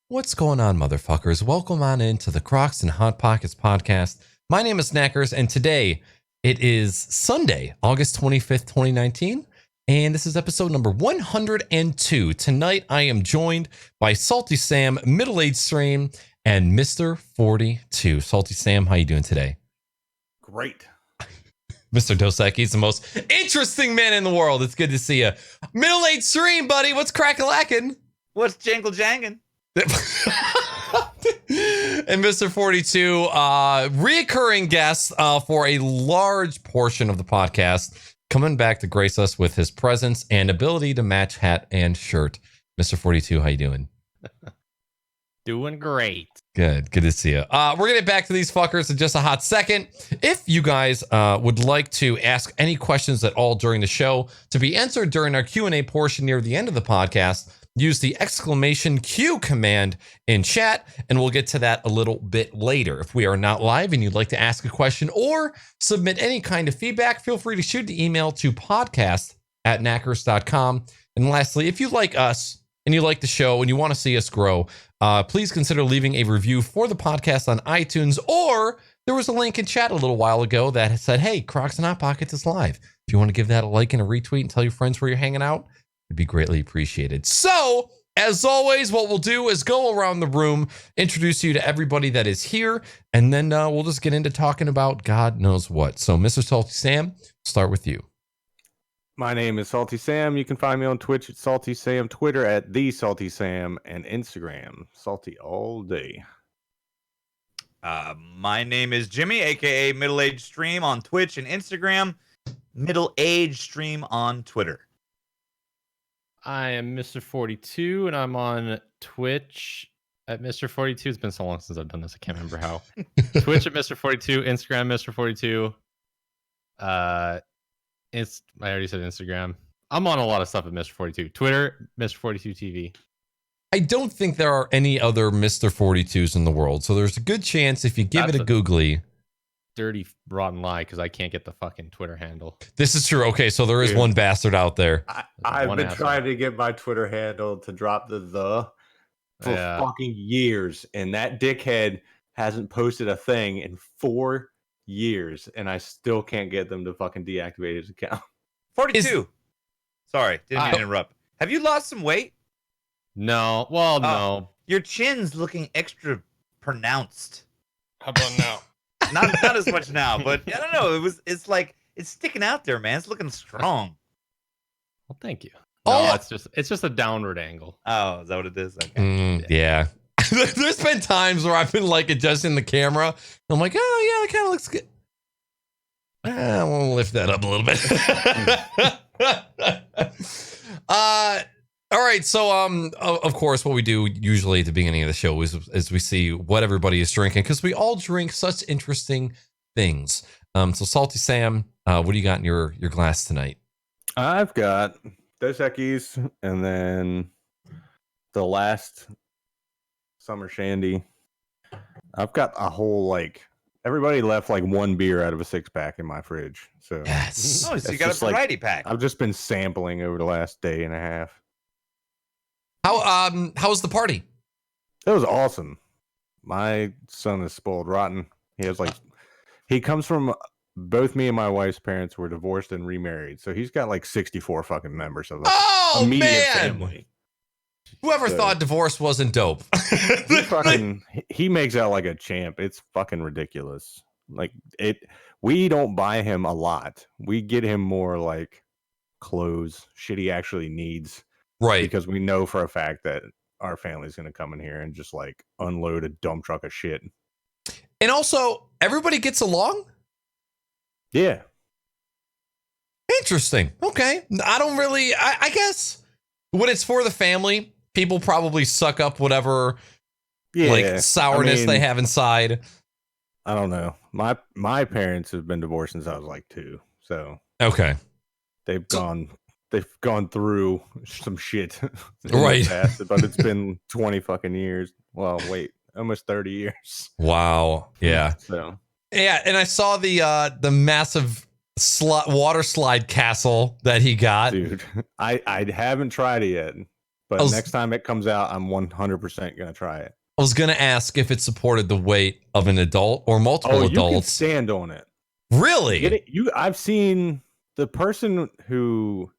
What's going on, motherfuckers? Welcome on into the Crocs and Hot Pockets podcast. My name is Snackers, and today it is Sunday, August 25th, 2019, and this is episode number 102. Tonight, I am joined by SaltySam, MiddleAgedStream, and MrFortyTwo. SaltySam, how you doing today? Great. Mr. Dosek, he's the most interesting man in the world. It's good to see you. MiddleAgedStream, buddy, what's crack-a-lackin'? What's jangle jangin'? And MrFortyTwo, reoccurring guest for a large portion of the podcast, coming back to grace us with his presence and ability to match hat and shirt. MrFortyTwo, how you doing? Doing great. Good to see you. We're gonna get back to these fuckers in just a hot second. If you guys would like to ask any questions at all during the show to be answered during our Q&A portion near the end of the podcast, use the exclamation Q command in chat, and we'll get to that a little bit later. If we are not live and you'd like to ask a question or submit any kind of feedback, feel free to shoot the email to podcast@knackers.com. And lastly, if you like us and you like the show and you want to see us grow, please consider leaving a review for the podcast on iTunes, or there was a link in chat a little while ago that said, hey, Crocs and Hot Pockets is live. If you want to give that a like and a retweet and tell your friends where you're hanging out, it'd be greatly appreciated. So, as always, what we'll do is go around the room, introduce you to everybody that is here, and then we'll just get into talking about God knows what. So, Mr. SaltySam, start with you. My name is SaltySam. You can find me on Twitch at SaltySam, Twitter at TheSaltySam, and Instagram, Salty all day. My name is Jimmy, aka MiddleAgedStream on Twitch and Instagram, MiddleAgedStream on Twitter. I am MrFortyTwo, and I'm on Twitch at MrFortyTwo. It's been so long since I've done this, I can't remember how. Twitch at MrFortyTwo, Instagram MrFortyTwo. I already said Instagram. I'm on a lot of stuff at MrFortyTwo. Twitter, MrFortyTwo TV. I don't think there are any other MrFortyTwos in the world, so there's a good chance if you give it a googly. Dirty, rotten lie, because I can't get the fucking Twitter handle. This is true. Okay, so there is one bastard out there. I've been trying to get my Twitter handle to drop the for fucking years, and that dickhead hasn't posted a thing in 4 years, and I still can't get them to fucking deactivate his account. 42. Sorry, didn't mean to interrupt. Have you lost some weight? No. Well, no. Your chin's looking extra pronounced. How about now? Not as much now, but I don't know. It's like it's sticking out there, man. It's looking strong. Well, thank you. No, it's just a downward angle. Oh, is that what it is? Okay. Yeah. There's been times where I've been like adjusting the camera. And I'm like, oh yeah, that kind of looks good. I want to lift that up a little bit. All right. So, of course, what we do usually at the beginning of the show is we see what everybody is drinking, because we all drink such interesting things. So, SaltySam, what do you got in your glass tonight? I've got Dos Equis, and then the last summer shandy. I've got a whole everybody left one beer out of a 6-pack in my fridge. So yes. Oh, so you got a variety pack. I've just been sampling over the last day and a half. How was the party? It was awesome. My son is spoiled rotten. He comes from both me and my wife's parents were divorced and remarried. So he's got 64 fucking members of the immediate family. Whoever thought divorce wasn't dope. He makes out like a champ. It's fucking ridiculous. We don't buy him a lot. We get him more clothes, shit he actually needs. Right. Because we know for a fact that our family's going to come in here and just unload a dump truck of shit. And also, everybody gets along? Yeah. Interesting. Okay. I guess when it's for the family, people probably suck up whatever sourness they have inside. I don't know. My parents have been divorced since I was 2. So okay. They've gone through some shit. Right. Past, but it's been 20 fucking years. Well, wait, almost 30 years. Wow. Yeah. So yeah, and I saw the massive water slide castle that he got. Dude, I haven't tried it yet, But next time it comes out, I'm 100% gonna try it. I was gonna ask if it supported the weight of an adult or multiple You can adults. stand on it. Really? I've seen the person who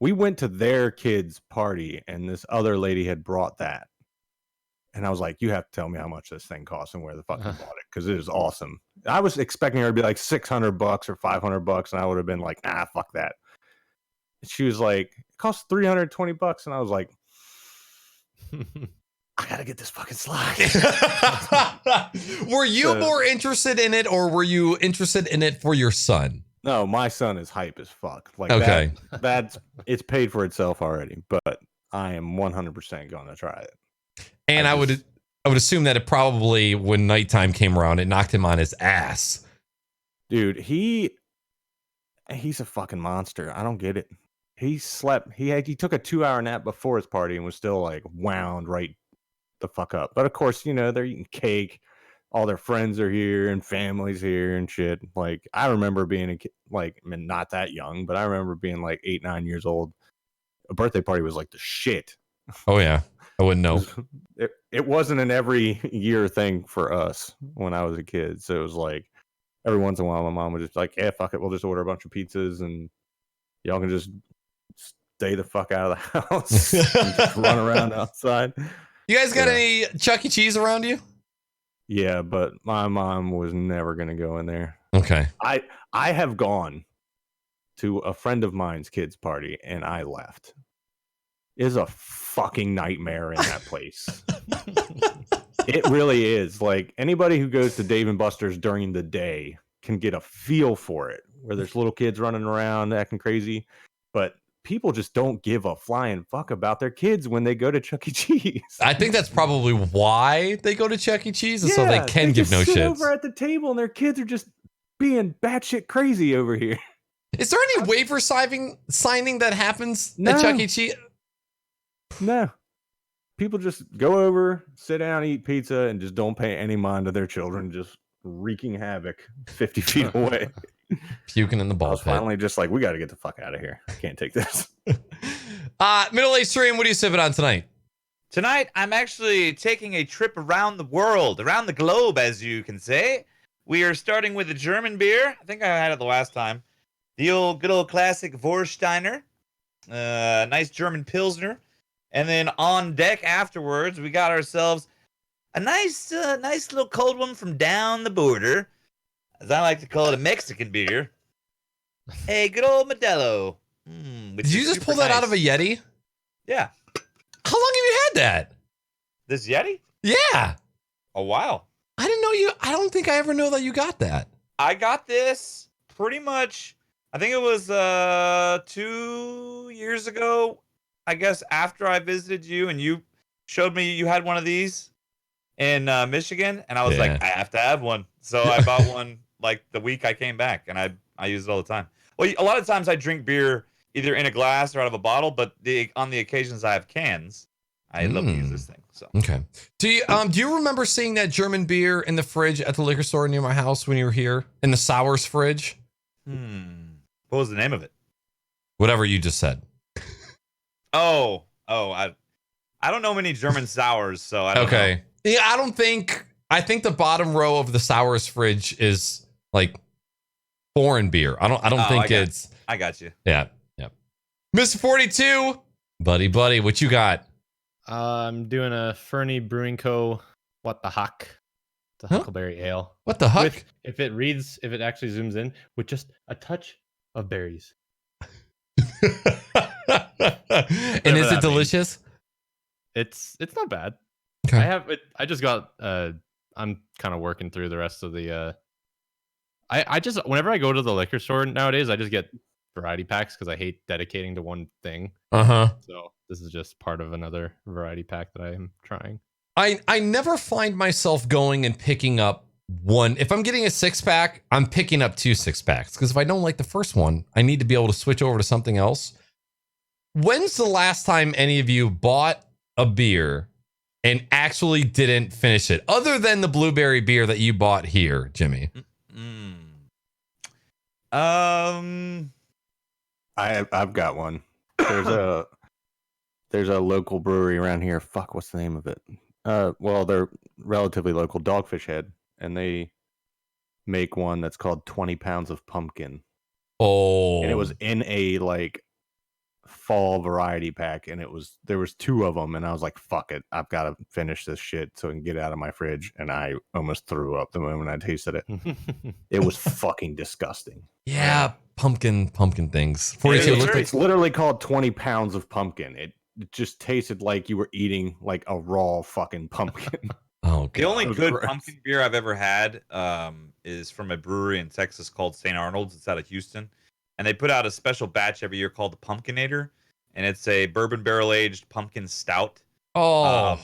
we went to their kids' party, and this other lady had brought that, and I was like, "You have to tell me how much this thing costs and where the fuck you bought it, because it is awesome." I was expecting her to be like $600 or $500, and I would have been like, "Nah, fuck that." She was like, "It costs $320," and I was like, I gotta get this fucking slide. Were you more interested in it, or were you interested in it for your son? No, my son is hype as fuck. Like, okay, it's paid for itself already. But I am 100% going to try it. And I would assume that it probably, when nighttime came around, it knocked him on his ass. Dude, he's a fucking monster. I don't get it. He slept. He took a 2-hour nap before his party and was still like wound right the fuck up. But of course, they're eating cake. All their friends are here and families here and shit. Like, I remember being a kid, like, I mean, not that young, but I remember being like 8, 9 years old. A birthday party was like the shit. Oh yeah, I wouldn't know. It wasn't an every year thing for us when I was a kid. So it was like every once in a while, my mom was just like, "Yeah, fuck it, we'll just order a bunch of pizzas and y'all can just stay the fuck out of the house and just run around outside." You guys got any Chuck E. Cheese around you? Yeah, but my mom was never gonna go in there. Okay. I have gone to a friend of mine's kid's party and I left. It is a fucking nightmare in that place. It really is. Like, anybody who goes to Dave and Buster's during the day can get a feel for it, where there's little kids running around acting crazy, but people just don't give a flying fuck about their kids when they go to Chuck E. Cheese. I think that's probably why they go to Chuck E. Cheese, so they can give no shits. shits. Over at the table, and their kids are just being batshit crazy over here. Is there any waiver signing that happens at Chuck E. Cheese? No. People just go over, sit down, eat pizza, and just don't pay any mind to their children, just wreaking havoc 50 feet away. Puking in the ball I was pit. finally just like, we got to get the fuck out of here. I can't take this. MiddleAgedStream, what are you sipping on tonight? Tonight, I'm actually taking a trip around the world, around the globe, as you can say. We are starting with a German beer. I think I had it the last time. The good old classic Vorsteiner. Nice German Pilsner. And then on deck afterwards, we got ourselves a nice little cold one from down the border. As I like to call it, a Mexican beer. Hey, good old Modelo. Did you just pull that out of a Yeti? Yeah. How long have you had that? This Yeti? Yeah. A while. I didn't know you. I don't think I ever know that you got that. I got this pretty much, I think it was 2 years ago, I guess, after I visited you and you showed me you had one of these in Michigan. And I was like, I have to have one. So I bought one like the week I came back, and I use it all the time. Well, a lot of times I drink beer either in a glass or out of a bottle, but on the occasions I have cans, I love to use this thing. So okay. Do you remember seeing that German beer in the fridge at the liquor store near my house when you were here, in the sours fridge? What was the name of it? Whatever you just said. I don't know many German sours, so I don't know. Yeah, I think the bottom row of the sours fridge is like foreign beer. I don't think it's. I got you. Yeah. MrFortyTwo, buddy, what you got? I'm doing a Fernie Brewing Co. What the Huck? It's a Huckleberry Ale. What the huck? If it actually zooms in with just a touch of berries. And is it delicious? It's not bad. Okay. I have it. I just got. I'm kind of working through the rest of the. I just whenever I go to the liquor store nowadays, I just get variety packs because I hate dedicating to one thing. So this is just part of another variety pack that I am trying. I never find myself going and picking up one. If I'm getting a 6-pack, I'm picking up 2 6-packs because if I don't like the first one, I need to be able to switch over to something else. When's the last time any of you bought a beer and actually didn't finish it, other than the blueberry beer that you bought here, Jimmy? I've got one. There's there's a local brewery around here. Fuck, what's the name of it? Well, they're relatively local, Dogfish Head, and they make one that's called 20 pounds of pumpkin. Oh, And it was in a like fall variety pack, and there was 2 of them, and I was like, fuck it, I've got to finish this shit so I can get it out of my fridge. And I almost threw up the moment I tasted it. It was fucking disgusting. yeah, pumpkin things. 42 It's looked like It's literally called 20 pounds of pumpkin. It just tasted like you were eating like a raw fucking pumpkin. oh The god. only That was good gross. pumpkin beer I've ever had is from a brewery in Texas called St. Arnold's. It's out of Houston. And they put out a special batch every year called the Pumpkinator. And it's a bourbon barrel aged pumpkin stout. Oh,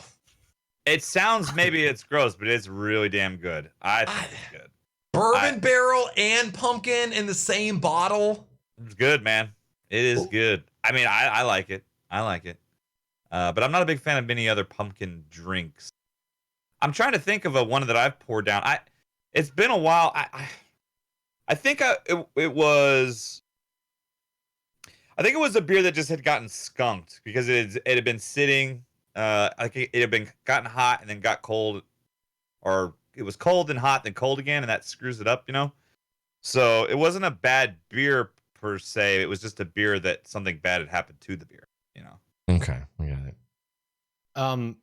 It sounds maybe it's gross, but it's really damn good. I think it's good. bourbon barrel and pumpkin in the same bottle. It's good, man. It is good. I mean, I like it. I like it. But I'm not a big fan of many other pumpkin drinks. I'm trying to think of one that I've poured down. It's been a while. I think it was a beer that just had gotten skunked because it had been sitting. Like it had been gotten hot and then got cold, or it was cold and hot then cold again, and that screws it up, you know. So it wasn't a bad beer per se. It was just a beer that something bad had happened to the beer, you know. Okay, I got it.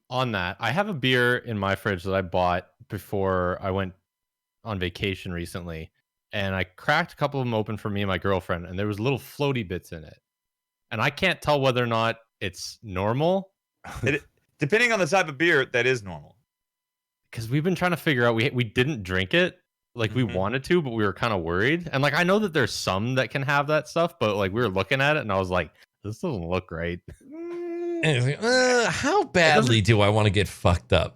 On that, I have a beer in my fridge that I bought before I went on vacation recently, and I cracked a couple of them open for me and my girlfriend, and there was little floaty bits in it, and I can't tell whether or not it's normal. Depending on the type of beer, that is normal. Because we've been trying to figure out, we didn't drink it like we wanted to, but we were kind of worried. And like I know that there's some that can have that stuff, but like we were looking at it, and I was like, this doesn't look right. How badly do I want to get fucked up?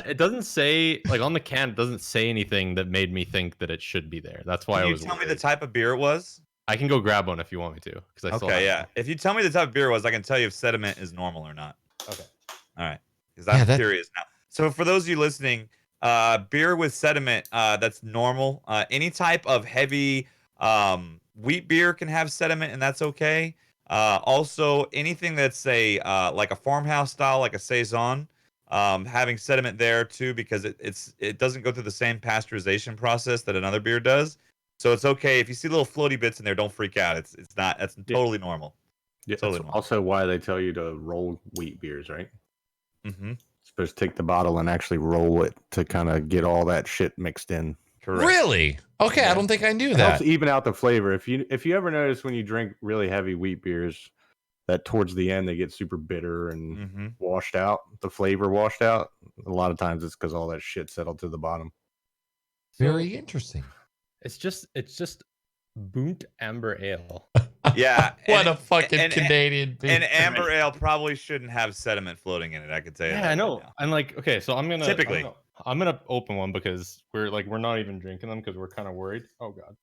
It doesn't say, like on the can, it doesn't say anything that made me think that it should be there. That's why Can I you was tell me worried. the type of beer it was? I can go grab one if you want me to. Because I still have Okay, yeah. one. If you tell me the type of beer it was, I can tell you if sediment is normal or not. Okay. All right. Because I'm curious now. So for those of you listening, beer with sediment, that's normal. Any type of heavy wheat beer can have sediment, and that's okay. Also, anything that's like a farmhouse style, like a saison, having sediment there too, because it doesn't go through the same pasteurization process that another beer does. So it's okay if you see little floaty bits in there. Don't freak out. That's totally normal. Yeah, Totally that's normal. also why they tell you to roll wheat beers, right? Mm-hmm. Supposed to take the bottle and actually roll it to kind of get all that shit mixed in. Correct. Really? Okay, Yeah. I don't think I knew It that. helps even out the flavor. If you ever notice when you drink really heavy wheat beers that towards the end they get super bitter and Mm-hmm. washed out, the flavor washed out, a lot of times it's because all that shit settled to the bottom. Very interesting. It's just Boont Amber Ale. Yeah. What and- a fucking and- Canadian beer. And amber ale probably shouldn't have sediment floating in it. I could say. Yeah, I know. I'm like, okay, so I'm gonna Typically. I'm gonna open one because we're not even drinking them because we're kind of worried. Oh god.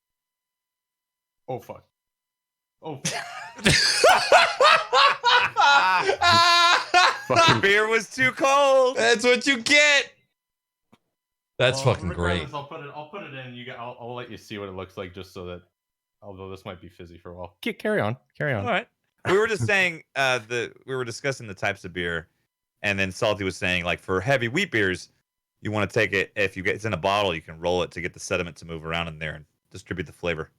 Oh fuck. Oh. The beer was too cold. That's what you get. That's fucking regardless, great. I'll put it in. I'll let you see what it looks like just so that, although this might be fizzy for a while. Carry on. All right. We were just saying we were discussing the types of beer, and then Salty was saying like for heavy wheat beers, you want to take it if it's in a bottle, you can roll it to get the sediment to move around in there and distribute the flavor.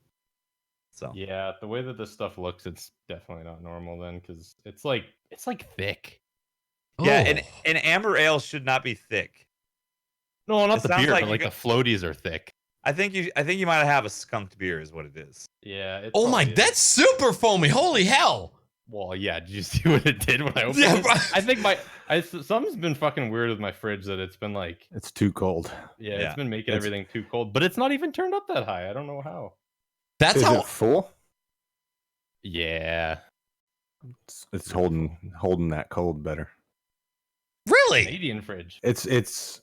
So Yeah, the way that this stuff looks, it's definitely not normal then because it's like thick. yeah, Oh. and amber ale should not be thick. No, not It the sounds beer, like but you like got- the floaties are thick. I think you might have a skunked beer is what it is. Yeah. It Oh my, probably is. that's super foamy. Holy hell. Well, yeah. Did you see what it did when I opened Yeah, it? bro. I think something's been fucking weird with my fridge that it's been like, It's too cold. yeah, Yeah. it's been making It's- everything too cold, but it's not even turned up that high. I don't know how. That's Is how. it full? Yeah. It's holding that cold better. Really? Canadian fridge. It's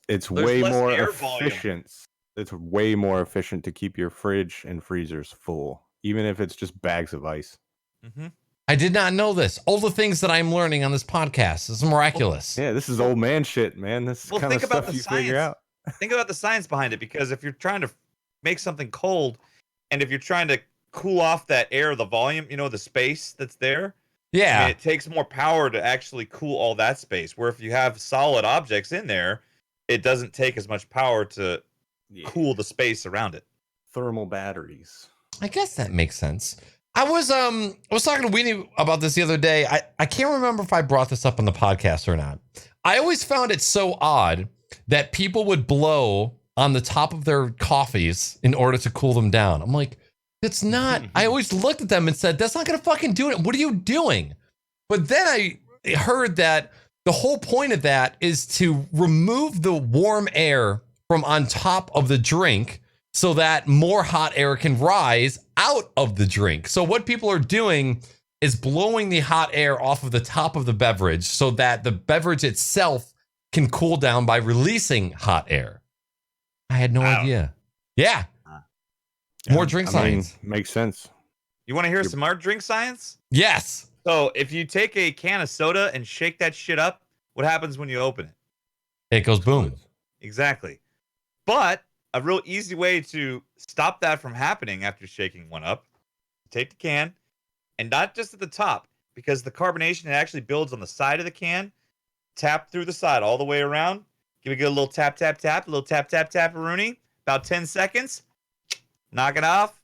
There's way less more air volume. efficient. It's way more efficient to keep your fridge and freezers full, even if it's just bags of ice. Mm-hmm. I did not know this. All the things that I'm learning on this podcast is miraculous. Yeah, this is old man shit, man. This is Well, kind of think about stuff the you figure science. out. Think about the science behind it, because if you're trying to make something cold, and if you're trying to cool off that air, the volume, the space that's there, Yeah. I mean, it takes more power to actually cool all that space. Where if you have solid objects in there, it doesn't take as much power to cool the space around it. Thermal batteries. I guess that makes sense. I was talking to Weenie about this the other day. I can't remember if I brought this up on the podcast or not. I always found it so odd that people would blow on the top of their coffees in order to cool them down. I'm like, it's not. I always looked at them and said, that's not going to fucking do it. What are you doing? But then I heard that the whole point of that is to remove the warm air from on top of the drink so that more hot air can rise out of the drink. So what people are doing is blowing the hot air off of the top of the beverage so that the beverage itself can cool down by releasing hot air. I had no idea. Yeah. More drink science. Makes sense. You want to hear some more drink science? Yes. So if you take a can of soda and shake that shit up, what happens when you open it? It goes boom. Exactly. But a real easy way to stop that from happening after shaking one up, take the can, and not just at the top, because the carbonation actually builds on the side of the can, tap through the side all the way around, give it a little tap, tap, tap, a little tap, tap, tap-a-rooney, about 10 seconds, knock it off.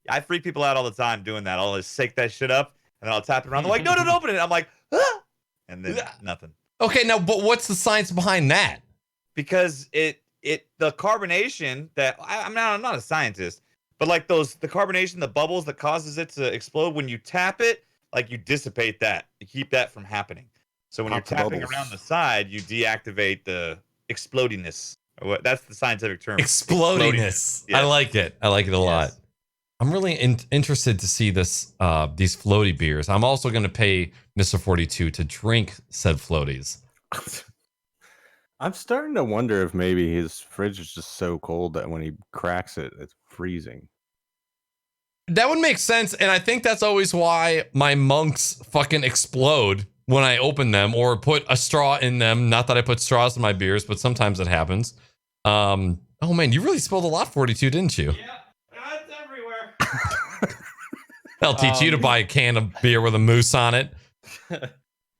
I freak people out all the time doing that. I'll just shake that shit up, and then I'll tap it around. They're like, no, don't open it. I'm like, ah! And then nothing. Okay, now, but what's the science behind that? Because the carbonation that I'm not a scientist, but like the carbonation, the bubbles that causes it to explode when you tap it, like you dissipate that, you keep that from happening. So when you're tapping around the side, you deactivate the explodiness. That's the scientific term. Explodiness. Yes. I like it. I like it a lot. I'm really interested to see this these floaty beers. I'm also going to pay MrFortyTwo to drink said floaties. I'm starting to wonder if maybe his fridge is just so cold that when he cracks it, it's freezing. That would make sense, and I think that's always why my monks fucking explode when I open them or put a straw in them. Not that I put straws in my beers, but sometimes it happens. Oh man, you really spilled a lot, 42, didn't you? Yeah, it's everywhere. I'll teach you to buy a can of beer with a moose on it.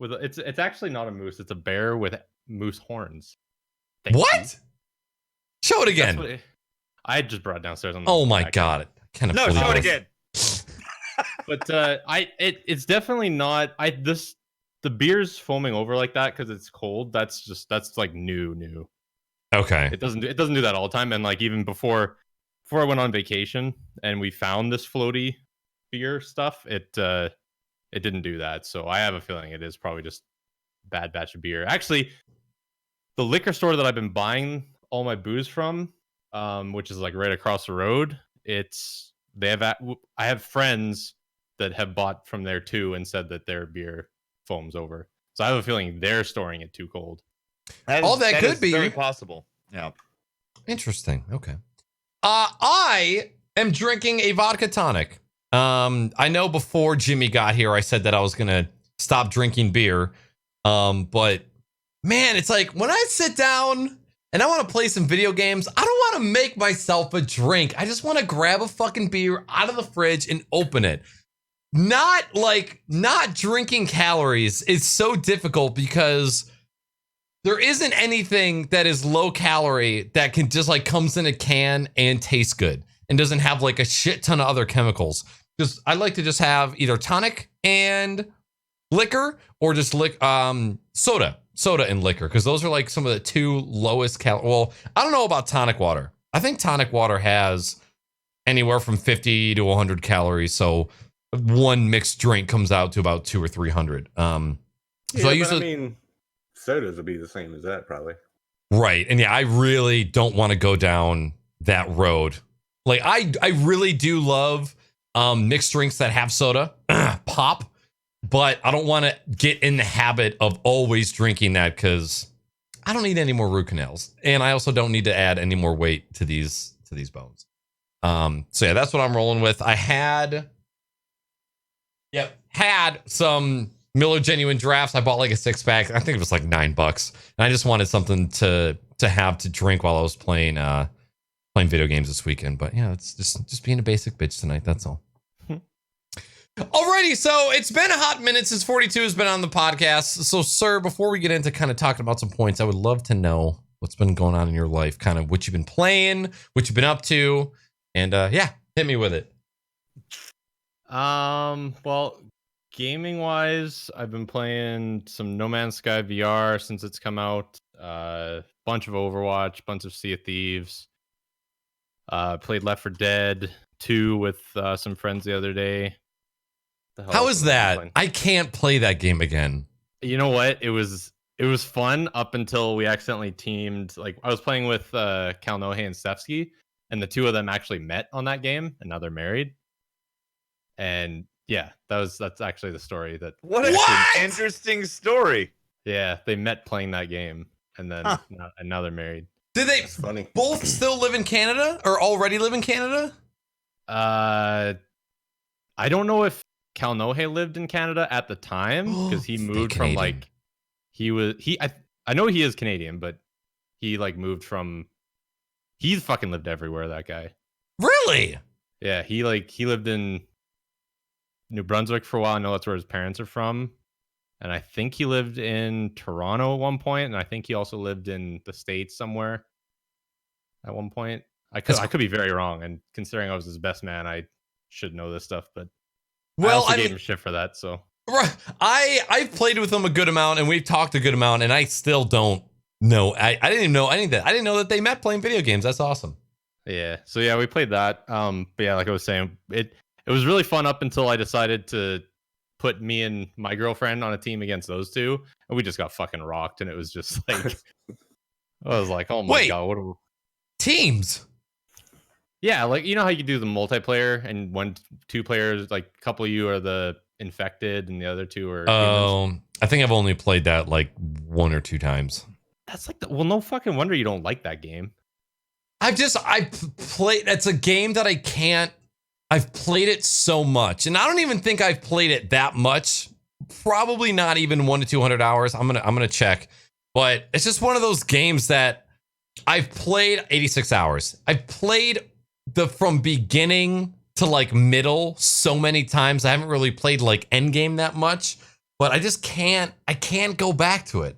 It's actually not a moose. It's a bear with moose horns. What? Show it again. I just brought it downstairs. Oh my god! Kind of no, show it again. But it's definitely not. The beer's foaming over like that because it's cold. That's like new. Okay. It doesn't do that all the time. And like even before I went on vacation and we found this floaty beer stuff, it didn't do that. So I have a feeling it is probably just a bad batch of beer. Actually, the liquor store that I've been buying all my booze from, which is like right across the road, I have friends that have bought from there too and said that their beer foams over. So I have a feeling they're storing it too cold. That could be very possible. Yeah. Interesting. Okay. I am drinking a vodka tonic. I know before Jimmy got here, I said that I was gonna stop drinking beer. But man, it's like when I sit down and I want to play some video games, I don't want to make myself a drink. I just want to grab a fucking beer out of the fridge and open it. Not drinking calories is so difficult because there isn't anything that is low calorie that can just like comes in a can and tastes good and doesn't have like a shit ton of other chemicals. Because I like to just have either tonic and liquor or just soda and liquor, because those are like some of the two lowest well, I don't know about tonic water. I think tonic water has anywhere from 50 to 100 calories, so one mixed drink comes out to about 200 or 300. So I usually sodas would be the same as that probably. Right. And yeah, I really don't want to go down that road. Like I really do love mixed drinks that have soda pop, but I don't want to get in the habit of always drinking that because I don't need any more root canals, and I also don't need to add any more weight to these bones. So yeah, that's what I'm rolling with. I had some Miller Genuine Drafts. I bought like a 6-pack. I think it was like $9, and I just wanted something to have to drink while I was playing video games this weekend. But yeah, it's just being a basic bitch tonight. That's all. Alrighty, so it's been a hot minute since 42 has been on the podcast. So, sir, before we get into kind of talking about some points, I would love to know what's been going on in your life, kind of what you've been playing, what you've been up to, and yeah, hit me with it. Well, gaming wise, I've been playing some No Man's Sky VR since it's come out. Bunch of Overwatch, bunch of Sea of Thieves. Played Left 4 Dead 2 with some friends the other day. How is that? I can't play that game again. You know what? It was fun up until we accidentally teamed. Like I was playing with Kalnohe and Stefsky, and the two of them actually met on that game, and now they're married. And yeah, that's actually the story. What an interesting story. Yeah, they met playing that game, and then now they're married. Did they both still live in Canada or already live in Canada? I don't know if Kalnohe lived in Canada at the time because he moved from like I know he is Canadian, but he like moved from he's fucking lived everywhere, that guy. Really? Yeah, he lived in New Brunswick for a while. I know that's where his parents are from. And I think he lived in Toronto at one point, and I think he also lived in the States somewhere at one point. I could be very wrong, and considering I was his best man, I should know this stuff, but I also gave him shit for that, so. Right. I've played with him a good amount, and we've talked a good amount, and I still don't know. I didn't even know any of that. I didn't know that they met playing video games. That's awesome. Yeah. So yeah, we played that. But yeah, like I was saying, it was really fun up until I decided to put me and my girlfriend on a team against those two, and we just got fucking rocked, and it was just like I was like, oh my god, what are we... teams? Yeah, like you know how you do the multiplayer, and two players, like a couple of you are the infected, and the other two are. I think I've only played that like 1 or 2 times. That's like well, no fucking wonder you don't like that game. I played. It's a game that I can't. I've played it so much, and I don't even think I've played it that much. Probably not even 100 to 200 hours. I'm gonna check, but it's just one of those games that I've played 86 hours. I've played from beginning to like middle so many times. I haven't really played like end game that much, but I just can't. I can't go back to it.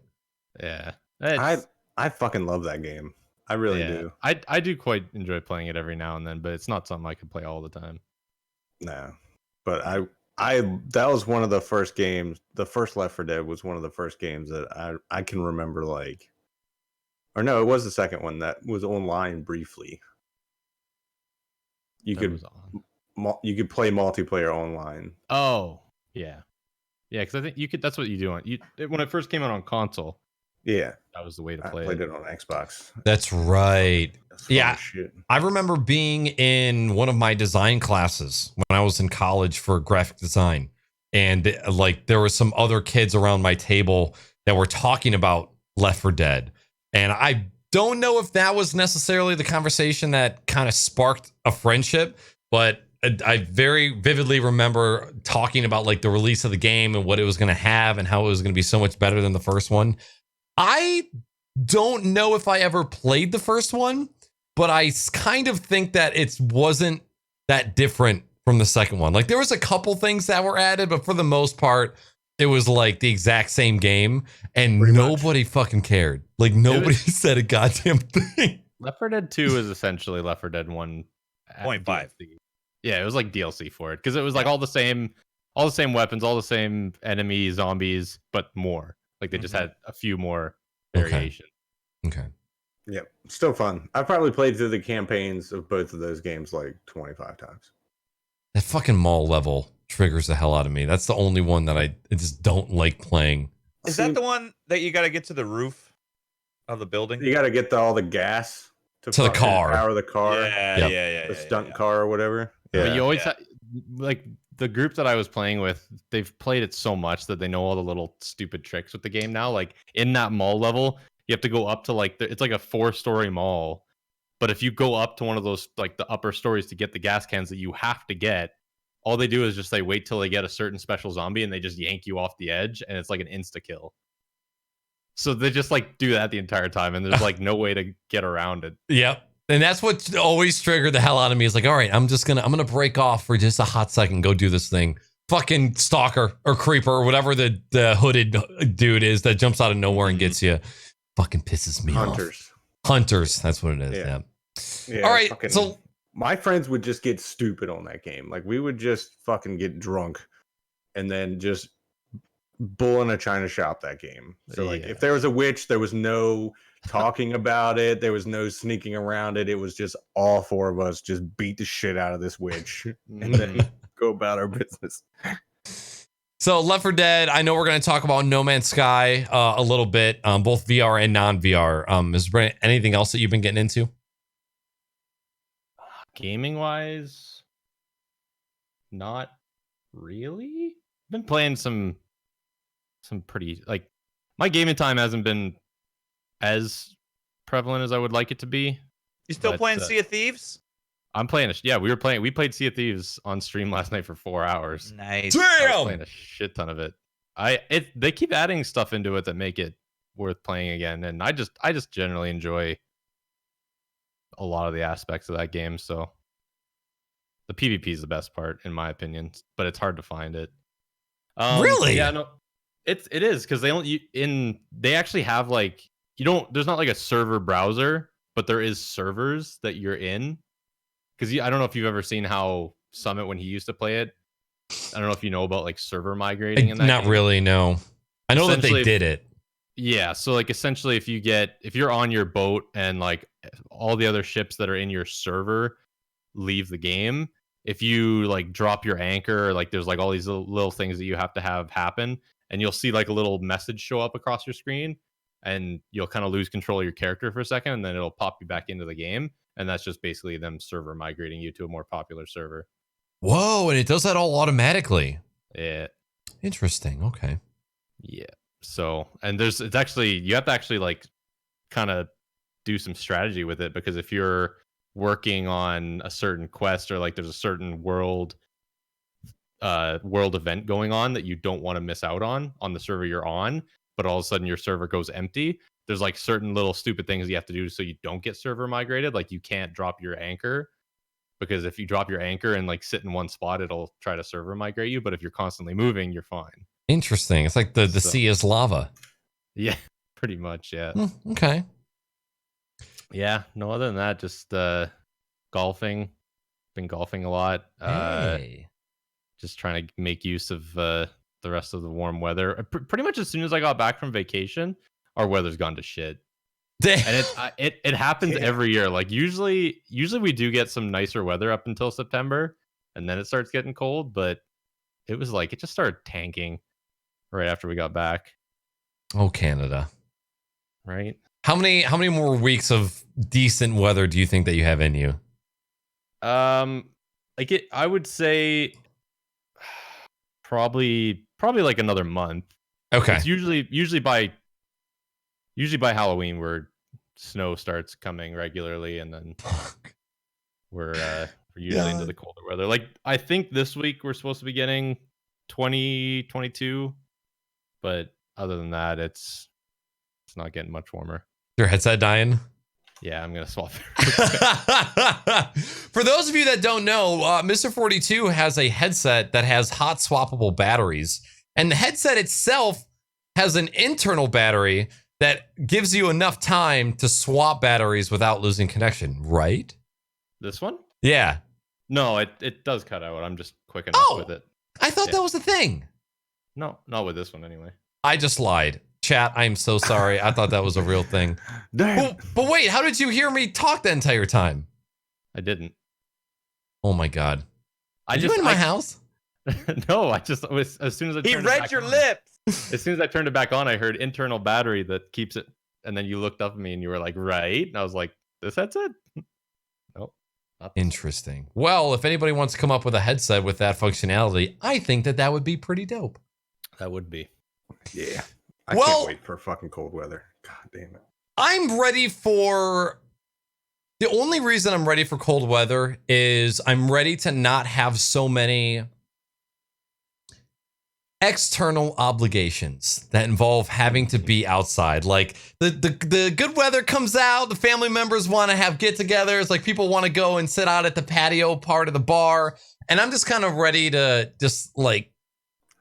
Yeah, I fucking love that game. I really do. I do quite enjoy playing it every now and then, but it's not something I can play all the time. No, but that was one of the first games. The first Left 4 Dead was one of the first games that I can remember. Like, or no, it was the second one that was online briefly. You could play multiplayer online. Oh yeah, because I think you could. That's what you do when it first came out on console. Yeah, that was the way to play. I played it on Xbox. That's right. Yeah, shit. I remember being in one of my design classes when I was in college for graphic design, and like there were some other kids around my table that were talking about Left 4 Dead, and I don't know if that was necessarily the conversation that kind of sparked a friendship, but I very vividly remember talking about like the release of the game and what it was going to have and how it was going to be so much better than the first one. I don't know if I ever played the first one, but I kind of think that it wasn't that different from the second one. Like there was a couple things that were added, but for the most part, it was like the exact same game, and nobody fucking cared. Like nobody said a goddamn thing. Left 4 Dead 2 is essentially Left 4 Dead 1.5. Yeah, it was like DLC for it because it was like all the same weapons, all the same enemies, zombies, but more. Like they just had a few more variations. Okay. Yep. Still fun. I've probably played through the campaigns of both of those games like 25 times. That fucking mall level triggers the hell out of me. That's the only one that I just don't like playing. Is that the one that you got to get to the roof of the building? You got to get all the gas to the car. Power the car. Yeah. The stunt car or whatever. Yeah. But you always like the group that I was playing with, they've played it so much that they know all the little stupid tricks with the game now. Like in that mall level, you have to go up to like it's like a 4-story mall. But if you go up to one of those like the upper stories to get the gas cans that you have to get, all they do is just they wait till they get a certain special zombie and they just yank you off the edge, and it's like an insta kill. So they just like do that the entire time, and there's like no way to get around it. Yep. And that's what always triggered the hell out of me. Is like, all right, I'm gonna break off for just a hot second, go do this thing. fucking stalker or creeper or whatever the hooded dude is that jumps out of nowhere and gets you. Fucking pisses me off. Hunters. That's what it is. Yeah. All right. So my friends would just get stupid on that game. Like we would just fucking get drunk and then just bull in a china shop that game. So like if there was a witch, there was no talking about it. There was no sneaking around it. It was just all four of us just beat the shit out of this witch and then go about our business. So Left 4 Dead, I know we're going to talk about No Man's Sky a little bit, both VR and non-VR. Is there anything else that you've been getting into? Gaming wise, not really. Been playing some pretty, like, my gaming time hasn't been as prevalent as I would like it to be. You still playing Sea of Thieves? I'm playing we played Sea of Thieves on stream last night for 4 hours. Nice. Damn! I was playing a shit ton of it. They keep adding stuff into it that make it worth playing again, and I just generally enjoy a lot of the aspects of that game. So the PvP is the best part, in my opinion, but it's hard to find it. Really? Yeah, no, it is because they actually have like there's not like a server browser, but there is servers that you're in. Because I don't know if you've ever seen how Summit, when he used to play it, I don't know if you know about like server migrating in that Not game. Really, no. I know that they did it. Yeah, so like essentially if you're on your boat and like all the other ships that are in your server leave the game, if you like drop your anchor, like there's like all these little things that you have to have happen, and you'll see like a little message show up across your screen, and you'll kind of lose control of your character for a second, and then it'll pop you back into the game. And that's just basically them server migrating you to a more popular server. Whoa, and it does that all automatically. Yeah. Interesting. Okay. Yeah. So, and it's actually, you have to actually like kind of do some strategy with it, because if you're working on a certain quest or like there's a certain world event going on that you don't want to miss out on the server you're on, but all of a sudden your server goes empty, there's like certain little stupid things you have to do so you don't get server migrated. Like you can't drop your anchor, because if you drop your anchor and like sit in one spot, it'll try to server migrate you. But if you're constantly moving, you're fine. Interesting. It's like the sea is lava. Yeah, pretty much. Yeah. Okay. Yeah. No, other than that, just golfing. Been golfing a lot. Hey. Just trying to make use of the rest of the warm weather. Pretty much as soon as I got back from vacation, our weather's gone to shit. And it happens every year. Like usually we do get some nicer weather up until September, and then it starts getting cold. But it was like it just started tanking right after we got back. Oh, Canada. Right. How many more weeks of decent weather do you think that you have in you? I would say probably like another month. Okay. It's usually by Halloween where snow starts coming regularly, and then we're usually into the colder weather. Like I think this week we're supposed to be getting 20, 22, but other than that, it's not getting much warmer. Your headset dying? Yeah, I'm gonna swap. For those of you that don't know, MrFortyTwo has a headset that has hot swappable batteries, and the headset itself has an internal battery that gives you enough time to swap batteries without losing connection, right? This one? Yeah. No, it does cut out. I'm just quick enough with it. I thought that was a thing. No, not with this one anyway. I just lied. Chat, I'm so sorry. I thought that was a real thing. But wait, how did you hear me talk the entire time? I didn't. Oh my God. Are you in my house? No, as soon as he read your lips. As soon as I turned it back on, I heard internal battery that keeps it. And then you looked up at me and you were like, right? And I was like, this headset? Nope. Interesting. Well, if anybody wants to come up with a headset with that functionality, I think that would be pretty dope. That would be. Yeah. I can't wait for fucking cold weather. God damn it. I'm ready for... The only reason I'm ready for cold weather is I'm ready to not have so many external obligations that involve having to be outside. Like the good weather comes out, the family members want to have get-togethers, like people want to go and sit out at the patio part of the bar, and I'm just kind of ready to just like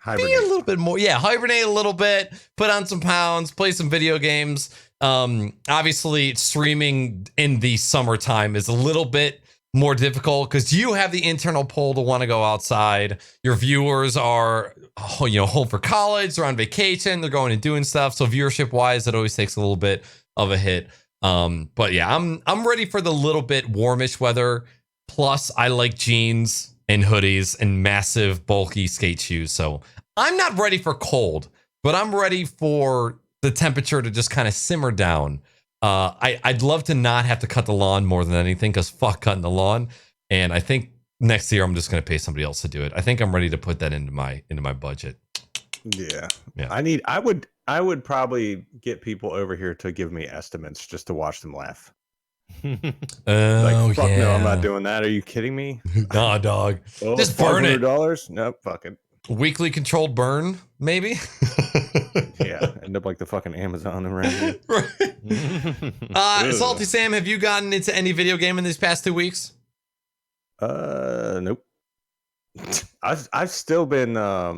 Hibernate. Be a little bit more. Yeah, hibernate a little bit, put on some pounds, play some video games. Obviously, streaming in the summertime is a little bit more difficult because you have the internal pull to want to go outside. Your viewers are, home for college, they're on vacation, they're going and doing stuff. So viewership wise, it always takes a little bit of a hit. But yeah, I'm ready for the little bit warmish weather. Plus, I like jeans and hoodies and massive bulky skate shoes. So I'm not ready for cold, but I'm ready for the temperature to just kind of simmer down. I'd love to not have to cut the lawn more than anything, because fuck cutting the lawn. And I think next year I'm just going to pay somebody else to do it. I think I'm ready to put that into my budget. Yeah. Yeah. I would probably get people over here to give me estimates just to watch them laugh. Oh, fuck yeah. no, I'm not doing that. Are you kidding me? Nah, dog. Oh, Just burn it. $500? Nope, fuck it. Weekly controlled burn, maybe. Yeah, end up like the fucking Amazon around here. Right. Salty Sam, have you gotten into any video game in these past 2 weeks? Nope. I've still been I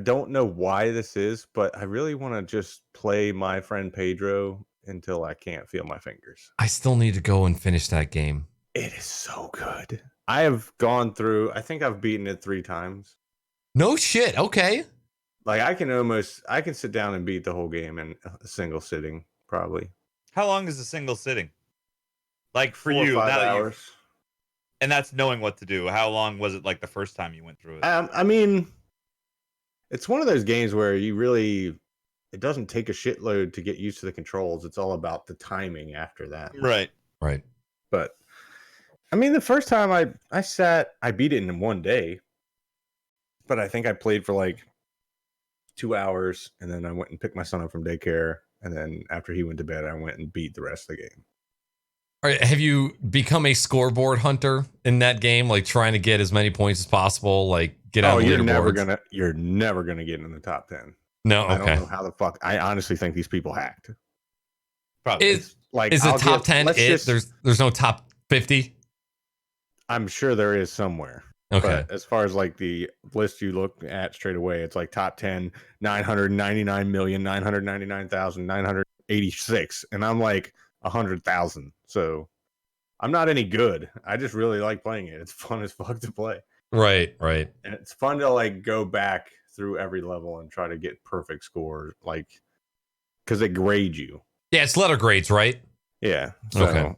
don't know why this is, but I really want to just play My Friend Pedro until I can't feel my fingers. I still need to go and finish that game. It is so good. I have gone through, I think I've beaten it 3 times. No shit. Okay. Like I can sit down and beat the whole game in a single sitting, probably. How long is a single sitting? Like for 4 or you, 5 now that hours. and that's knowing what to do. How long was it like the first time you went through it? I mean, it's one of those games where it doesn't take a shitload to get used to the controls. It's all about the timing after that. Right. But I mean, the first time I beat it in one day, but I think I played for like 2 hours, and then I went and picked my son up from daycare, and then after he went to bed, I went and beat the rest of the game. All right, have you become a scoreboard hunter in that game, like trying to get as many points as possible, like get out? You're never gonna get in the top 10. No, okay. I don't know how the fuck. I honestly think these people hacked. Probably. Is the top 10 it? There's no top 50? I'm sure there is somewhere. Okay. But as far as like the list you look at straight away, it's like top 10, 999,999,986. And I'm like 100,000. So I'm not any good. I just really like playing it. It's fun as fuck to play. Right. And it's fun to like go back through every level and try to get perfect scores, like, because they grade you. Yeah, it's letter grades, right? Yeah. So Okay.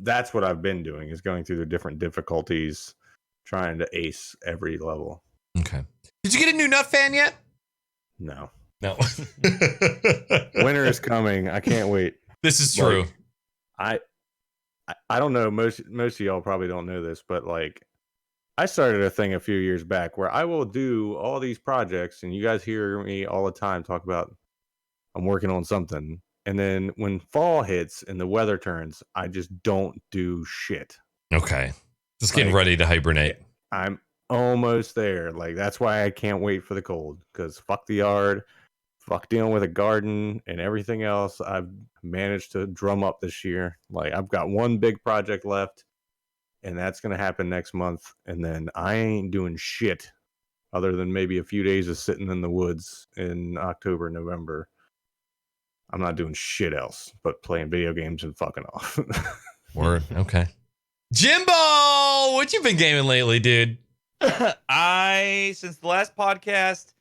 That's what I've been doing, is going through the different difficulties, trying to ace every level. Okay. Did you get a new nut fan yet? No. Winter is coming. I can't wait. This is true. Like, I don't know. Most of y'all probably don't know this, but like, I started a thing a few years back where I will do all these projects, and you guys hear me all the time talk about I'm working on something. And then when fall hits and the weather turns, I just don't do shit. Okay. Just getting Like, ready to hibernate. I'm almost there. Like, that's why I can't wait for the cold, because fuck the yard, fuck dealing with a garden and everything else I've managed to drum up this year. Like, I've got one big project left, and that's going to happen next month. And then I ain't doing shit other than maybe a few days of sitting in the woods in October, November. I'm not doing shit else but playing video games and fucking off. Word. Okay. Jimbo, what you been gaming lately, dude? Since the last podcast,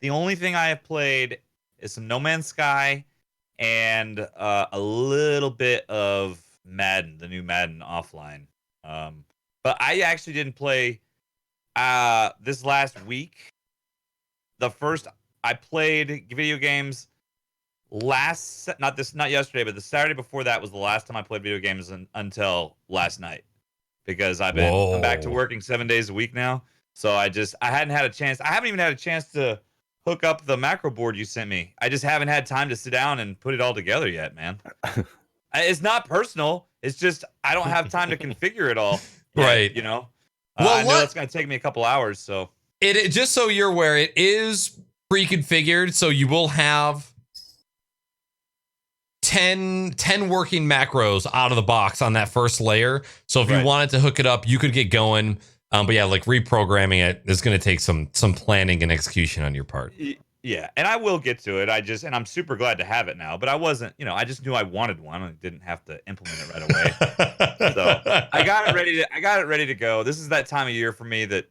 the only thing I have played is some No Man's Sky and a little bit of Madden, the new Madden offline. But I actually didn't play this last week. I played video games not yesterday, but the Saturday before that was the last time I played video games until last night, because I'm back to working 7 days a week now. So I hadn't had a chance. I haven't even had a chance to hook up the macro board you sent me. I just haven't had time to sit down and put it all together yet, man. It's not personal. It's just I don't have time to configure it all. Yet, Right. You know. Well, I know that's going to take me a couple hours. So It just so you're aware, it is pre-configured, so you will have 10 working macros out of the box on that first layer. So if you wanted to hook it up, you could get going. But yeah, like reprogramming it is going to take some planning and execution on your part. Yeah, and I will get to it. And I'm super glad to have it now. But I wasn't, I just knew I wanted one and didn't have to implement it right away. So I got it ready to. I got it ready to go. This is that time of year for me that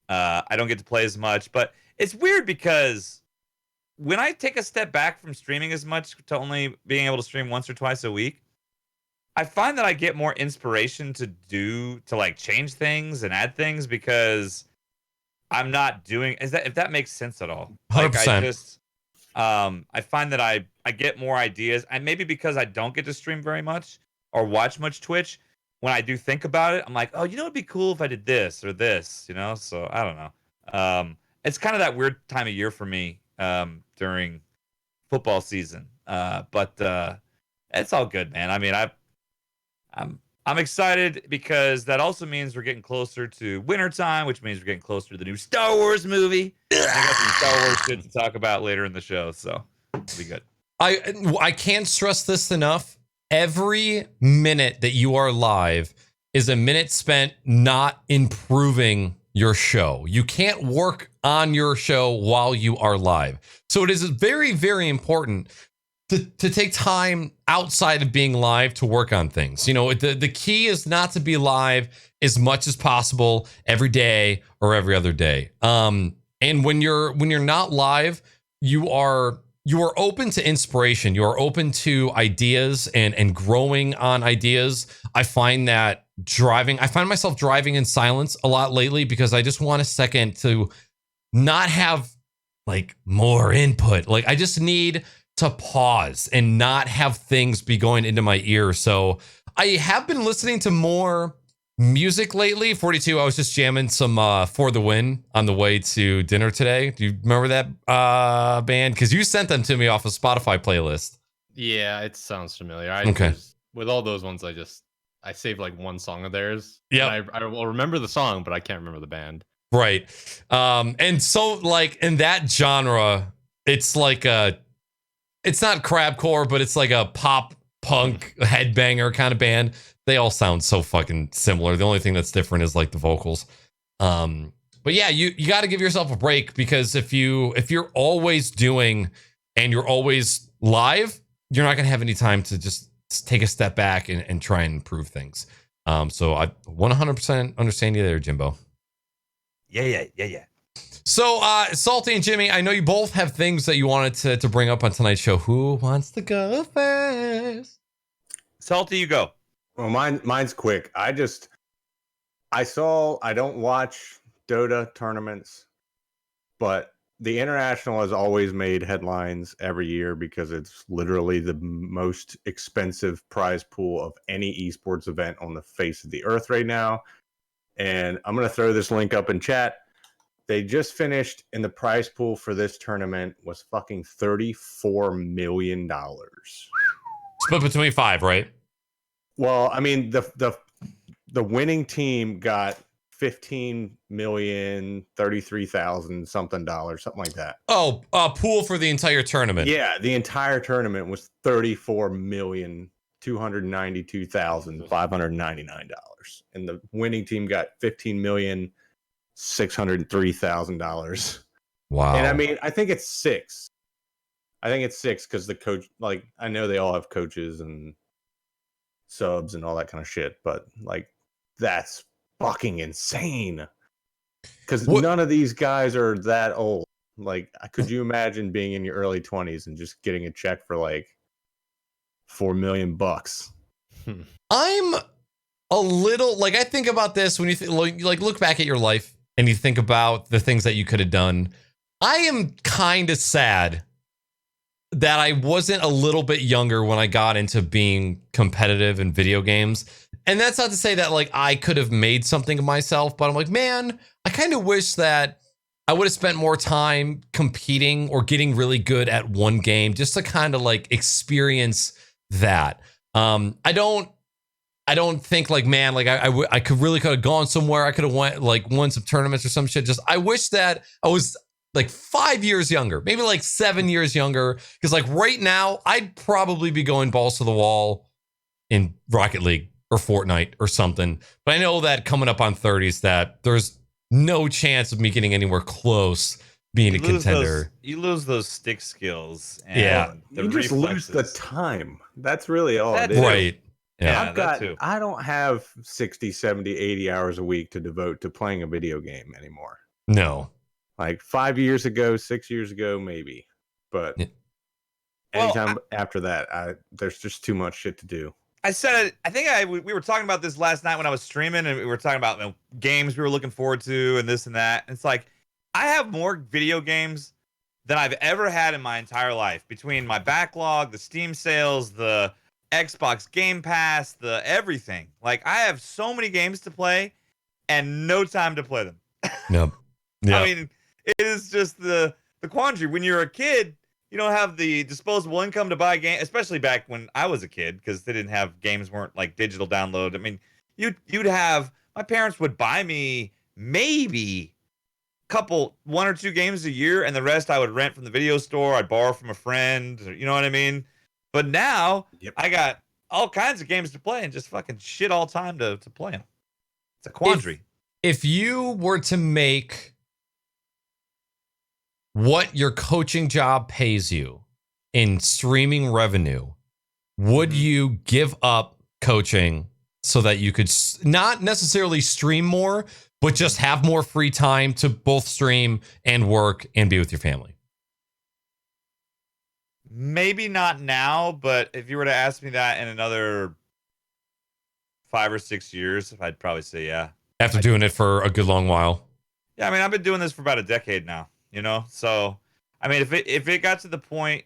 I don't get to play as much. But it's weird because when I take a step back from streaming as much to only being able to stream once or twice a week, I find that I get more inspiration to like change things and add things because I'm not doing if that makes sense at all. 100%. Like I just I find that I get more ideas, and maybe because I don't get to stream very much or watch much Twitch, when I do think about it, I'm like, oh, it'd be cool if I did this or this, so I don't know. It's kind of that weird time of year for me during football season, but it's all good, man. I mean, I'm excited because that also means we're getting closer to wintertime, which means we're getting closer to the new Star Wars movie. I got some Star Wars shit to talk about later in the show, so it'll be good. I can't stress this enough. Every minute that you are live is a minute spent not improving your show. You can't work on your show while you are live. So it is very, very important to take time outside of being live to work on things. The key is not to be live as much as possible every day or every other day. And when you're not live, you are open to inspiration. You are open to ideas and growing on ideas. I find myself driving in silence a lot lately because I just want a second to not have like more input. Like I just need to pause and not have things be going into my ear. So I have been listening to more music lately. 42, I was just jamming some For the Win on the way to dinner today. Do you remember that band? Because you sent them to me off a Spotify playlist. Yeah, it sounds familiar. Okay. With all those ones, I saved like one song of theirs. Yeah, I will remember the song, but I can't remember the band. Right. And so like in that genre, it's like it's not crabcore, but it's like a pop punk headbanger kind of band. They all sound so fucking similar. The only thing that's different is like the vocals. But yeah, you got to give yourself a break because if you're always doing and you're always live, you're not going to have any time to just take a step back and try and improve things. So I 100% understand you there, Jimbo. Yeah. So, Salty and Jimmy, I know you both have things that you wanted to bring up on tonight's show. Who wants to go first? Salty, you go. Well, mine's quick. I don't watch Dota tournaments, but the International has always made headlines every year because it's literally the most expensive prize pool of any esports event on the face of the earth right now. And I'm going to throw this link up in chat. They just finished, and the prize pool for this tournament was fucking $34 million. Split between 5, right? Well, I mean, the winning team got $15,033,000 something dollars, something like that. Oh, pool for the entire tournament. Yeah, the entire tournament was $34,292,599, and the winning team got $15,603,000. Wow. And I mean, I think it's 6. Because the coach, like, I know they all have coaches and subs and all that kind of shit, but like, that's fucking insane. Because none of these guys are that old. Like, could you imagine being in your early 20s and just getting a check for like $4 million? I'm a little like, I think about this when you look back at your life and you think about the things that you could have done. I am kind of sad that I wasn't a little bit younger when I got into being competitive in video games. And that's not to say that like I could have made something of myself, but I'm like, man, I kind of wish that I would have spent more time competing or getting really good at one game just to kind of like experience that. I don't think like, man, like I could have gone somewhere. I could have won some tournaments or some shit. Just, I wish that I was like 5 years younger, maybe like 7 years younger. Cause like right now I'd probably be going balls to the wall in Rocket League or Fortnite or something. But I know that coming up on 30s that there's no chance of me getting anywhere close being a contender. You lose those stick skills. And Yeah. the You just lose the reflexes. time. That's really all That it is. Right. Yeah, I don't have 60, 70, 80 hours a week to devote to playing a video game anymore. No. Like 5 years ago, 6 years ago, maybe. But Yeah. anytime after that, there's just too much shit to do. I said it. I think we were talking about this last night when I was streaming, and we were talking about games we were looking forward to and this and that. It's like I have more video games than I've ever had in my entire life between my backlog, the Steam sales, the Xbox Game Pass, the everything. Like I have so many games to play and no time to play them. Yep. Yeah. I mean, it is just the quandary. When you're a kid, you don't have the disposable income to buy games, especially back when I was a kid, because they didn't have games weren't like digital download. I mean, you'd have my parents would buy me maybe one or two games a year, and the rest I would rent from the video store. I'd borrow from a friend. You know what I mean? But now I got all kinds of games to play and just fucking shit all time to play them. It's a quandary. If you were to make what your coaching job pays you in streaming revenue, would you give up coaching so that you could not necessarily stream more, but just have more free time to both stream and work and be with your family? Maybe not now, but if you were to ask me that in another 5 or 6 years, I'd probably say yeah. After doing it for a good long while. Yeah, I mean, I've been doing this for about a decade now, you know? So, I mean, if it got to the point,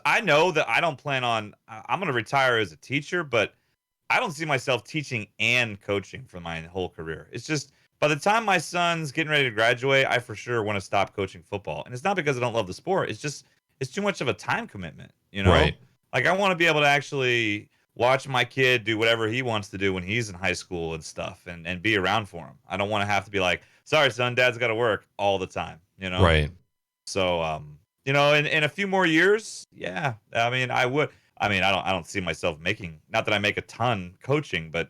I know that I don't plan on, I'm going to retire as a teacher, but I don't see myself teaching and coaching for my whole career. It's just, by the time my son's getting ready to graduate, I for sure want to stop coaching football. And it's not because I don't love the sport. It's just, it's too much of a time commitment, you know? Right. Like, I want to be able to actually watch my kid do whatever he wants to do when he's in high school and stuff, and be around for him. I don't want to have to be like, sorry, son, dad's got to work all the time, you know? Right. So, you know, in a few more years, yeah, I mean, I would. I mean, I don't see myself making, not that I make a ton coaching, but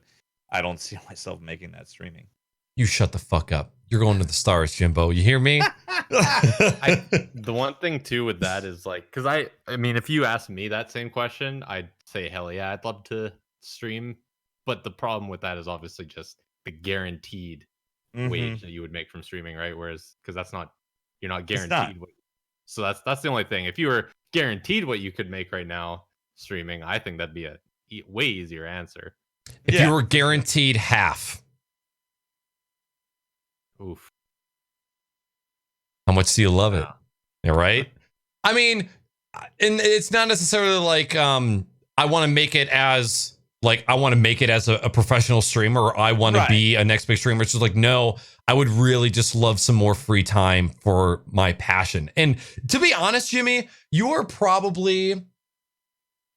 I don't see myself making that streaming. You shut the fuck up. You're going to the stars, Jimbo. You hear me? The one thing too with that is like, because I mean, if you asked me that same question, I'd say hell yeah, I'd love to stream. But the problem with that is obviously just the guaranteed wage that you would make from streaming, right? Whereas, because you're not guaranteed. So that's the only thing. If you were guaranteed what you could make right now streaming, I think that'd be a way easier answer. If you were guaranteed half, oof. How much do you love it? Yeah, right? I mean, and it's not necessarily like I want to make it as a professional streamer, or I want to be a next big streamer. It's just like, no, I would really just love some more free time for my passion. And to be honest, Jimmy, you are probably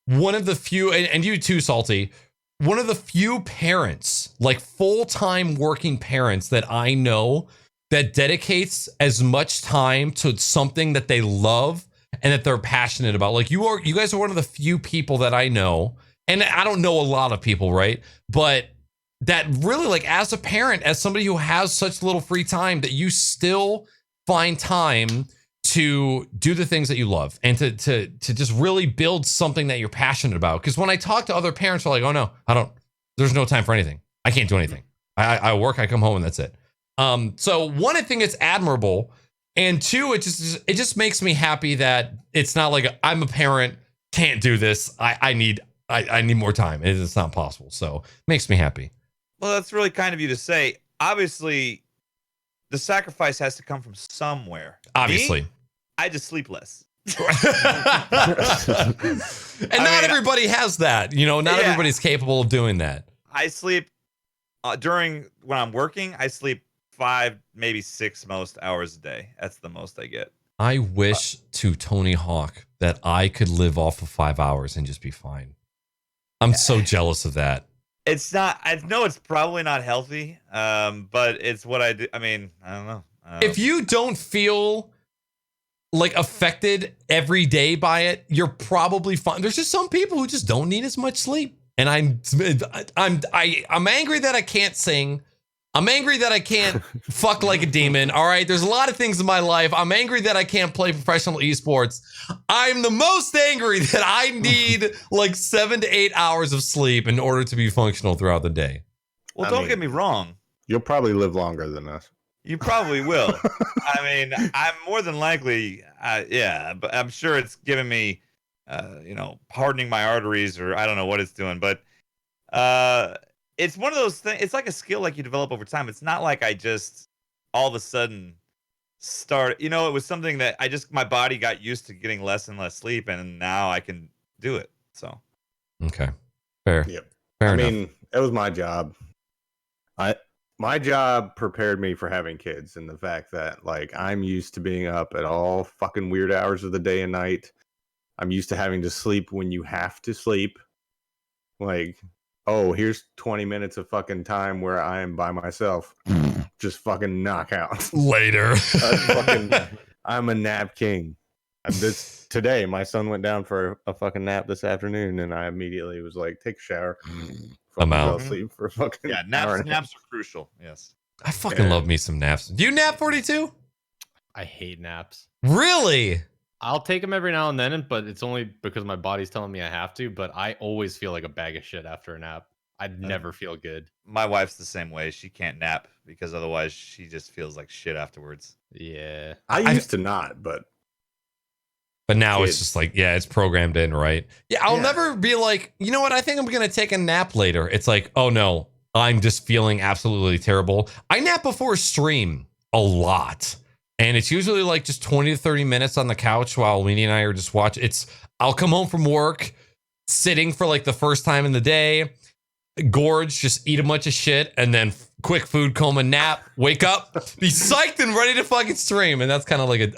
one of the few, and you too, Salty, one of the few parents, like full-time working parents that I know that dedicates as much time to something that they love and that they're passionate about. Like you guys are one of the few people that I know, and I don't know a lot of people, right? But that really, like, as a parent, as somebody who has such little free time, that you still find time to do the things that you love and to just really build something that you're passionate about. Because when I talk to other parents, they're like, oh no, there's no time for anything. I can't do anything. I work, I come home, and that's it. So one, I think it's admirable, and two, it just makes me happy that it's not like I'm a parent, can't do this. I need more time. It's not possible. So it makes me happy. Well, that's really kind of you to say. Obviously, the sacrifice has to come from somewhere. Obviously. Me, I just sleep less. And not everybody has that. You know, not everybody's capable of doing that. I sleep when I'm working, I sleep 5, maybe 6 most hours a day. That's the most I get. I wish to Tony Hawk that I could live off of 5 hours and just be fine. I'm so jealous of that. It's not, I know it's probably not healthy, but it's what I do. I mean, I don't know. If you don't feel like affected every day by it, you're probably fine. There's just some people who just don't need as much sleep. and I'm angry that I can't sing. I'm angry that I can't fuck like a demon. All right. There's a lot of things in my life. I'm angry that I can't play professional esports. I'm the most angry that I need like 7 to 8 hours of sleep in order to be functional throughout the day. Well, don't get me wrong. You'll probably live longer than us. You probably will. I mean, I'm more than likely, yeah, but I'm sure it's giving me, hardening my arteries, or I don't know what it's doing, but it's one of those things. It's like a skill like you develop over time. It's not like I just all of a sudden start. It was something that my body got used to getting less and less sleep, and now I can do it. So, okay, fair. Yep. Fair I enough. mean, it was my job. My job prepared me for having kids, and the fact that like I'm used to being up at all fucking weird hours of the day and night. I'm used to having to sleep when you have to sleep. Like, oh, here's 20 minutes of fucking time where I am by myself. Just fucking knock out. Later. I'm a nap king. Today, my son went down for a fucking nap this afternoon, and I immediately was like, take a shower. I'm out. Fell asleep for a fucking hour. Naps are crucial. Yes. I fucking love me some naps. Do you nap 42? I hate naps. Really? I'll take them every now and then, but it's only because my body's telling me I have to. But I always feel like a bag of shit after a nap. I'd never feel good. My wife's the same way. She can't nap because otherwise she just feels like shit afterwards. Yeah. I used to not, but now it's just like, yeah, it's programmed in, right? Yeah, I'll Yeah. never be like, you know what? I think I'm going to take a nap later. It's like, oh no, I'm just feeling absolutely terrible. I nap before stream a lot. And it's usually like just 20 to 30 minutes on the couch while Weenie and I are just watching. I'll come home from work, sitting for like the first time in the day, gorge, just eat a bunch of shit, and then quick food coma, nap, wake up, be psyched and ready to fucking stream. And that's kind of like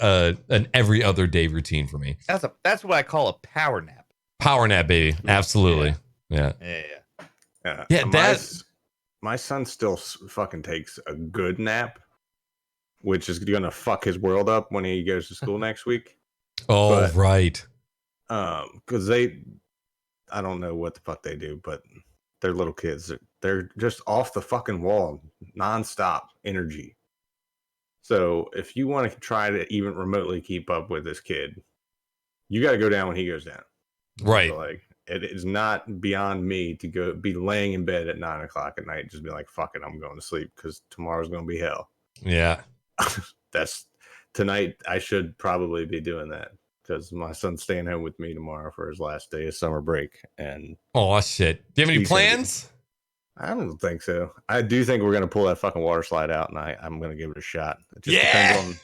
an every other day routine for me. That's what I call a power nap. Power nap, baby. Absolutely. Yeah. Yeah. My son still fucking takes a good nap, which is gonna fuck his world up when he goes to school next week. Oh, But, right. Because I don't know what the fuck they do, but they're little kids. They're just off the fucking wall, nonstop energy. So if you want to try to even remotely keep up with this kid, you got to go down when he goes down. Right. So, like, it is not beyond me to be laying in bed at 9 o'clock at night and just be like, fuck it, I'm going to sleep because tomorrow's going to be hell. Yeah. That's tonight. I should probably be doing that because my son's staying home with me tomorrow for his last day of summer break. And Oh, shit. Do you have any He's gonna plans? I don't think so. I do think we're going to pull that fucking water slide out, and I'm going to give it a shot. It just depends on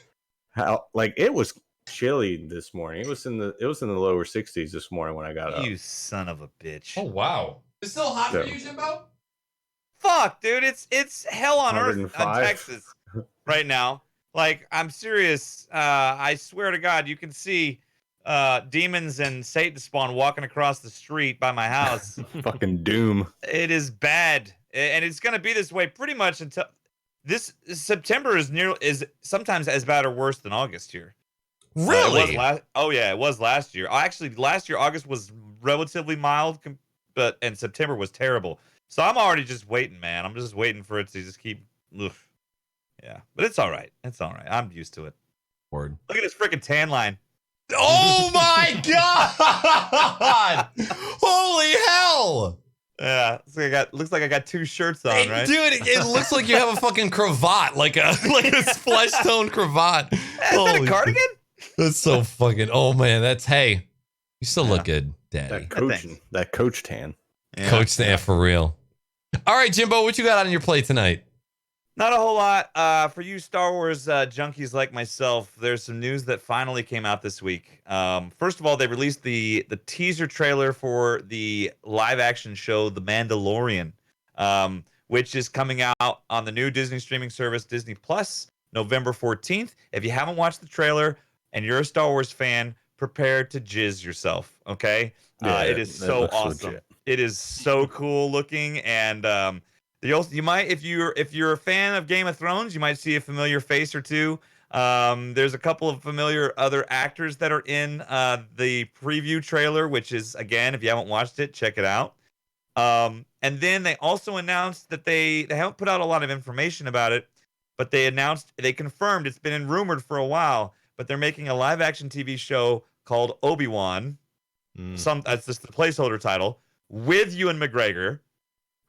how, like, it was chilly this morning. It was in the lower 60s this morning when I got up. You son of a bitch. Oh, wow. It's still hot So- for you, Jimbo? Fuck, dude, it's hell on earth in 105. Texas right now. Like, I'm serious. I swear to God, you can see demons and Satan spawn walking across the street by my house. Fucking doom. It is bad, and it's gonna be this way pretty much until this September is sometimes as bad or worse than August here. Really? It was last year. Actually, last year August was relatively mild, and September was terrible. So I'm already just waiting, man. I'm just waiting for it to just keep. Ugh. Yeah, but it's all right. It's all right. I'm used to it. Word. Look at this freaking tan line. Oh my God! Holy hell! Yeah, looks like I got two shirts on, Hey, right? dude, it looks like you have a fucking cravat, like a flesh tone cravat. Is that a cardigan? That's so fucking. Oh man, hey, you still look good, Daddy. That coach tan. Yeah. Coach staff for real. All right, Jimbo, what you got on your plate tonight? Not a whole lot. For you Star Wars junkies like myself, there's some news that finally came out this week. First of all, they released the teaser trailer for the live action show The Mandalorian, which is coming out on the new Disney streaming service, Disney Plus, November 14th. If you haven't watched the trailer and you're a Star Wars fan, prepare to jizz yourself, okay? Yeah, it is that so looks awesome. legit. It is so cool looking, and you might, if you're a fan of Game of Thrones, you might see a familiar face or two. There's a couple of familiar other actors that are in the preview trailer, which is, again, if you haven't watched it, check it out. And then they also announced that they haven't put out a lot of information about it, but they confirmed it's been rumored for a while, but they're making a live action TV show called Obi-Wan. That's just the placeholder title, with Ewan McGregor,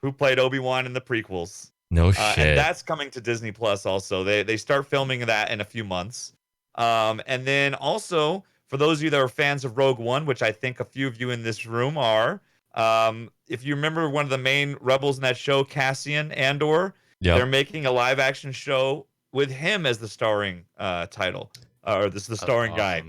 who played Obi-Wan in the prequels. No shit. And that's coming to Disney Plus also. They start filming that in a few months. And then also, for those of you that are fans of Rogue One, which I think a few of you in this room are, if you remember one of the main rebels in that show, Cassian Andor, they're making a live action show with him as the starring title, or this is the starring guy.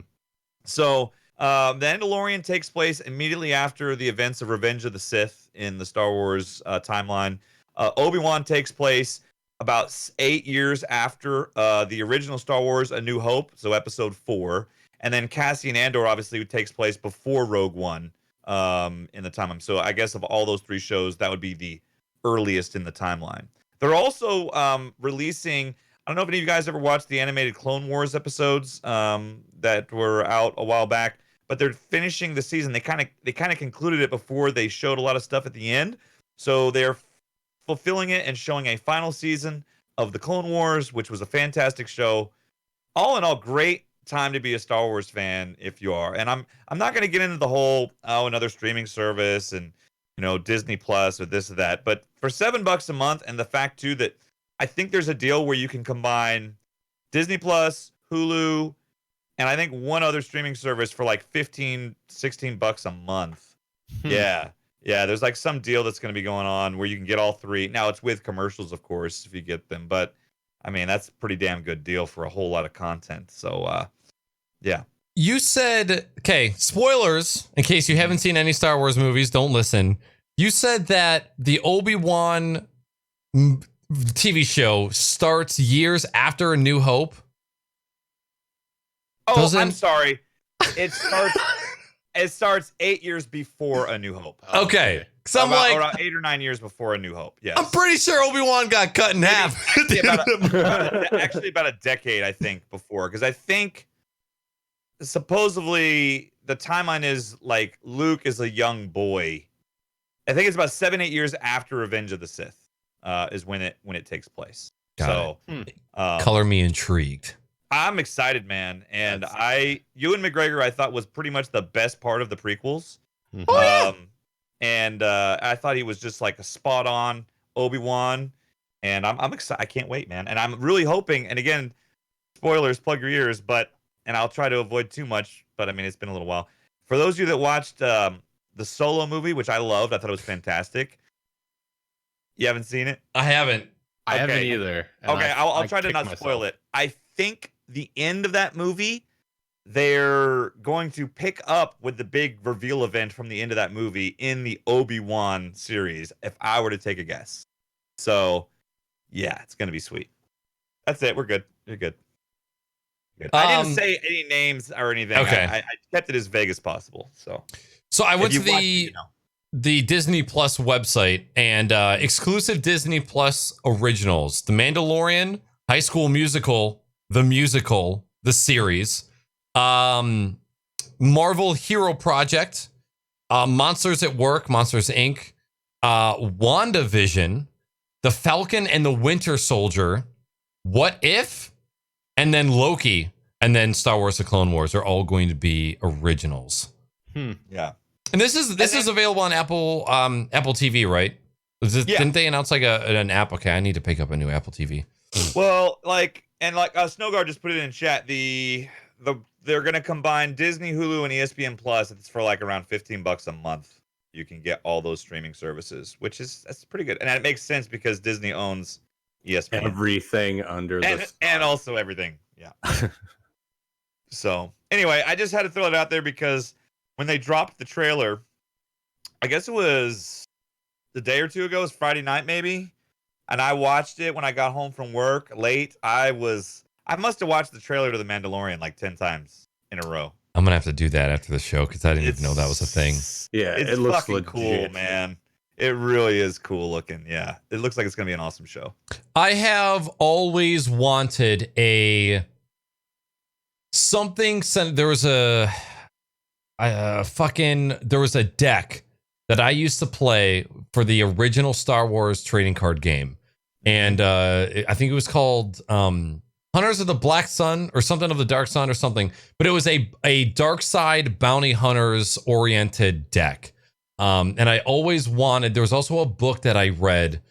So the Mandalorian takes place immediately after the events of Revenge of the Sith in the Star Wars timeline. Obi-Wan takes place about 8 years after the original Star Wars A New Hope, so episode 4. And then Cassian Andor obviously takes place before Rogue One in the timeline. So I guess of all those 3 shows, that would be the earliest in the timeline. They're also releasing, I don't know if any of you guys ever watched the animated Clone Wars episodes that were out a while back, but they're finishing the season. They kind of concluded it before they showed a lot of stuff at the end. So they're fulfilling it and showing a final season of the Clone Wars, which was a fantastic show. All in all, great time to be a Star Wars fan if you are. And I'm not going to get into the whole another streaming service and Disney Plus or this or that, but for $7 a month, and the fact too that I think there's a deal where you can combine Disney Plus, Hulu, and I think one other streaming service for like $15-16 a month. Yeah, there's like some deal that's going to be going on where you can get all 3. Now it's with commercials, of course, if you get them, but I mean, that's a pretty damn good deal for a whole lot of content. So, yeah. You said, okay, spoilers, in case you haven't seen any Star Wars movies, don't listen. You said that the Obi-Wan TV show starts years after A New Hope. Oh, I'm sorry. It starts 8 years before A New Hope. Okay. So I'm around 8 or 9 years before A New Hope. Yes. I'm pretty sure Obi-Wan got cut in half. Actually, about a decade, I think, before. Because I think supposedly the timeline is like Luke is a young boy. I think it's about 7-8 years after Revenge of the Sith is when it takes place. Color me intrigued. I'm excited, man. And Ewan McGregor, I thought was pretty much the best part of the prequels. And I thought he was just like a spot on Obi-Wan. And I'm excited. I can't wait, man. And I'm really hoping, and again, spoilers, plug your ears, and I'll try to avoid too much, but I mean, it's been a little while. For those of you that watched the Solo movie, which I loved, I thought it was fantastic. You haven't seen it? I haven't. I haven't either. Okay, I'll try to not spoil it. I think the end of that movie, they're going to pick up with the big reveal event from the end of that movie in the Obi-Wan series, if I were to take a guess. So, yeah, it's going to be sweet. That's it. We're good. You're good. I didn't say any names or anything. Okay. I kept it as vague as possible. So I went to the Disney Plus website, and exclusive Disney Plus originals: The Mandalorian, High School Musical, the series, Marvel Hero Project, Monsters at Work, Monsters Inc., WandaVision, The Falcon and the Winter Soldier, What If, and then Loki, and then Star Wars: The Clone Wars are all going to be originals. Yeah. And this is available on Apple TV, right? Didn't they announce like an app? Okay, I need to pick up a new Apple TV. Well, Snowguard just put it in chat. They're gonna combine Disney, Hulu, and ESPN Plus. It's for like around $15 a month. You can get all those streaming services, that's pretty good, and it makes sense because Disney owns ESPN, everything under and also everything. Yeah. So anyway, I just had to throw it out there because when they dropped the trailer, I guess it was the day or two ago, it was Friday night maybe, and I watched it when I got home from work late. I must have watched the trailer to The Mandalorian like 10 times in a row. I'm gonna have to do that after the show because I didn't even know that was a thing. Yeah, it looks fucking cool, man. It really is cool looking. Yeah, it looks like it's gonna be an awesome show. I have always wanted something. There was a deck that I used to play for the original Star Wars trading card game. And I think it was called Hunters of the Black Sun or something of the Dark Sun or something. But it was a dark side bounty hunters oriented deck. And I always wanted, there was also a book that I read.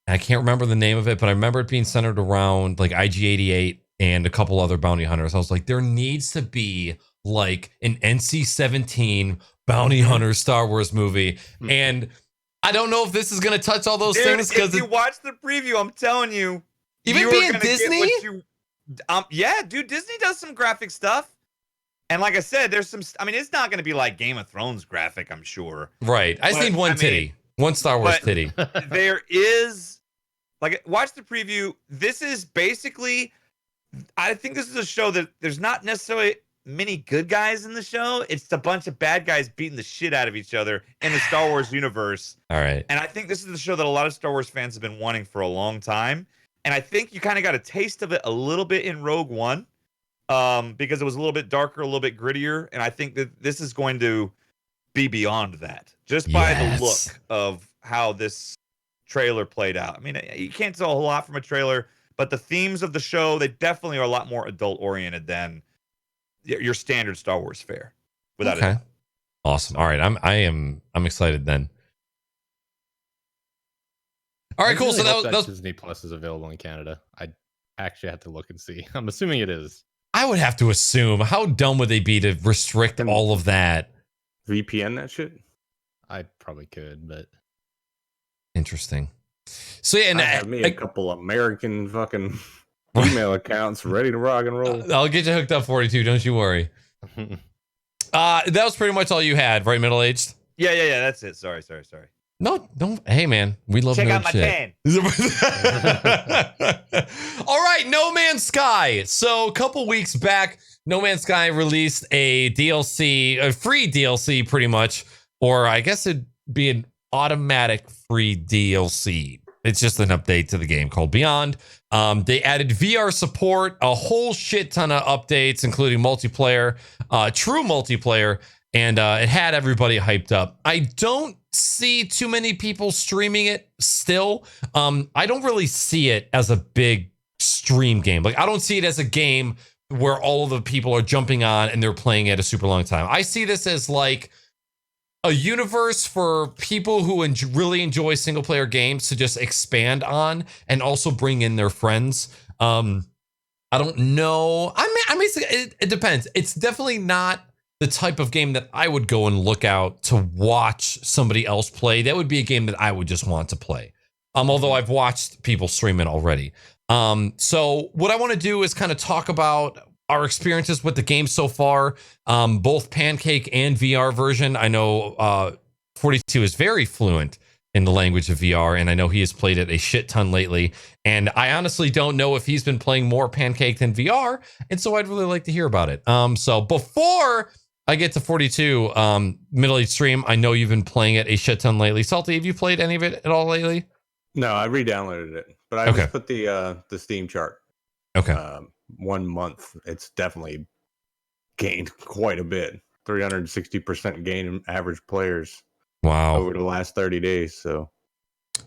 I can't remember the name of it, but I remember it being centered around like IG-88 and a couple other bounty hunters. I was like, there needs to be like an NC-17 bounty hunter Star Wars movie. And I don't know if this is going to touch all those things. If you watch the preview, I'm telling you. Even being Disney? Yeah, dude, Disney does some graphic stuff. And like I said, there's some, I mean, it's not going to be like Game of Thrones graphic, I'm sure. Right. I just need one titty. One Star Wars titty. There is, like, watch the preview. This is basically, I think this is a show that there's not necessarily many good guys in the show. It's a bunch of bad guys beating the shit out of each other in the Star Wars universe. All right. And I think this is the show that a lot of Star Wars fans have been wanting for a long time. And I think you kind of got a taste of it a little bit in Rogue One, because it was a little bit darker, a little bit grittier. And I think that this is going to be beyond that, just by the look of how this trailer played out. I mean, you can't tell a whole lot from a trailer, but the themes of the show, they definitely are a lot more adult oriented than your standard Star Wars fare. Without a doubt. Awesome. All right. I'm excited then. All right, cool. Really So that was Disney Plus is available in Canada. I actually have to look and see. I'm assuming it is. I would have to assume. How dumb would they be to restrict all of that? VPN that shit? I probably could, but Interesting. So yeah, and I have me a couple American fucking email accounts ready to rock and roll. I'll get you hooked up, 42. Don't you worry. That was pretty much all you had, right? Middle-aged. Yeah. That's it. Sorry. No, don't. Hey, man, we love Check nerd out my shit. tan. All right, No Man's Sky. So a couple weeks back, No Man's Sky released a DLC, a free DLC, pretty much, or I guess it'd be an automatic free DLC. It's just an update to the game called Beyond. They added VR support, a whole shit ton of updates, including multiplayer, true multiplayer, and it had everybody hyped up. I don't see too many people streaming it still. I don't really see it as a big stream game. Like, I don't see it as a game where all of the people are jumping on and they're playing it a super long time. I see this as like a universe for people who really enjoy single player games to just expand on and also bring in their friends. I don't know. I mean, it depends. It's definitely not the type of game that I would go and look out to watch somebody else play. That would be a game that I would just want to play. Although I've watched people stream it already. So what I want to do is kind of talk about our experiences with the game so far, both Pancake and VR version. I know 42 is very fluent in the language of VR, and I know he has played it a shit ton lately. And I honestly don't know if he's been playing more Pancake than VR, and so I'd really like to hear about it. So before I get to 42, MiddleAgedStream, I know you've been playing it a shit ton lately. Salty, have you played any of it at all lately? No, I re-downloaded it, but I just put the Steam chart. Okay. 1 month, it's definitely gained quite a bit. 360% gain in average players. Wow. Over the last 30 days. So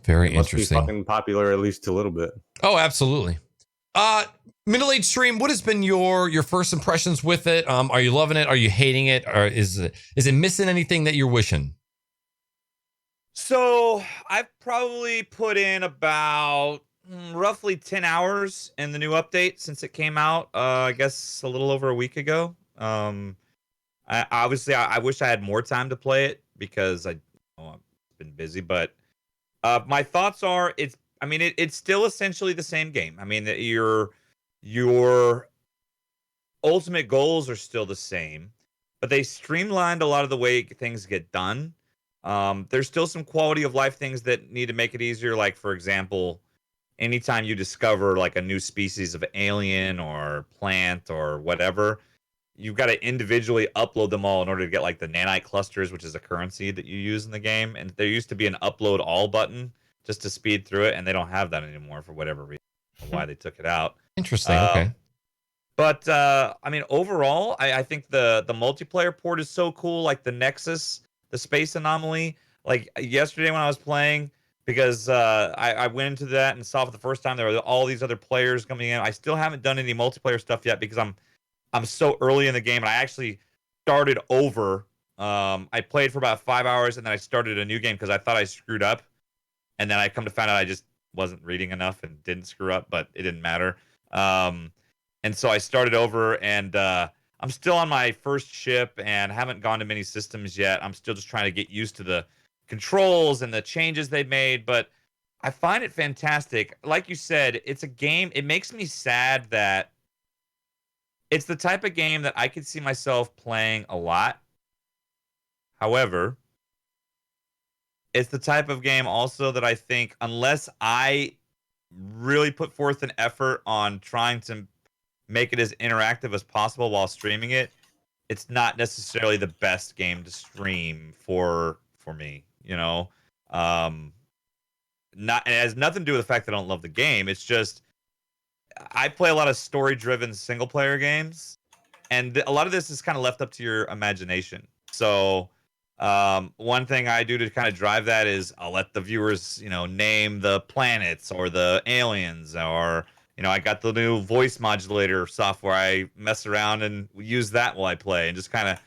very must interesting. Be fucking popular at least a little bit. Oh, absolutely. MiddleAgedStream, what has been your first impressions with it? Are you loving it? Are you hating it? Or is it missing anything that you're wishing? So I've probably put in about roughly 10 hours in the new update since it came out. I guess a little over a week ago. I wish I had more time to play it because I've been busy. But my thoughts are, it's still essentially the same game. I mean, your ultimate goals are still the same, but they streamlined a lot of the way things get done. There's still some quality of life things that need to make it easier. Like, for example, anytime you discover like a new species of alien or plant or whatever, you've got to individually upload them all in order to get like the nanite clusters, which is a currency that you use in the game. And there used to be an upload all button just to speed through it, and they don't have that anymore for whatever reason. Why they took it out. Interesting. Okay. But I mean, overall, I think the multiplayer port is so cool. Like the Nexus, the space anomaly. like yesterday when I was playing, because I went into that and saw for the first time there were all these other players coming in. I still haven't done any multiplayer stuff yet because I'm so early in the game, and I actually started over. I played for about 5 hours, and then I started a new game because I thought I screwed up, and then I come to find out I just wasn't reading enough and didn't screw up, but it didn't matter. And so I started over, and I'm still on my first ship and haven't gone to many systems yet. I'm still just trying to get used to the controls and the changes they've made, but I find it fantastic. Like you said, it's a game. It makes me sad that it's the type of game that I could see myself playing a lot. However, it's the type of game also that I think unless I really put forth an effort on trying to make it as interactive as possible while streaming it, it's not necessarily the best game to stream for me, you know. Not, it has nothing to do with the fact that I don't love the game. It's just I play a lot of story-driven single-player games, and a lot of this is kind of left up to your imagination. So one thing I do to kind of drive that is I'll let the viewers, you know, name the planets or the aliens, or, you know, I got the new voice modulator software. I mess around and use that while I play and just kind of,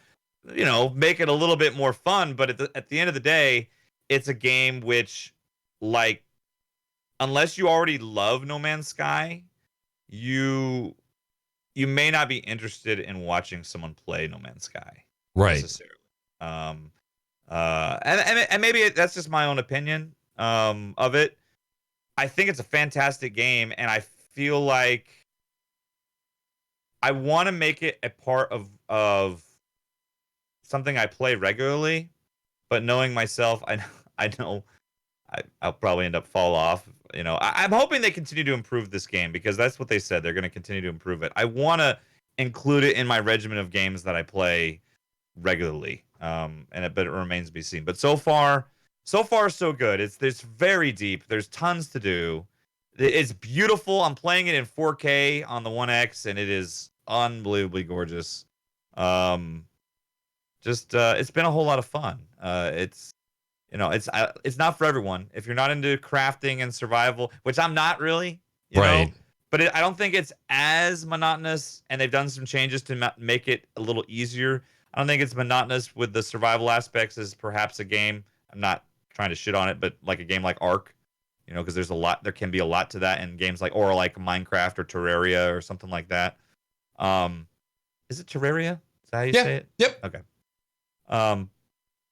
you know, make it a little bit more fun. But at the end of the day, it's a game which, like, unless you already love No Man's Sky, you may not be interested in watching someone play No Man's Sky. Right. Necessarily. And maybe that's just my own opinion of it. I think it's a fantastic game, and I feel like I want to make it a part of something I play regularly. But knowing myself, I know I'll probably end up fall off. You know, I'm hoping they continue to improve this game because that's what they said. They're going to continue to improve it. I want to include it in my regimen of games that I play regularly. But it remains to be seen. But so far so good. It's very deep. There's tons to do. It's beautiful. I'm playing it in 4K on the 1X, and it is unbelievably gorgeous. It's been a whole lot of fun. It's not for everyone. If you're not into crafting and survival, which I'm not really, you know, but I don't think it's as monotonous, and they've done some changes to make it a little easier. I don't think it's monotonous with the survival aspects as perhaps a game. I'm not trying to shit on it, but like a game like Ark, you know, because there can be a lot to that in games like Minecraft or Terraria or something like that. Is it Terraria? Is that how you say it? Yep. Okay.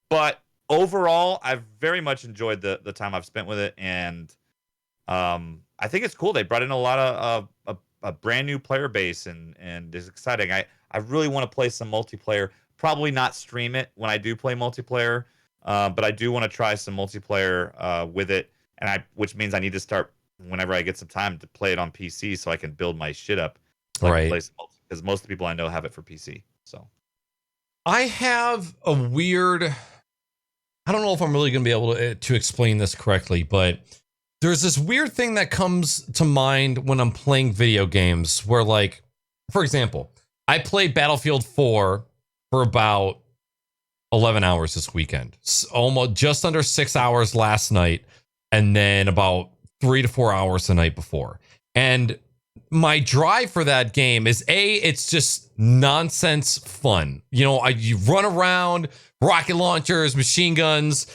But overall, I've very much enjoyed the time I've spent with it, and I think it's cool. They brought in a lot of a brand new player base, and it's exciting. I really want to play some multiplayer. Probably not stream it when I do play multiplayer, but I do want to try some multiplayer with it, which means I need to start whenever I get some time to play it on PC so I can build my shit up. Right. Because most of the people I know have it for PC. So I have a weird. I don't know if I'm really going to be able to explain this correctly, but there's this weird thing that comes to mind when I'm playing video games where, like, for example, I played Battlefield 4 for about 11 hours this weekend, almost just under 6 hours last night, and then about 3 to 4 hours the night before. And my drive for that game is it's just nonsense fun. You know, you run around, rocket launchers, machine guns.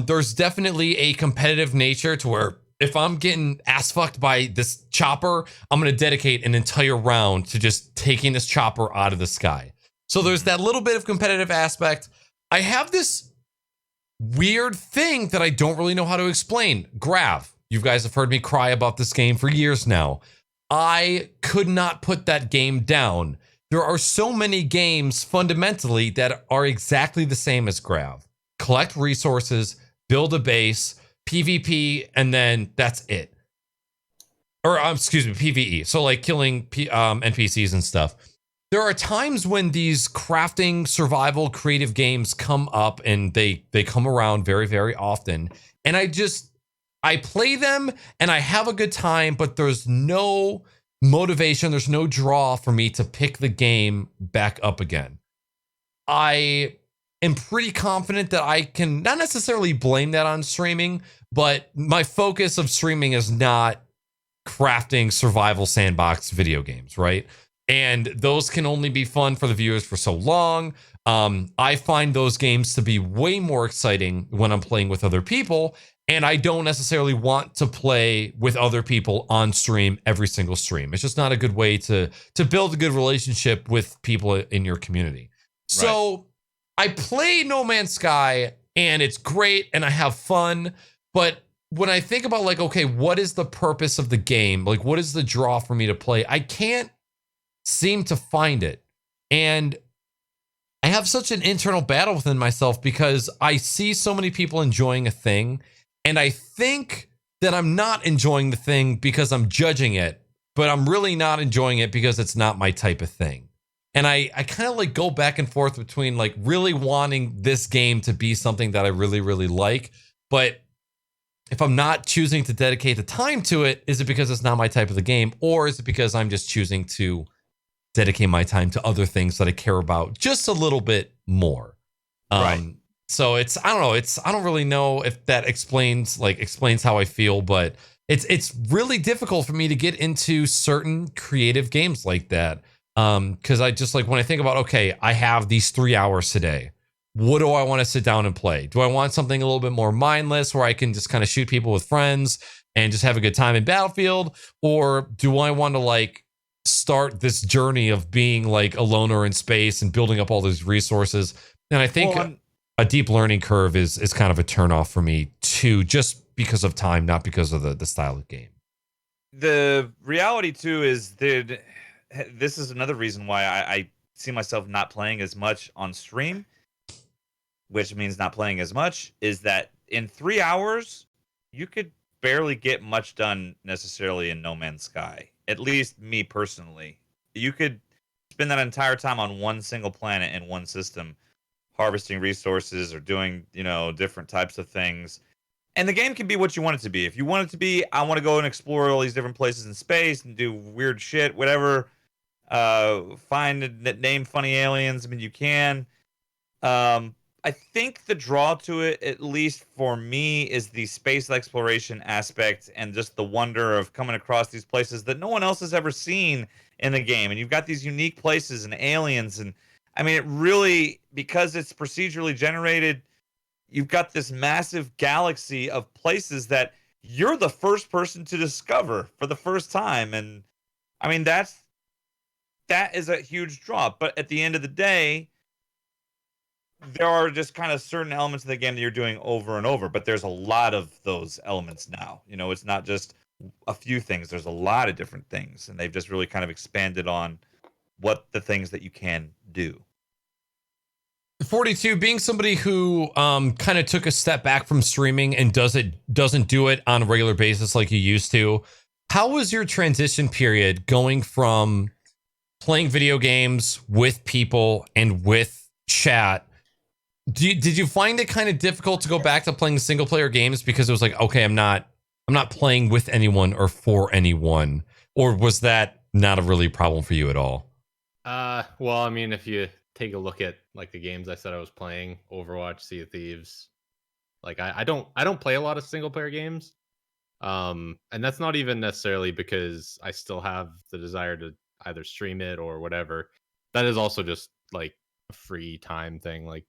There's definitely a competitive nature to where if I'm getting ass fucked by this chopper, I'm going to dedicate an entire round to just taking this chopper out of the sky. So there's that little bit of competitive aspect. I have this weird thing that I don't really know how to explain. Grav, you guys have heard me cry about this game for years now. I could not put that game down. There are so many games fundamentally that are exactly the same as Grav. Collect resources, build a base, PvP, and then that's it. Or, excuse me, PvE. So like killing NPCs and stuff. There are times when these crafting, survival, creative games come up, and they come around very, very often. And I play them and I have a good time, but there's no motivation. There's no draw for me to pick the game back up again. am pretty confident that I can not necessarily blame that on streaming, but my focus of streaming is not crafting survival sandbox video games, right? And those can only be fun for the viewers for so long. I find those games to be way more exciting when I'm playing with other people, and I don't necessarily want to play with other people on stream every single stream. It's just not a good way to build a good relationship with people in your community. So I play No Man's Sky, and it's great, and I have fun, but when I think about like, okay, what is the purpose of the game? Like, what is the draw for me to play? I can't seem to find it. And I have such an internal battle within myself because I see so many people enjoying a thing, and I think that I'm not enjoying the thing because I'm judging it, but I'm really not enjoying it because it's not my type of thing. And I kind of like go back and forth between like really wanting this game to be something that I really, really like, but if I'm not choosing to dedicate the time to it, is it because it's not my type of the game, or is it because I'm just choosing to dedicate my time to other things that I care about just a little bit more? Right. So I don't know. I don't really know if that explains how I feel, but it's really difficult for me to get into certain creative games like that. Because I just like when I think about, okay, I have these 3 hours today. What do I want to sit down and play? Do I want something a little bit more mindless where I can just kind of shoot people with friends and just have a good time in Battlefield? Or do I want to like start this journey of being like a loner in space and building up all these resources? And I think a deep learning curve is kind of a turnoff for me too, just because of time, not because of the style of game. The reality too is that this is another reason why I see myself not playing as much on stream, which means not playing as much, is that in 3 hours, you could barely get much done necessarily in No Man's Sky. At least me personally. You could spend that entire time on one single planet in one system, harvesting resources or doing, different types of things. And the game can be what you want it to be. If you want it to be, I want to go and explore all these different places in space and do weird shit, whatever. Find and name funny aliens. I mean, you can. I think the draw to it, at least for me, is the space exploration aspect and just the wonder of coming across these places that no one else has ever seen in the game. And you've got these unique places and aliens. And I mean, it really, because it's procedurally generated, you've got this massive galaxy of places that you're the first person to discover for the first time. And I mean, that is a huge draw. But at the end of the day, there are just kind of certain elements of the game that you're doing over and over, but there's a lot of those elements now. It's not just a few things. There's a lot of different things, and they've just really kind of expanded on what the things that you can do. 42, being somebody who kind of took a step back from streaming and doesn't do it on a regular basis like you used to, how was your transition period going from playing video games with people and with chat? Did you find it kind of difficult to go back to playing single player games because it was like, okay, I'm not playing with anyone or for anyone, or was that not a really problem for you at all? Well, I mean, if you take a look at like the games I said I was playing, Overwatch, Sea of Thieves, like I don't play a lot of single player games. And that's not even necessarily because I still have the desire to either stream it or whatever. That is also just like a free time thing. Like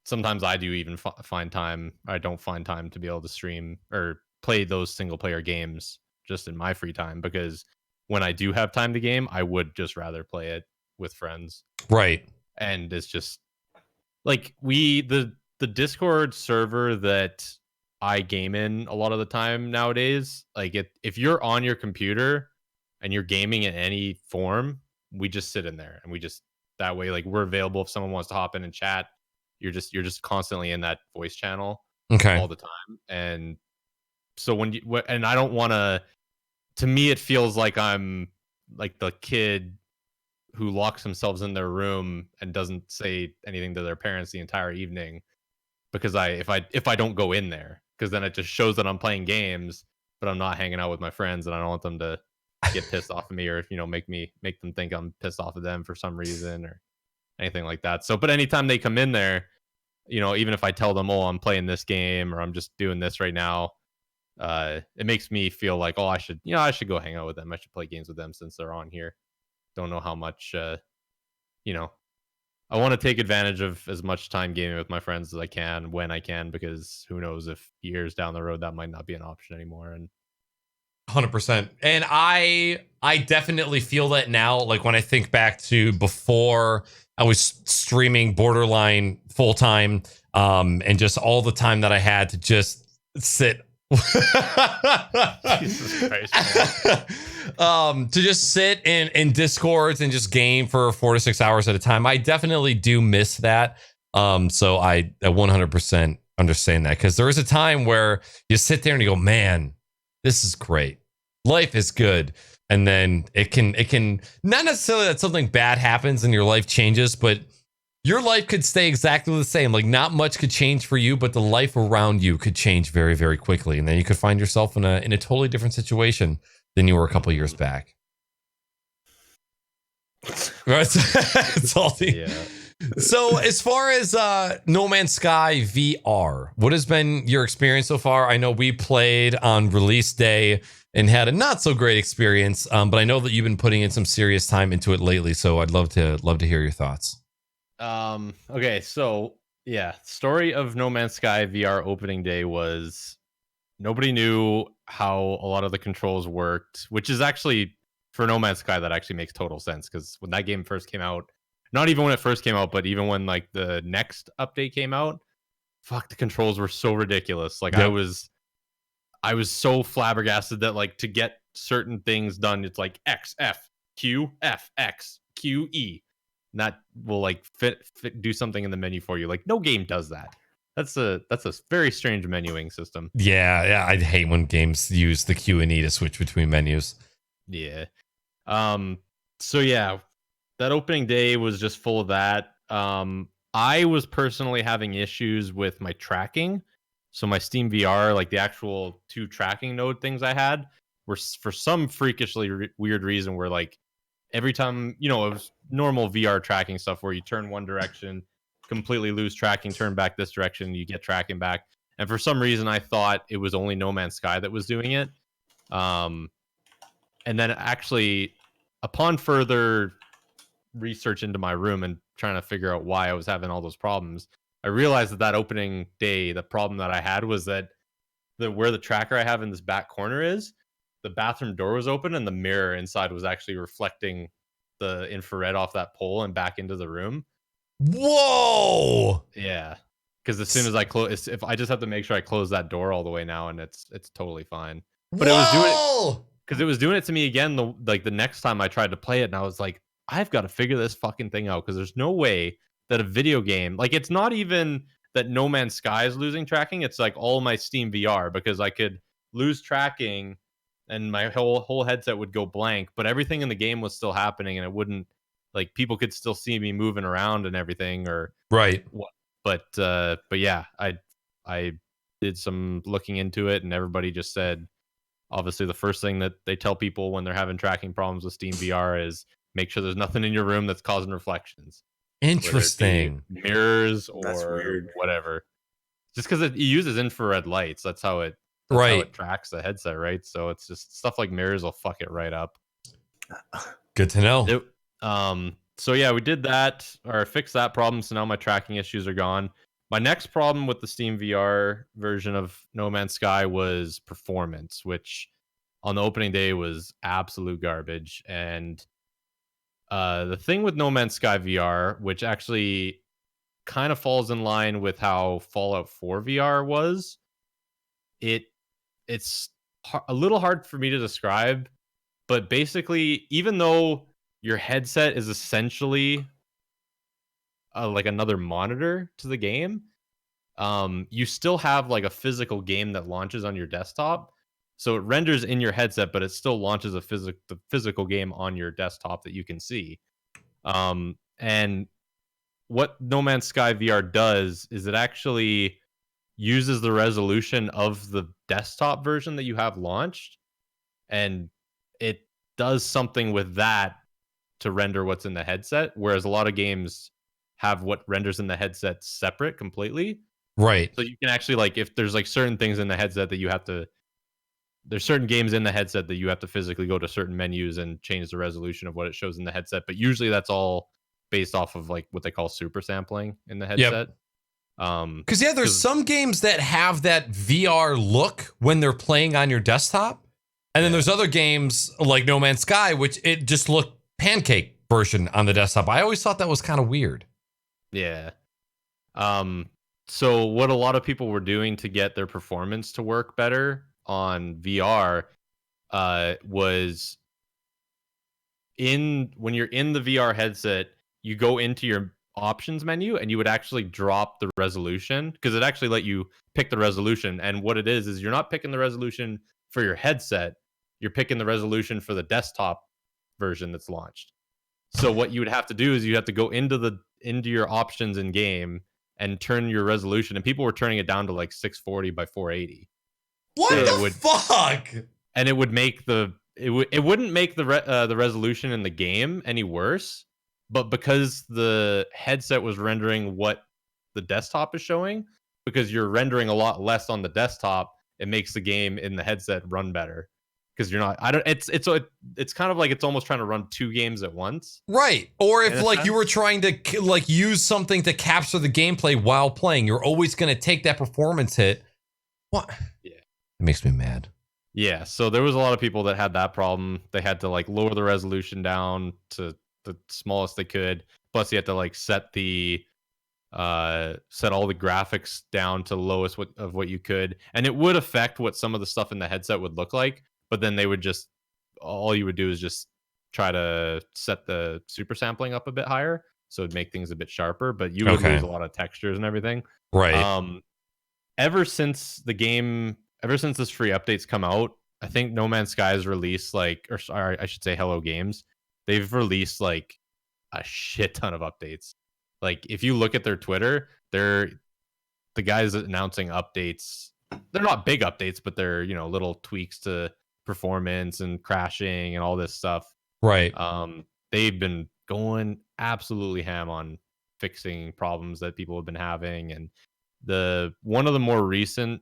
sometimes I do even find time. I don't find time to be able to stream or play those single player games just in my free time, because when I do have time to game, I would just rather play it with friends. Right. And it's just like the Discord server that I game in a lot of the time nowadays, like if you're on your computer and you're gaming in any form, we just sit in there and we just, that way, like we're available if someone wants to hop in and chat. You're just constantly in that voice channel all the time. And so and I don't want to me, it feels like I'm like the kid who locks themselves in their room and doesn't say anything to their parents the entire evening because if I don't go in there, because then it just shows that I'm playing games, but I'm not hanging out with my friends, and I don't want them to get pissed off of me or make them think I'm pissed off of them for some reason. anything like that. So, but anytime they come in there, even if I tell them, oh, I'm playing this game or I'm just doing this right now, it makes me feel like, oh, I should go hang out with them. I should play games with them since they're on here. Don't know how much, I want to take advantage of as much time gaming with my friends as I can when I can, because who knows if years down the road that might not be an option anymore. And 100%. And I definitely feel that now. Like when I think back to before I was streaming borderline full time, and just all the time that I had to just sit. Jesus Christ, to just sit in discords and just game for 4 to 6 hours at a time. I definitely do miss that. So I 100% understand that, because there is a time where you sit there and you go, man, this is great. Life is good. And then it can not necessarily that something bad happens and your life changes, but your life could stay exactly the same. Like not much could change for you, but the life around you could change very, very quickly. And then you could find yourself in a totally different situation than you were a couple of years back. Right? Salty. yeah. So as far as No Man's Sky VR, what has been your experience so far? I know we played on release day and had a not so great experience, but I know that you've been putting in some serious time into it lately. So I'd love to hear your thoughts. Okay, so yeah, story of No Man's Sky VR opening day was nobody knew how a lot of the controls worked, which is actually, for No Man's Sky, that actually makes total sense, because when that game first came out, not even when it first came out, but even when like the next update came out, fuck, the controls were so ridiculous. Like, yep. I was so flabbergasted that like to get certain things done, it's like X, F, Q, F, X, Q, E. And that will like fit do something in the menu for you. Like no game does that. That's a very strange menuing system. Yeah, I hate when games use the Q and E to switch between menus. Yeah. So yeah, that opening day was just full of that. I was personally having issues with my tracking. So my Steam VR, like the actual 2 tracking node things I had, were for some freakishly weird reason where like every time, it was normal VR tracking stuff where you turn one direction, completely lose tracking, turn back this direction, you get tracking back. And for some reason, I thought it was only No Man's Sky that was doing it. And then actually, upon further research into my room and trying to figure out why I was having all those problems, I realized that opening day, the problem that I had was that where the tracker I have in this back corner is, the bathroom door was open and the mirror inside was actually reflecting the infrared off that pole and back into the room. Whoa! Yeah, because as soon as I close, if I just have to make sure I close that door all the way now, and it's totally fine. But Whoa! It was doing it because it was doing it to me again. The next time I tried to play it, and I was like, I've got to figure this fucking thing out, because there's no way that a video game, like, it's not even that No Man's Sky is losing tracking. It's like all my Steam VR, because I could lose tracking and my whole headset would go blank, but everything in the game was still happening, and it wouldn't, like, people could still see me moving around and everything, or right. But yeah, I did some looking into it, and everybody just said, obviously the first thing that they tell people when they're having tracking problems with Steam VR is make sure there's nothing in your room that's causing reflections. Interesting. Mirrors or whatever. Just because it uses infrared lights, that's how it tracks the headset, right? So it's just stuff like mirrors will fuck it right up. Good to know. So yeah, we did that, or fixed that problem. So now my tracking issues are gone. My next problem with the Steam VR version of No Man's Sky was performance, which on the opening day was absolute garbage. And the thing with No Man's Sky VR, which actually kind of falls in line with how Fallout 4 VR was, it's a little hard for me to describe, but basically, even though your headset is essentially like another monitor to the game, you still have like a physical game that launches on your desktop. So it renders in your headset, but it still launches the physical game on your desktop that you can see. And what No Man's Sky VR does is it actually uses the resolution of the desktop version that you have launched, and it does something with that to render what's in the headset. Whereas a lot of games have what renders in the headset separate completely. Right. So you can actually, like, if there's like certain things in the headset that you have to, there's certain games in the headset that you have to physically go to certain menus and change the resolution of what it shows in the headset. But usually that's all based off of like what they call super sampling in the headset. Because there's some games that have that VR look when they're playing on your desktop, and then there's other games like No Man's Sky, which it just looked pancake version on the desktop. I always thought that was kind of weird. Yeah. So what a lot of people were doing to get their performance to work better on VR was when you're in the VR headset, you go into your options menu and you would actually drop the resolution, because it actually let you pick the resolution. And what it is you're not picking the resolution for your headset, you're picking the resolution for the desktop version that's launched. So what you would have to do is you have to go into your options in game and turn your resolution, and people were turning it down to like 640 by 480. What the fuck? And it would make it wouldn't make the resolution in the game any worse, but because the headset was rendering what the desktop is showing, because you're rendering a lot less on the desktop, it makes the game in the headset run better. Because you're not, it's kind of like it's almost trying to run two games at once, right? Or if like you were trying to like use something to capture the gameplay while playing, you're always going to take that performance hit. What? Yeah, it makes me mad. Yeah, so there was a lot of people that had that problem. They had to like lower the resolution down to the smallest they could. Plus, you had to like set all the graphics down to lowest of what you could, and it would affect what some of the stuff in the headset would look like. But then all you would do is just try to set the super sampling up a bit higher, so it'd make things a bit sharper. But you would lose a lot of textures and everything. Right. Ever since this free update's come out, I think No Man's Sky has released I should say Hello Games. They've released like a shit ton of updates. Like if you look at their Twitter, the guys announcing updates. They're not big updates, but they're, little tweaks to performance and crashing and all this stuff. Right. They've been going absolutely ham on fixing problems that people have been having, and one of the more recent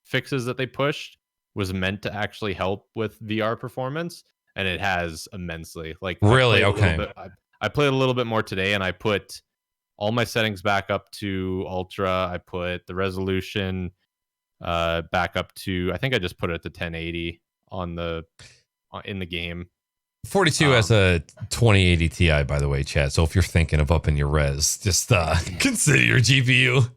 fixes that they pushed was meant to actually help with VR performance, and it has immensely. Like really, I played a little bit more today, and I put all my settings back up to ultra. I put the resolution back up to, I think I just put it to 1080 in the game. 42 has a 2080 Ti, by the way, chat. So if you're thinking of upping your res, just consider your GPU.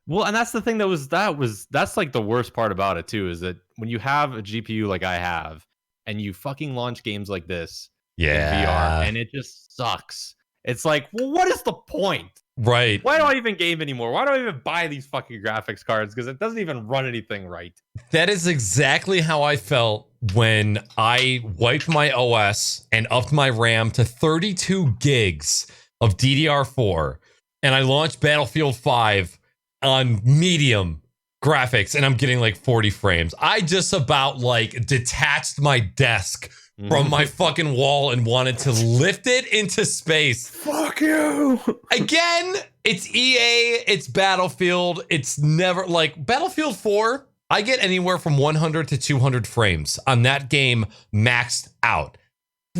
Well, and that's the thing that's like the worst part about it too, is that when you have a GPU like I have, and you fucking launch games like this in VR, and it just sucks. It's like, well, what is the point? Right. Why do I even game anymore? Why do I even buy these fucking graphics cards? Because it doesn't even run anything right. That is exactly how I felt when I wiped my OS and upped my RAM to 32 gigs of DDR4, and I launched Battlefield 5 on medium graphics, and I'm getting like 40 frames. I just about like detached my desk from my fucking wall and wanted to lift it into space. Fuck you. Again, it's EA, it's Battlefield. It's never like Battlefield 4. I get anywhere from 100 to 200 frames on that game maxed out.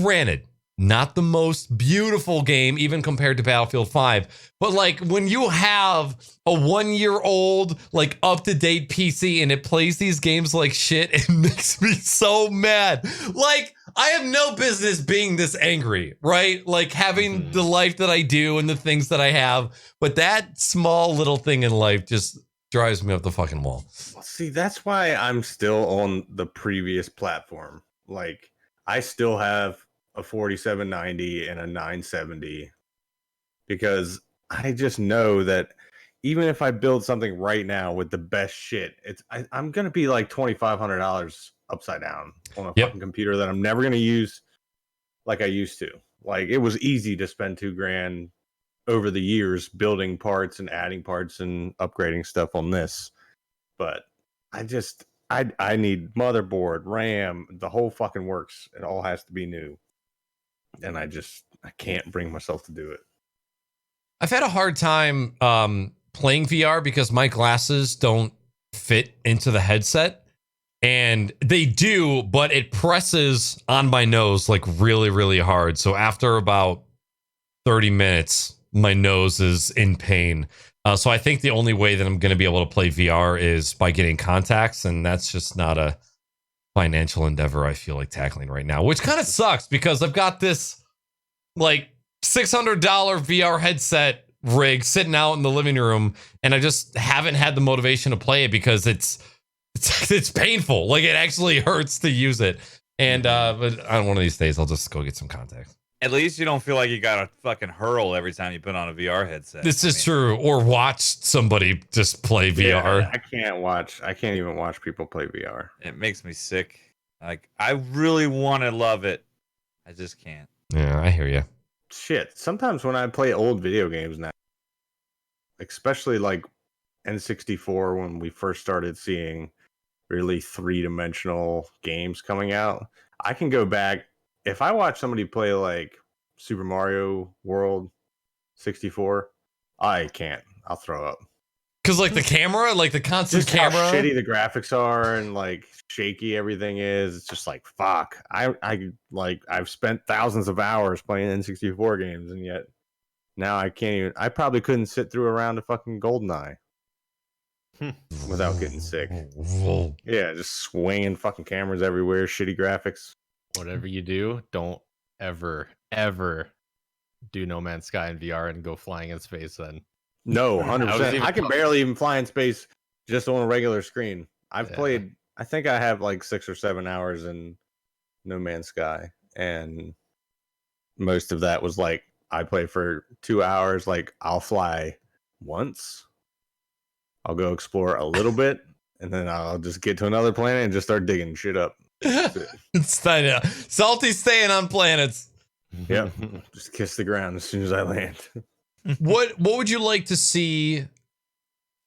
Granted, not the most beautiful game, even compared to Battlefield 5. But like when you have a 1-year-old, like up-to-date PC and it plays these games like shit, it makes me so mad. Like, I have no business being this angry, right? Like having the life that I do and the things that I have. But that small little thing in life just drives me up the fucking wall. See, that's why I'm still on the previous platform. Like, I still have a 4790 and a 970 because I just know that even if I build something right now with the best shit, I'm gonna be like $2,500 upside down on a fucking computer that I'm never gonna use like I used to. Like, it was easy to spend $2,000 over the years building parts and adding parts and upgrading stuff on this, but I need motherboard, RAM, the whole fucking works. It all has to be new. And I can't bring myself to do it. I've had a hard time playing VR because my glasses don't fit into the headset. And they do, but it presses on my nose like really, really hard. So after about 30 minutes, my nose is in pain. So I think the only way that I'm going to be able to play VR is by getting contacts. And that's just not a financial endeavor I feel like tackling right now, which kind of sucks because I've got this like $600 VR headset rig sitting out in the living room. And I just haven't had the motivation to play it because it's painful. Like it actually hurts to use it. And but on one of these days, I'll just go get some contacts. At least you don't feel like you gotta fucking hurl every time you put on a VR headset. This is true. Or watch somebody just play VR. Yeah, I can't even watch people play VR. It makes me sick. Like I really want to love it, I just can't. Yeah, I hear you. Shit. Sometimes when I play old video games now, especially like N64, when we first started seeing really three-dimensional games coming out, I can go back. If I watch somebody play like Super Mario World 64, I can't. I'll throw up. Because like the camera, like the constant Just camera. how shitty the graphics are and like shaky everything is. It's just like fuck. I've spent thousands of hours playing N64 games, and yet now I can't even. I probably couldn't sit through a round of fucking GoldenEye without getting sick. Yeah, just swinging fucking cameras everywhere, shitty graphics. Whatever you do, don't ever do No Man's Sky in VR and go flying in space then. No, 100%. I can barely even fly in space just on a regular screen. I've played, I think I have like 6 or 7 hours in No Man's Sky, and most of that was like I play for 2 hours. Like I'll fly once, I'll go explore a little bit, and then I'll just get to another planet and just start digging shit up. It's Salty staying on planets. Yep, just kiss the ground as soon as I land. What would you like to see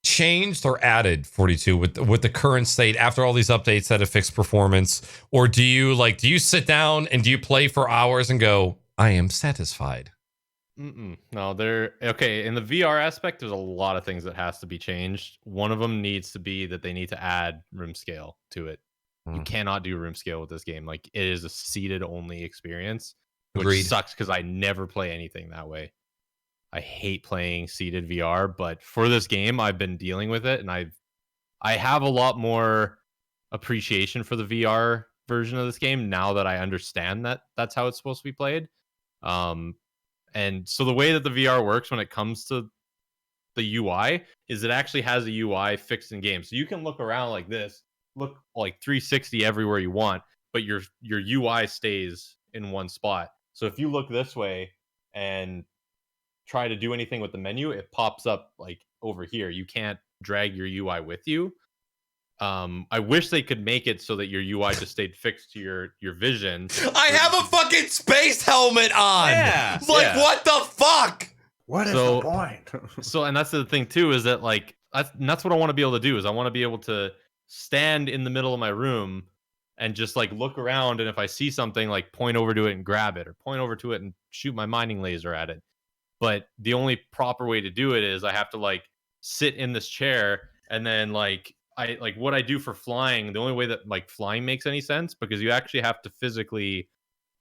changed or added 42 with the current state after all these updates that have fixed performance? Or do you sit down and do you play for hours and go, I am satisfied? No, they're okay. In the VR aspect, there's a lot of things that has to be changed. One of them needs to be that they need to add room scale to it. You cannot do room scale with this game. Like it is a seated only experience, which Agreed. sucks because I never play anything that way. I hate playing seated VR, but for this game, I've been dealing with it, and I have a lot more appreciation for the VR version of this game now that I understand that that's how it's supposed to be played. And so the way that the VR works when it comes to the UI is it actually has a UI fixed in game, so you can look around like this, look like 360 everywhere you want, but your UI stays in one spot. So if you look this way and try to do anything with the menu, it pops up like over here. You can't drag your UI with you. I wish they could make it so that your UI just stayed fixed to your vision. I have a fucking space helmet on. Yeah. What the fuck? What is the point? So, and that's the thing too, is that like that's what I want to be able to do. Is I want to be able to stand in the middle of my room and just like look around, and if I see something, like point over to it and grab it, or point over to it and shoot my mining laser at it. But the only proper way to do it is I have to like sit in this chair, and then like what I do for flying, the only way that like flying makes any sense, because you actually have to physically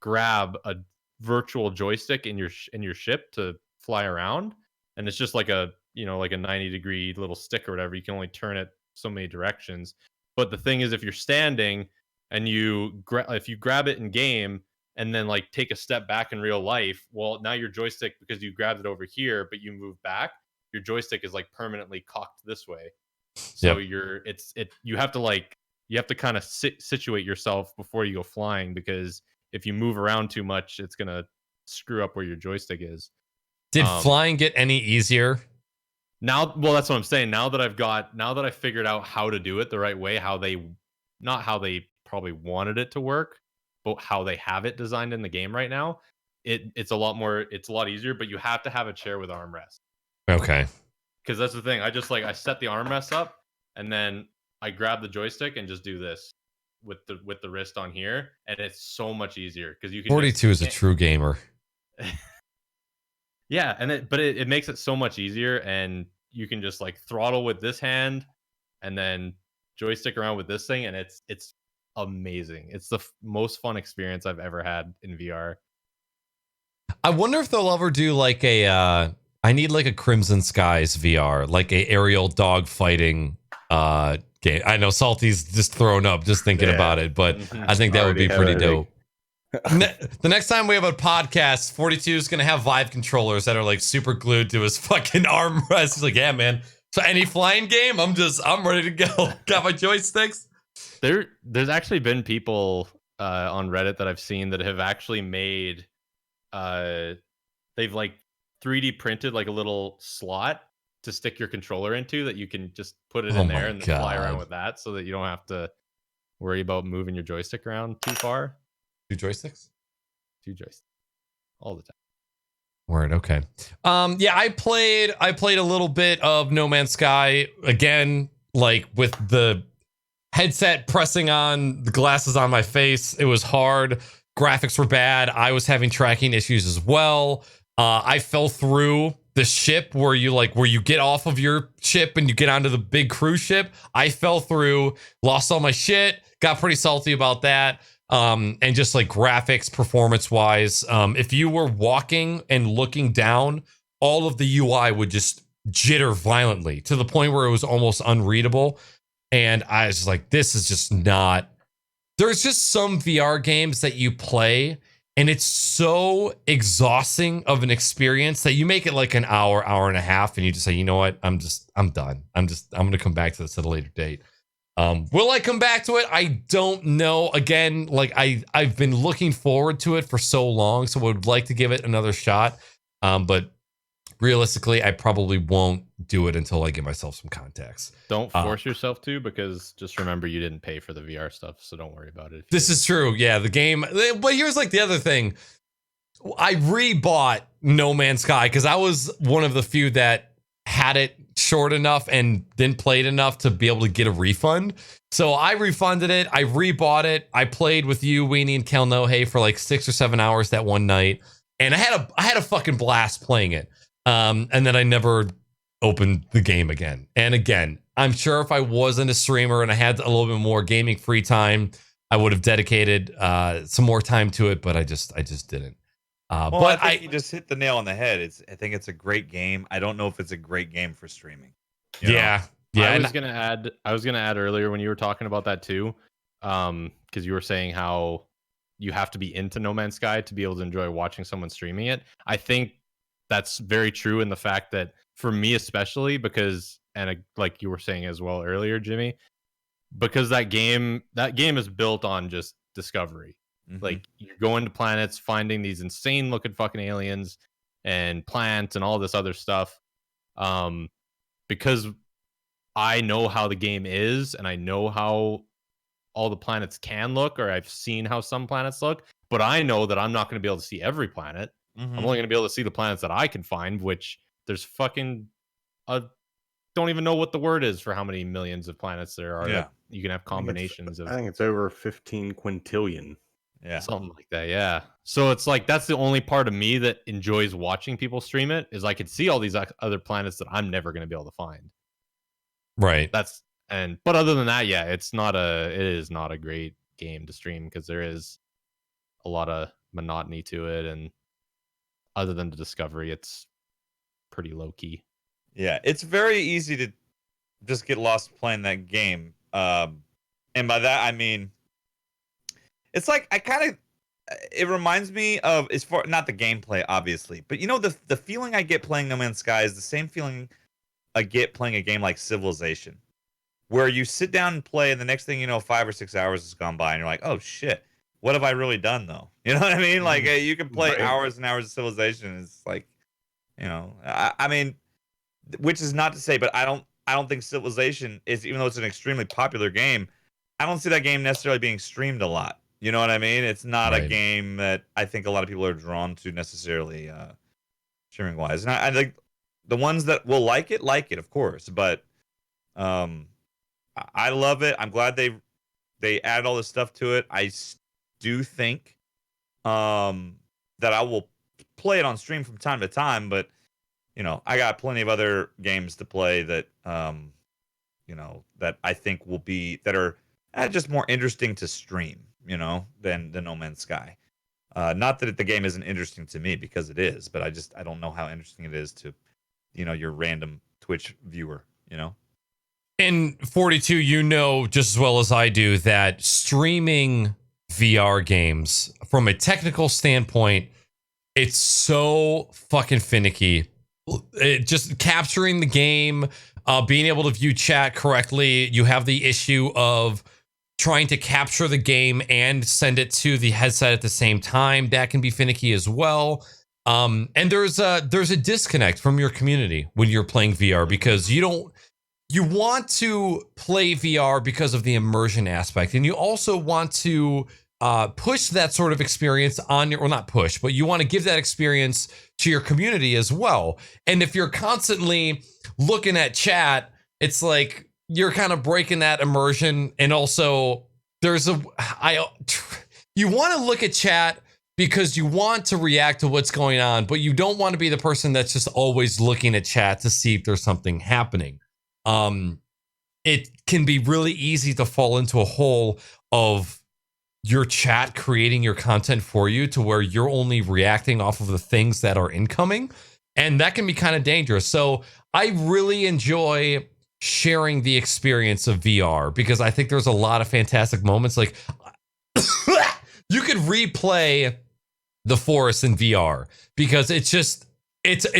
grab a virtual joystick in your ship to fly around, and it's just like a 90-degree little stick or whatever. You can only turn it so many directions. But the thing is, if you're standing and if you grab it in game and then like take a step back in real life, well, now your joystick, because you grabbed it over here but you move back, your joystick is like permanently cocked this way. So you have to kind of situate yourself before you go flying, because if you move around too much, it's gonna screw up where your joystick is. Did flying get any easier? Now, well, that's what I'm saying. Now that I figured out how to do it the right way, not how they probably wanted it to work, but how they have it designed in the game right now, it's a lot easier, but you have to have a chair with armrest. Okay. Because that's the thing. I set the armrest up, and then I grab the joystick and just do this with the wrist on here, and it's so much easier because you can. 42 is a true gamer. Yeah, and it makes it so much easier, and you can just like throttle with this hand, and then joystick around with this thing, and it's amazing. It's the most fun experience I've ever had in VR. I wonder if they'll ever do like a I need like a Crimson Skies VR, like a aerial dog fighting game. I know Salty's just thrown up just thinking about it, but I think that would be pretty dope. The next time we have a podcast, 42 is gonna have Vive controllers that are like super glued to his fucking armrest. He's like, yeah, man. So any flying game, I'm ready to go. Got my joysticks. There's actually been people on Reddit that I've seen that have actually made they've like 3D printed like a little slot to stick your controller into that you can just put it in there and then fly around with that, so that you don't have to worry about moving your joystick around too far. 2 joysticks? 2 joysticks. All the time. Word, okay. Yeah, I played a little bit of No Man's Sky again, like with the headset pressing on the glasses on my face. It was hard. Graphics were bad. I was having tracking issues as well. I fell through the ship where you get off of your ship and you get onto the big cruise ship. I fell through, lost all my shit, got pretty salty about that. And just like graphics, performance wise, if you were walking and looking down, all of the UI would just jitter violently to the point where it was almost unreadable. And I was like, this is just not. There's just some VR games that you play and it's so exhausting of an experience that you make it like an hour and a half, and you just say, you know what, I'm done. I'm going to come back to this at a later date. Will I come back to it? I don't know. Again, like I've been looking forward to it for so long, so I would like to give it another shot. But realistically, I probably won't do it until I get myself some contacts. Don't force yourself to, because just remember you didn't pay for the VR stuff, so don't worry about it. This is true. Yeah, the game. But here's like the other thing. I rebought No Man's Sky because I was one of the few that had it short enough and didn't play it enough to be able to get a refund. So I refunded it. I rebought it. I played with you, Weenie, and Kelnohe for like 6 or 7 hours that one night, and I had a fucking blast playing it. And then I never opened the game again. And again, I'm sure if I wasn't a streamer and I had a little bit more gaming free time, I would have dedicated some more time to it. But I just didn't. But I think you just hit the nail on the head. I think it's a great game. I don't know if it's a great game for streaming. Yeah. I was gonna add earlier when you were talking about that too, because you were saying how you have to be into No Man's Sky to be able to enjoy watching someone streaming it. I think that's very true in the fact that for me especially, because like you were saying as well earlier, Jimmy, because that game is built on just discovery. Mm-hmm. Like you're going to planets, finding these insane looking fucking aliens and plants and all this other stuff. Because I know how the game is and I know how all the planets can look, or I've seen how some planets look, but I know that I'm not going to be able to see every planet. Mm-hmm. I'm only going to be able to see the planets that I can find, which there's fucking don't even know what the word is for how many millions of planets there are. Yeah. You can have combinations I think it's over 15 quintillion. Yeah. Something like that. Yeah. So it's like, that's the only part of me that enjoys watching people stream it, is I could see all these other planets that I'm never going to be able to find. Right. But other than that, yeah, it is not a great game to stream, because there is a lot of monotony to it, and other than the discovery, it's pretty low key. Yeah, it's very easy to just get lost playing that game. And by that I mean, it's like it reminds me of, as far, not the gameplay obviously, but you know, the feeling I get playing No Man's Sky is the same feeling I get playing a game like Civilization, where you sit down and play, and the next thing you know, 5 or 6 hours has gone by, and you're like, oh shit, what have I really done though? You know what I mean? Like you can play hours and hours of Civilization. It's like, you know, I mean, which is not to say, but I don't think Civilization is, even though it's an extremely popular game, I don't see that game necessarily being streamed a lot. You know what I mean? It's not a game that I think a lot of people are drawn to necessarily, streaming wise. And I think the ones that will like it, of course. But I love it. I'm glad they added all this stuff to it. I do think that I will play it on stream from time to time, but you know, I got plenty of other games to play that you know, that I think that are just more interesting to stream, you know, than No Man's Sky. Not that the game isn't interesting to me, because it is, but I don't know how interesting it is to, you know, your random Twitch viewer, you know. And 42, you know just as well as I do that streaming VR games from a technical standpoint, it's so fucking finicky. Just capturing the game, being able to view chat correctly. You have the issue of trying to capture the game and send it to the headset at the same time. That can be finicky as well. And there's a disconnect from your community when you're playing VR, because you want to play VR because of the immersion aspect, and you also want to push that sort of experience on your, well, not push, but you want to give that experience to your community as well. And if you're constantly looking at chat, it's like you're kind of breaking that immersion. And also you want to look at chat because you want to react to what's going on, but you don't want to be the person that's just always looking at chat to see if there's something happening. It can be really easy to fall into a hole of your chat creating your content for you, to where you're only reacting off of the things that are incoming, and that can be kind of dangerous. So I really enjoy sharing the experience of VR, because I think there's a lot of fantastic moments. Like you could replay the forest in VR, because it's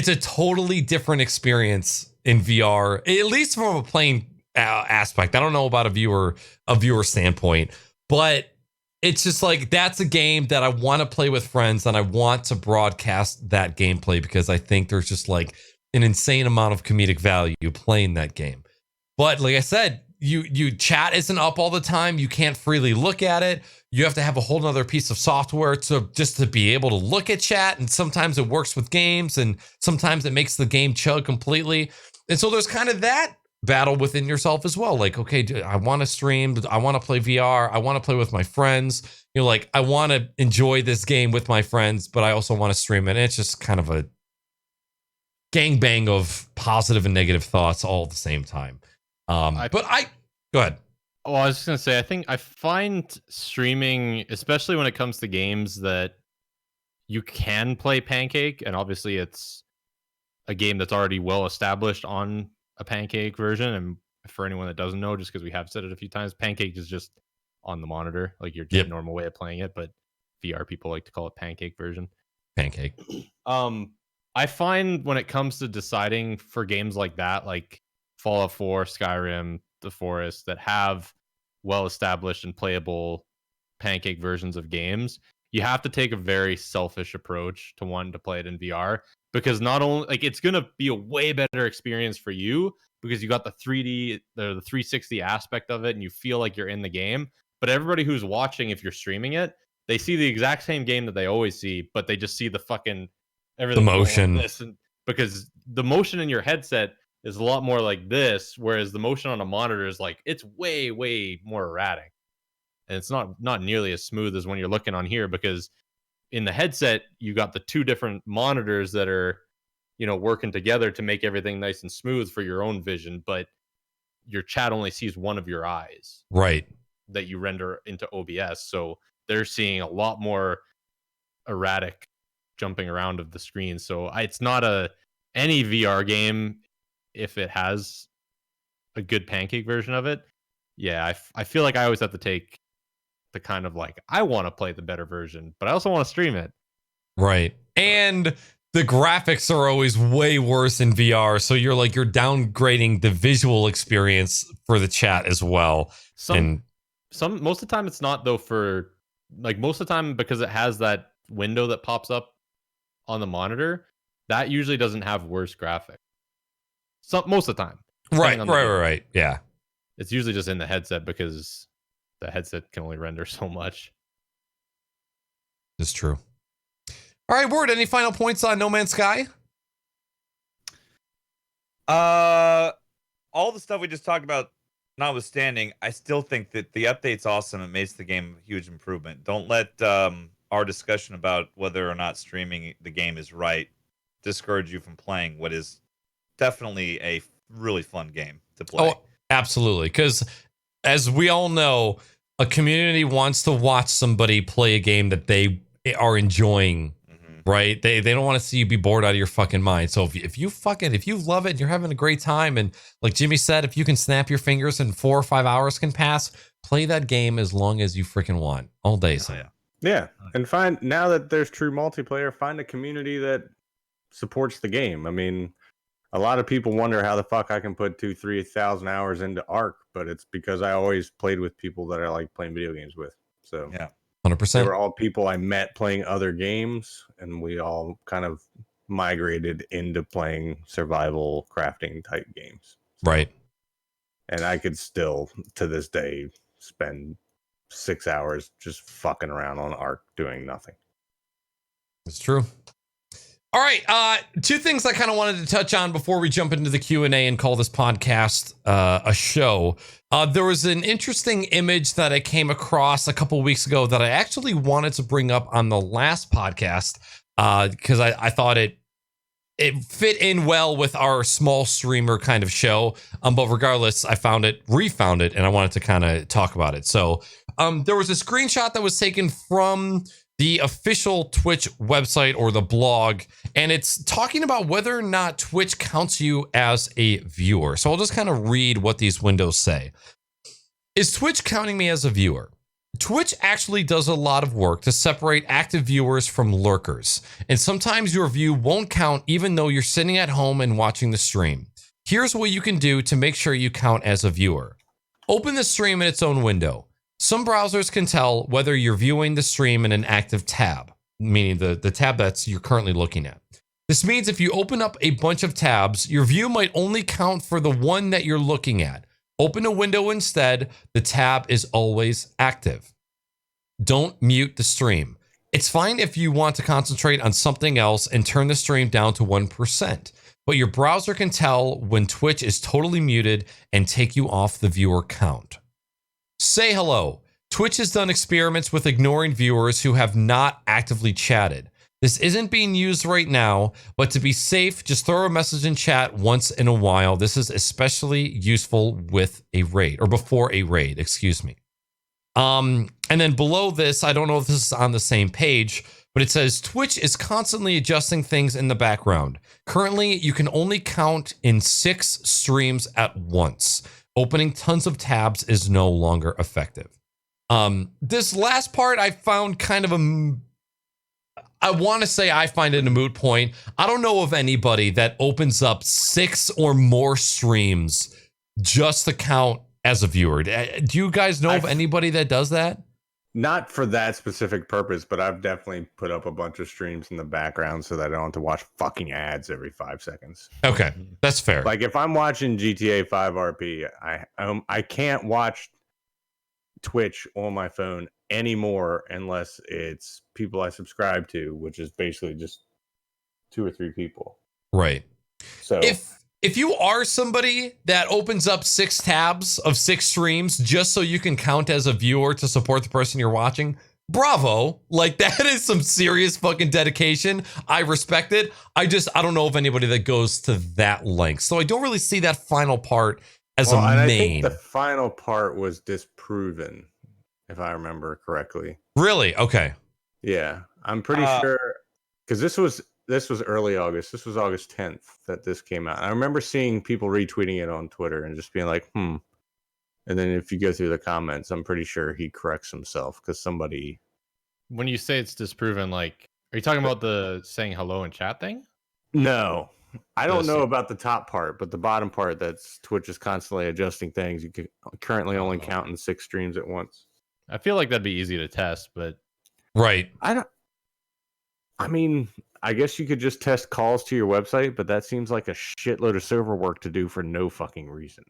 a totally different experience in VR, at least from a playing aspect. I don't know about a viewer standpoint, but it's just like, that's a game that I want to play with friends, and I want to broadcast that gameplay, because I think there's just like an insane amount of comedic value playing that game. But like I said, you chat isn't up all the time. You can't freely look at it. You have to have a whole nother piece of software to be able to look at chat. And sometimes it works with games, and sometimes it makes the game chug completely. And so there's kind of that battle within yourself as well. Like, okay, I want to stream, I want to play VR, I want to play with my friends. You know, like, I want to enjoy this game with my friends, but I also want to stream it. And it's just kind of a gangbang of positive and negative thoughts all at the same time. Go ahead. Oh, I was just gonna say, I think I find streaming, especially when it comes to games that you can play Pancake, and obviously it's a game that's already well established on a Pancake version. And for anyone that doesn't know, just because we have said it a few times, Pancake is just on the monitor, like your normal way of playing it, but VR people like to call it Pancake version. Pancake. I find when it comes to deciding for games like that, like Fallout 4, Skyrim, The Forest, that have well-established and playable Pancake versions of games, you have to take a very selfish approach to wanting to play it in VR, because not only, like, it's going to be a way better experience for you because you got the 3D, the 360 aspect of it, and you feel like you're in the game. But everybody who's watching, if you're streaming it, they see the exact same game that they always see, but they just see the fucking everything, the motion. Like this, because the motion in your headset is a lot more like this, whereas the motion on a monitor is like, it's way more erratic, and it's not nearly as smooth as when you're looking on here, because in the headset you got the two different monitors that are, you know, working together to make everything nice and smooth for your own vision, but your chat only sees one of your eyes, right, that you render into OBS, so they're seeing a lot more erratic jumping around of the screen. So it's not any VR game, if it has a good Pancake version of it. Yeah, I feel like I always have to take the kind of like, I want to play the better version, but I also want to stream it. Right. And the graphics are always way worse in VR. So you're downgrading the visual experience for the chat as well. Most of the time it's not, though, for like, most of the time, because it has that window that pops up on the monitor, that usually doesn't have worse graphics. Most of the time. Right. Yeah. It's usually just in the headset, because the headset can only render so much. It's true. All right, Ward, any final points on No Man's Sky? All the stuff we just talked about notwithstanding, I still think that the update's awesome. It makes the game a huge improvement. Don't let our discussion about whether or not streaming the game is right discourage you from playing what is definitely a really fun game to play. Oh, absolutely. Because as we all know, a community wants to watch somebody play a game that they are enjoying, right? They don't want to see you be bored out of your fucking mind. So if you love it and you're having a great time, and like Jimmy said, if you can snap your fingers and 4 or 5 hours can pass, play that game as long as you freaking want, all day. So yeah, and now that there's true multiplayer, find a community that supports the game. I mean, a lot of people wonder how the fuck I can put 2,000-3,000 hours into Ark, but it's because I always played with people that I like playing video games with. So yeah, 100%. They were all people I met playing other games, and we all kind of migrated into playing survival crafting type games. Right. And I could still, to this day, spend 6 hours just fucking around on Ark doing nothing. It's true. All right, 2 things I kind of wanted to touch on before we jump into the Q&A and call this podcast a show. There was an interesting image that I came across a couple weeks ago that I actually wanted to bring up on the last podcast because I thought it fit in well with our small streamer kind of show. But regardless, I refound it, and I wanted to kind of talk about it. So there was a screenshot that was taken from the official Twitch website or the blog, and it's talking about whether or not Twitch counts you as a viewer. So I'll just kind of read what these windows say. Is Twitch counting me as a viewer? Twitch actually does a lot of work to separate active viewers from lurkers, and sometimes your view won't count even though you're sitting at home and watching the stream. Here's what you can do to make sure you count as a viewer. Open the stream in its own window. Some browsers can tell whether you're viewing the stream in an active tab, meaning the tab that you're currently looking at. This means if you open up a bunch of tabs, your view might only count for the one that you're looking at. Open a window instead. The tab is always active. Don't mute the stream. It's fine if you want to concentrate on something else and turn the stream down to 1%, but your browser can tell when Twitch is totally muted and take you off the viewer count. Say hello. Twitch has done experiments with ignoring viewers who have not actively chatted. This isn't being used right now, but to be safe, just throw a message in chat once in a while. This is especially useful with a raid, or before a raid, excuse me. And then below this, I don't know if this is on the same page, but it says Twitch is constantly adjusting things in the background. Currently, you can only count in 6 streams at once. Opening tons of tabs is no longer effective. This last part I found kind of I want to say I find it a moot point. I don't know of anybody that opens up 6 or more streams just to count as a viewer. Do you guys know of anybody that does that? Not for that specific purpose, but I've definitely put up a bunch of streams in the background so that I don't have to watch fucking ads every 5 seconds. Okay, that's fair. Like if I'm watching GTA 5 RP, I can't watch Twitch on my phone anymore unless it's people I subscribe to, which is basically just 2 or 3 people. Right. So if you are somebody that opens up 6 tabs of 6 streams just so you can count as a viewer to support the person you're watching, bravo. Like that is some serious fucking dedication. I respect it. I don't know of anybody that goes to that length. So I don't really see that final part as a main. I think the final part was disproven, if I remember correctly. Really? Okay. Yeah, I'm pretty sure because this was early August. This was August 10th that this came out. I remember seeing people retweeting it on Twitter and just being like, And then if you go through the comments, I'm pretty sure he corrects himself because somebody. When you say it's disproven, like, are you talking about the saying hello in chat thing? No, I don't know about the top part, but the bottom part that's Twitch is constantly adjusting things. You can currently only count in 6 streams at once. I feel like that'd be easy to test, but right. I mean, I guess you could just test calls to your website, but that seems like a shitload of server work to do for no fucking reason.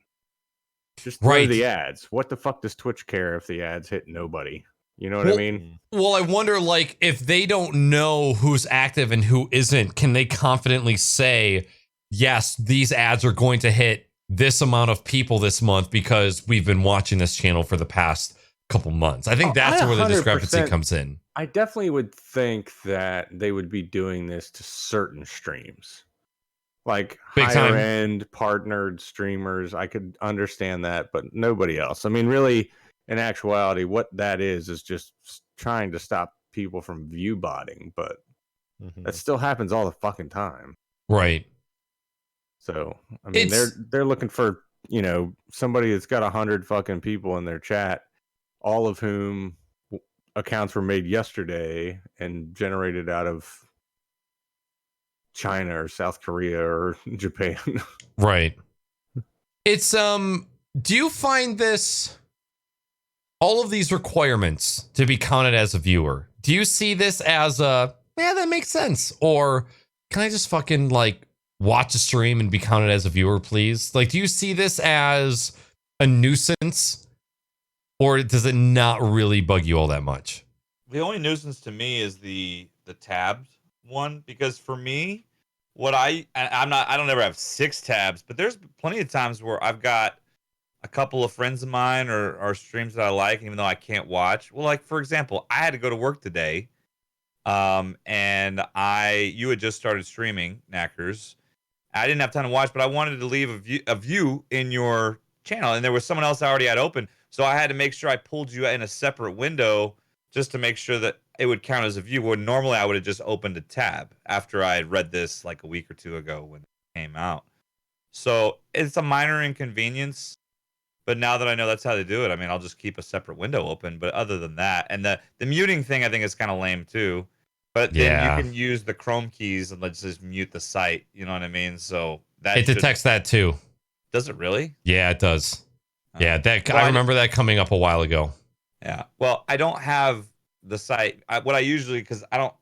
Just throw the ads. What the fuck does Twitch care if the ads hit nobody? You know what I mean? Well, I wonder, like, if they don't know who's active and who isn't, can they confidently say, yes, these ads are going to hit this amount of people this month because we've been watching this channel for the past couple months. I think that's I where the discrepancy 100% comes in. I definitely would think that they would be doing this to certain streams. Like Big higher time. end partnered streamers. I could understand that, but nobody else. I mean, really, in actuality, what that is just trying to stop people from view botting, but that still happens all the fucking time. Right. So, I mean, they're looking for, you know, somebody that's got 100 fucking people in their chat, all of whom accounts were made yesterday and generated out of China or South Korea or Japan. Right. It's do you find this, all of these requirements to be counted as a viewer, do you see this as a, yeah, that makes sense, or can I just fucking like watch a stream and be counted as a viewer, please? Like, do you see this as a nuisance, or does it not really bug you all that much? The only nuisance to me is the tabbed one, because for me, I don't ever have 6 tabs, but there's plenty of times where I've got a couple of friends of mine or streams that I like, even though I can't watch. Well, like for example, I had to go to work today, and you had just started streaming, Knackers. I didn't have time to watch, but I wanted to leave a view in your channel, and there was someone else I already had open, so I had to make sure I pulled you in a separate window just to make sure that it would count as a view. Where normally I would have just opened a tab after I had read this like a week or two ago when it came out. So it's a minor inconvenience, but now that I know that's how they do it, I mean, I'll just keep a separate window open. But other than that, and the muting thing, I think is kind of lame too. But then you can use the Chrome keys and let's just mute the site. You know what I mean? So that it detects that too. Does it really? Yeah, it does. Yeah, Well, I remember that coming up a while ago. Yeah. Well, I don't have the site. What I usually, because I don't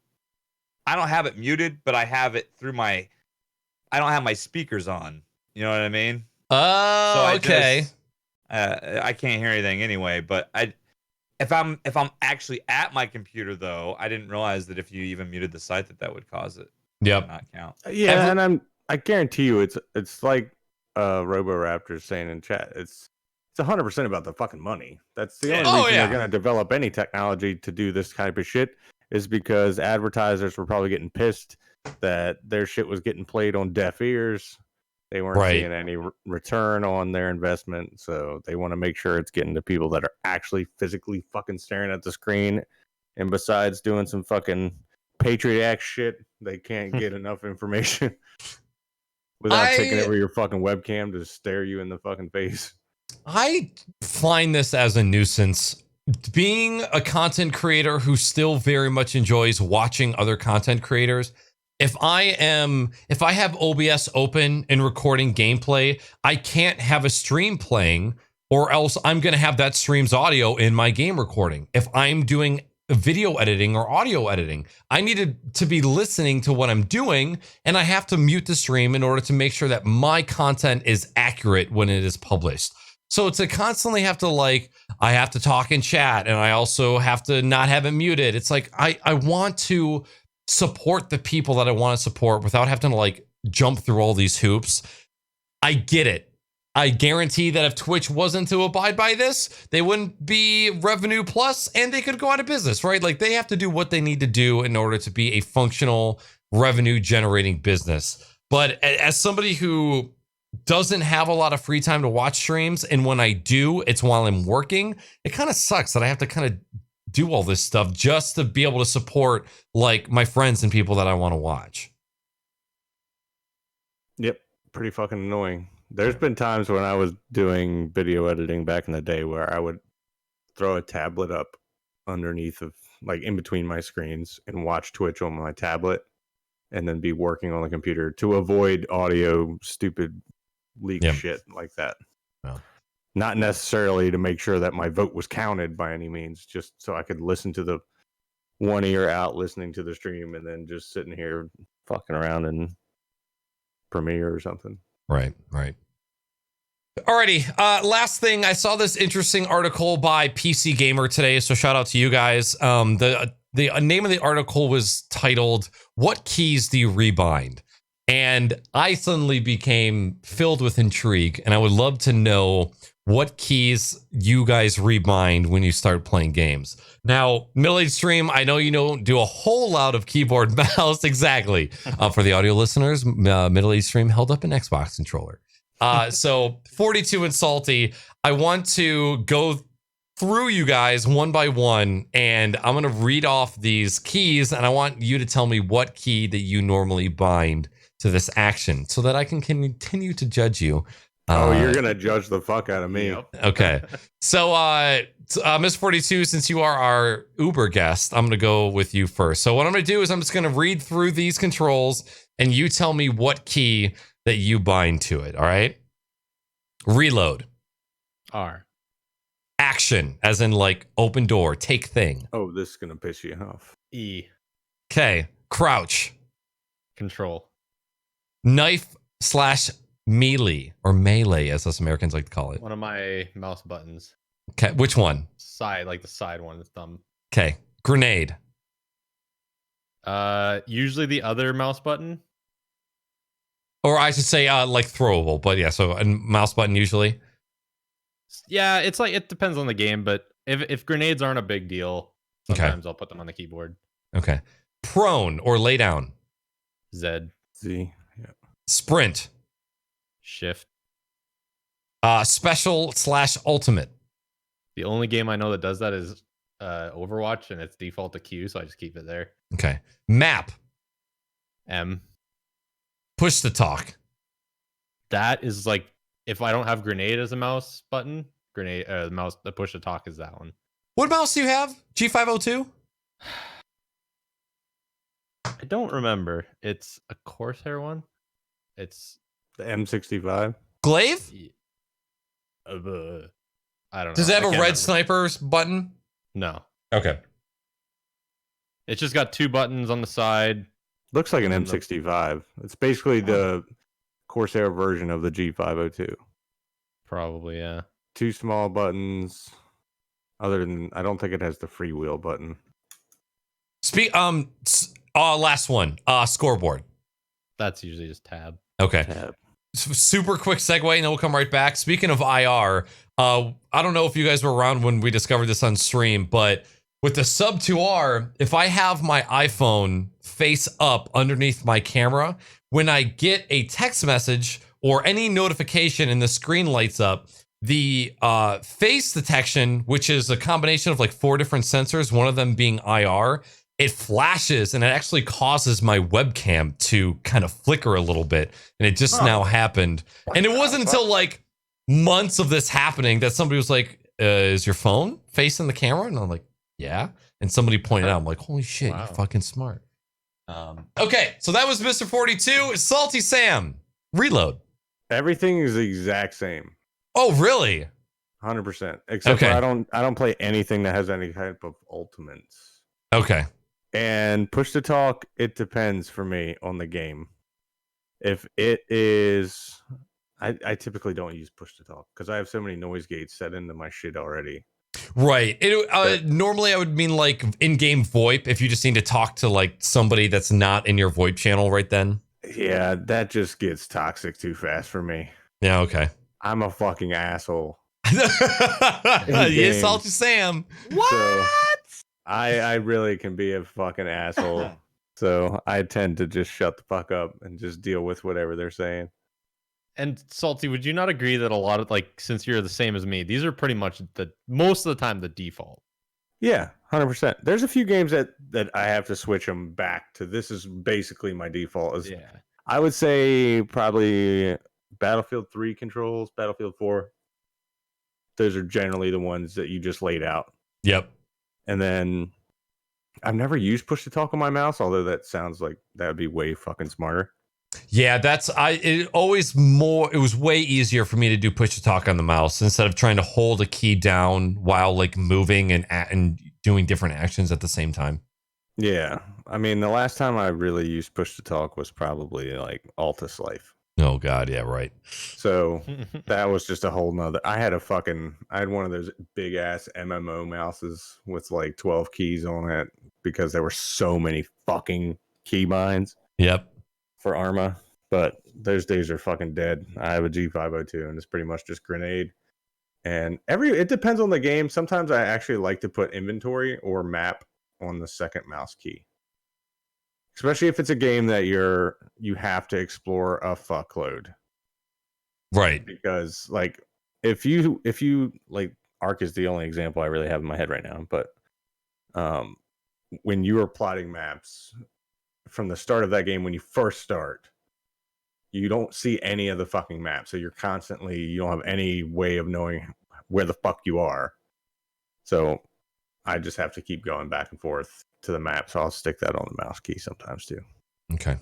have it muted, but I have it through I don't have my speakers on. You know what I mean? Oh, okay. I can't hear anything anyway. But if I'm actually at my computer though, I didn't realize that if you even muted the site that would cause it. Yep. Not count. Yeah, and I guarantee you, it's like Roboraptor saying in chat. It's 100% about the fucking money. That's the only reason they're going to develop any technology to do this type of shit, is because advertisers were probably getting pissed that their shit was getting played on deaf ears. They weren't seeing any return on their investment, so they want to make sure it's getting to people that are actually physically fucking staring at the screen. And besides doing some fucking Patriot Act shit, they can't get enough information without taking over your fucking webcam to stare you in the fucking face. I find this as a nuisance. Being a content creator who still very much enjoys watching other content creators, if I have OBS open and recording gameplay, I can't have a stream playing, or else I'm going to have that stream's audio in my game recording. If I'm doing video editing or audio editing, I needed to be listening to what I'm doing, and I have to mute the stream in order to make sure that my content is accurate when it is published. So to constantly have to I have to talk in chat, and I also have to not have it muted. It's like, I want to support the people that I want to support without having to jump through all these hoops. I get it. I guarantee that if Twitch wasn't to abide by this, they wouldn't be revenue plus, and they could go out of business, right? Like, they have to do what they need to do in order to be a functional revenue generating business. But as somebody who doesn't have a lot of free time to watch streams, and when I do, it's while I'm working, it kind of sucks that I have to kind of do all this stuff just to be able to support my friends and people that I want to watch. Yep, pretty fucking annoying. There's been times when I was doing video editing back in the day where I would throw a tablet up underneath of in between my screens and watch Twitch on my tablet, and then be working on the computer to avoid audio stupid leak shit like that. Well, not necessarily to make sure that my vote was counted by any means, just so I could listen to the one ear out listening to the stream and then just sitting here fucking around in Premiere or something. Right. Alrighty. Last thing, I saw this interesting article by PC Gamer today, so shout out to you guys. The name of the article was titled, "What Keys Do You Rebind?" And I suddenly became filled with intrigue, and I would love to know what keys you guys rebind when you start playing games. Now, MiddleAgedStream, I know you don't do a whole lot of keyboard mouse. Exactly. For the audio listeners, MiddleAgedStream held up an Xbox controller. So 42 and Salty, I want to go through you guys one by one, and I'm going to read off these keys, and I want you to tell me what key that you normally bind to this action so that I can continue to judge you. Oh, you're going to judge the fuck out of me. Yep. Okay. So, MrFortyTwo, since you are our Uber guest, I'm going to go with you first. So what I'm going to do is I'm just going to read through these controls, and you tell me what key that you bind to it. All right. Reload. R. Action, as in like open door, take thing. Oh, this is going to piss you off. E. Okay. Crouch. Control. Knife / melee, or melee, as us Americans like to call it. One of my mouse buttons. Okay. Which one? Side, like the side one, the thumb. Okay. Grenade. Usually the other mouse button. Or I should say like throwable, but yeah, so a mouse button usually. Yeah, it's like, it depends on the game, but if grenades aren't a big deal, sometimes I'll put them on the keyboard. Okay. Prone or lay down. Z. Z. Yeah. Sprint. Shift. Special / ultimate. The only game I know that does that is Overwatch, and it's default to Q, so I just keep it there. Okay. Map. M. Push to talk. That is like, if I don't have grenade as a mouse button, the push to talk is that one. What mouse do you have? G502? I don't remember. It's a Corsair one. It's The M65. Glaive? I don't know. Does it have I a can't red remember. sniper's button? No. Okay. It's just got two buttons on the side. Looks like an And the- M65. It's basically the Corsair version of the G502. Probably, yeah. Two small buttons. Other than, I don't think it has the freewheel button. Last one. Scoreboard. That's usually just tab. Okay. Tab. Super quick segue, and then we'll come right back. Speaking of IR, I don't know if you guys were around when we discovered this on stream, but with the sub 2R, if I have my iPhone face up underneath my camera, when I get a text message or any notification and the screen lights up, the face detection, which is a combination of like 4 different sensors, one of them being IR, it flashes and it actually causes my webcam to kind of flicker a little bit. And it just now happened. And it wasn't until like months of this happening that somebody was like, is your phone facing the camera? And I'm like, yeah. And somebody pointed out, I'm like, holy shit, Wow. you're fucking smart. Okay, so that was MrFortyTwo. SaltySam. Reload. Everything is the exact same. Oh, really? 100%. Except Okay. for I don't play anything that has any type of ultimates. Okay. And push to talk, it depends for me on the game. If it is, I typically don't use push to talk because I have so many noise gates set into my shit already. Right. Normally I would mean like in-game VoIP if you just need to talk to like somebody that's not in your VoIP channel right then. Yeah, that just gets toxic too fast for me. Yeah, okay. I'm a fucking asshole. Yes, SaltySam. So I really can be a fucking asshole. So I tend to just shut the fuck up and just deal with whatever they're saying. And Salty, would you not agree that a lot of, like, since you're the same as me, these are pretty much most of the time the default? Yeah, 100%. There's a few games that I have to switch them back to. This is basically my default. Yeah. I would say probably Battlefield 3 controls, Battlefield 4. Those are generally the ones that you just laid out. Yep. And then I've never used push to talk on my mouse, although that sounds like that would be way fucking smarter. Yeah, it was way easier for me to do push to talk on the mouse instead of trying to hold a key down while like moving and doing different actions at the same time. Yeah. I mean, the last time I really used push to talk was probably like Altus Life. Oh god, yeah, right. So that was just a whole nother. I had one of those big ass MMO mouses with like 12 keys on it because there were so many fucking keybinds Yep. for Arma. but those days are fucking dead. I have a G502, and it's pretty much just grenade. And it depends on the game. Sometimes I actually like to put inventory or map on the second mouse key, especially if it's a game that you have to explore a fuckload. Right. Because like if you like, Ark is the only example I really have in my head right now, but when you are plotting maps from the start of that game, when you first start, you don't see any of the fucking maps. So you don't have any way of knowing where the fuck you are. So I just have to keep going back and forth to the map. So I'll stick that on the mouse key sometimes too. Okay.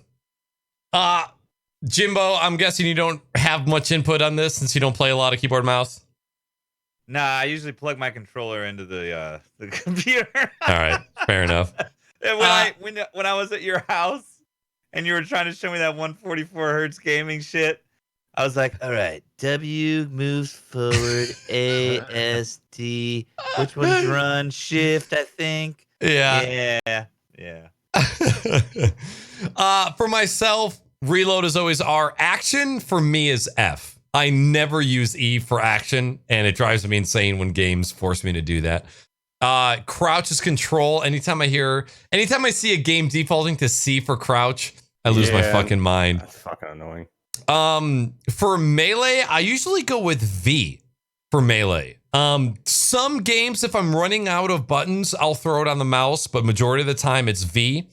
Jimbo, I'm guessing you don't have much input on this since you don't play a lot of keyboard mouse. Nah, I usually plug my controller into the computer. All right, fair enough. And when I was at your house and you were trying to show me that 144 hertz gaming shit, I was like, all right, W moves forward, A, S, T. Which one's run? Shift, I think. Yeah. For myself, reload is always R. Action for me is F. I never use E for action, and it drives me insane when games force me to do that. Crouch is control. Anytime I see a game defaulting to C for crouch, I lose my fucking mind. That's fucking annoying. For melee, I usually go with V for melee. Some games, if I'm running out of buttons, I'll throw it on the mouse, but majority of the time it's V.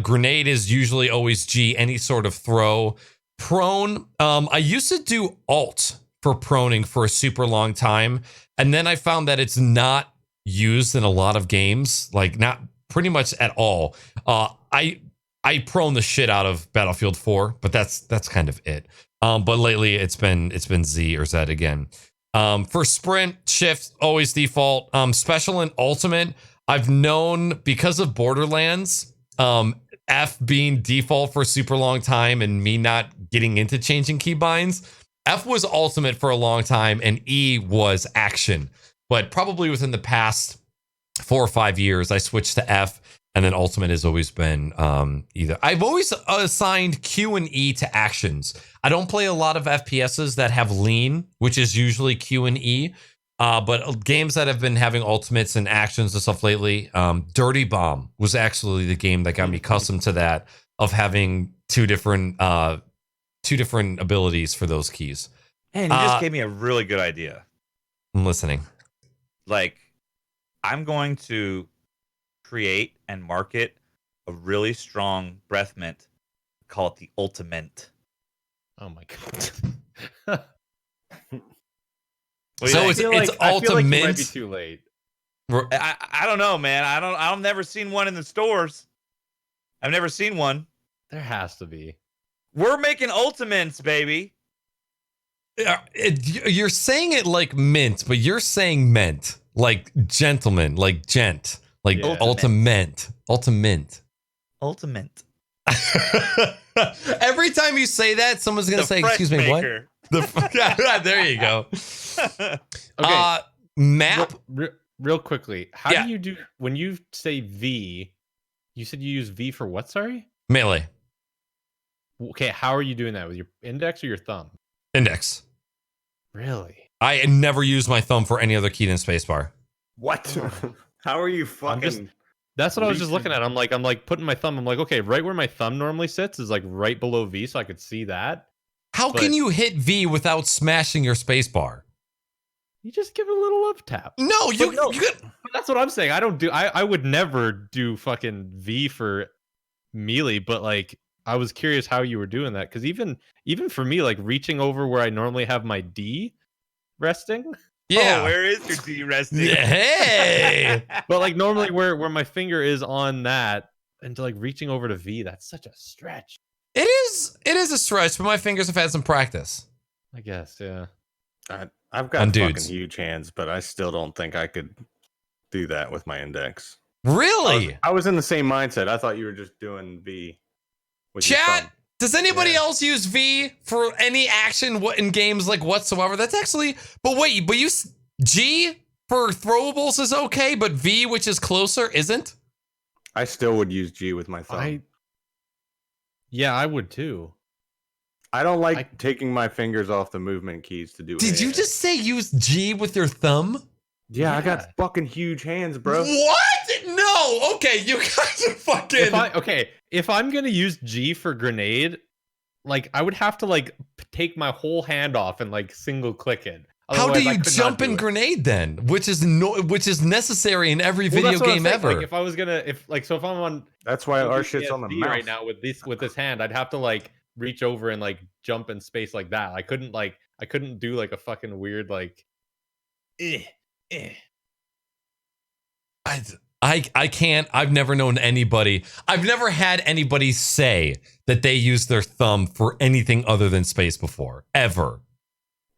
Grenade is usually always G, any sort of throw. Prone, I used to do Alt for proning for a super long time, and then I found that it's not used in a lot of games, like not pretty much at all. I prone the shit out of Battlefield 4, but that's kind of it. But lately it's been Z or Z again. For sprint, shift, always default. Special and ultimate, I've known because of Borderlands, F being default for a super long time and me not getting into changing keybinds. F was ultimate for a long time and E was action. But probably within the past 4 or 5 years, I switched to F, and then ultimate has always been either. I've always assigned Q and E to actions. I don't play a lot of FPSs that have lean, which is usually Q and E. But games that have been having ultimates and actions and stuff lately, Dirty Bomb was actually the game that got me accustomed to that, of having two different abilities for those keys. Man, you just gave me a really good idea. I'm listening. Like, I'm going to create and market a really strong breath mint. Call it the Ultimate. Oh my god. So it's ultimate. Might be too late. I don't know, man. I've never seen one in the stores. I've never seen one. There has to be. We're making ultimates, baby. You're saying it like mint, but you're saying mint, like gentleman, like gent, like ultimate. Every time you say that, someone's gonna say, "Excuse me, what?" There you go. Okay. Map. Real quickly, how do you do when you say V? You said you use V for what? Sorry, melee. Okay, how are you doing that with your index or your thumb? Index. Really? I never use my thumb for any other key than spacebar. What? How are you fucking? That's what I was just looking at. I'm like putting my thumb. I'm like, okay, right where my thumb normally sits is like right below V, so I could see that. How can you hit V without smashing your spacebar? You just give it a little up tap. No, you that's what I'm saying. I would never do fucking V for melee, but like I was curious how you were doing that, because even for me, like reaching over where I normally have my D resting. Yeah. Oh, where is your D resting? Hey. But like normally where my finger is on that, and to like reaching over to V, that's such a stretch. It is a stretch, but my fingers have had some practice. I guess, yeah. I've got fucking huge hands, but I still don't think I could do that with my index. Really? I was in the same mindset. I thought you were just doing V. With Chat, does anybody else use V for any action in games like whatsoever? That's actually, but you G for throwables is okay, but V, which is closer, isn't? I still would use G with my thumb. Yeah, I would too. I don't like taking my fingers off the movement keys to do it. Did you just say use G with your thumb? Yeah, I got fucking huge hands, bro. What? No. Okay, you guys are fucking. If I'm gonna use G for grenade, like I would have to like take my whole hand off and like single click it. How Otherwise, do I you could not jump do and it. grenade then? Which is necessary in every Well, video that's what I'm game saying. ever. Like if I was gonna, if I'm on, That's why our WASD shit's on the mouse right now with this hand, I'd have to like reach over and like jump in space like that. I couldn't do like a fucking weird like. I can't. I've never known anybody. I've never had anybody say that they use their thumb for anything other than space before, ever.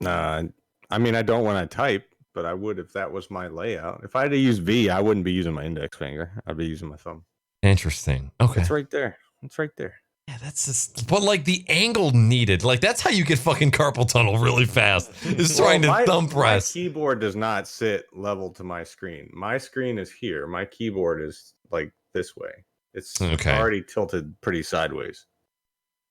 Nah, I mean, I don't when I type, but I would if that was my layout. If I had to use V, I wouldn't be using my index finger. I'd be using my thumb. Interesting. Okay. It's right there. It's right there. Yeah, that's just. But like the angle needed, like that's how you get fucking carpal tunnel really fast. Is trying to thumb press. My keyboard does not sit level to my screen. My screen is here. My keyboard is like this way. It's already tilted pretty sideways.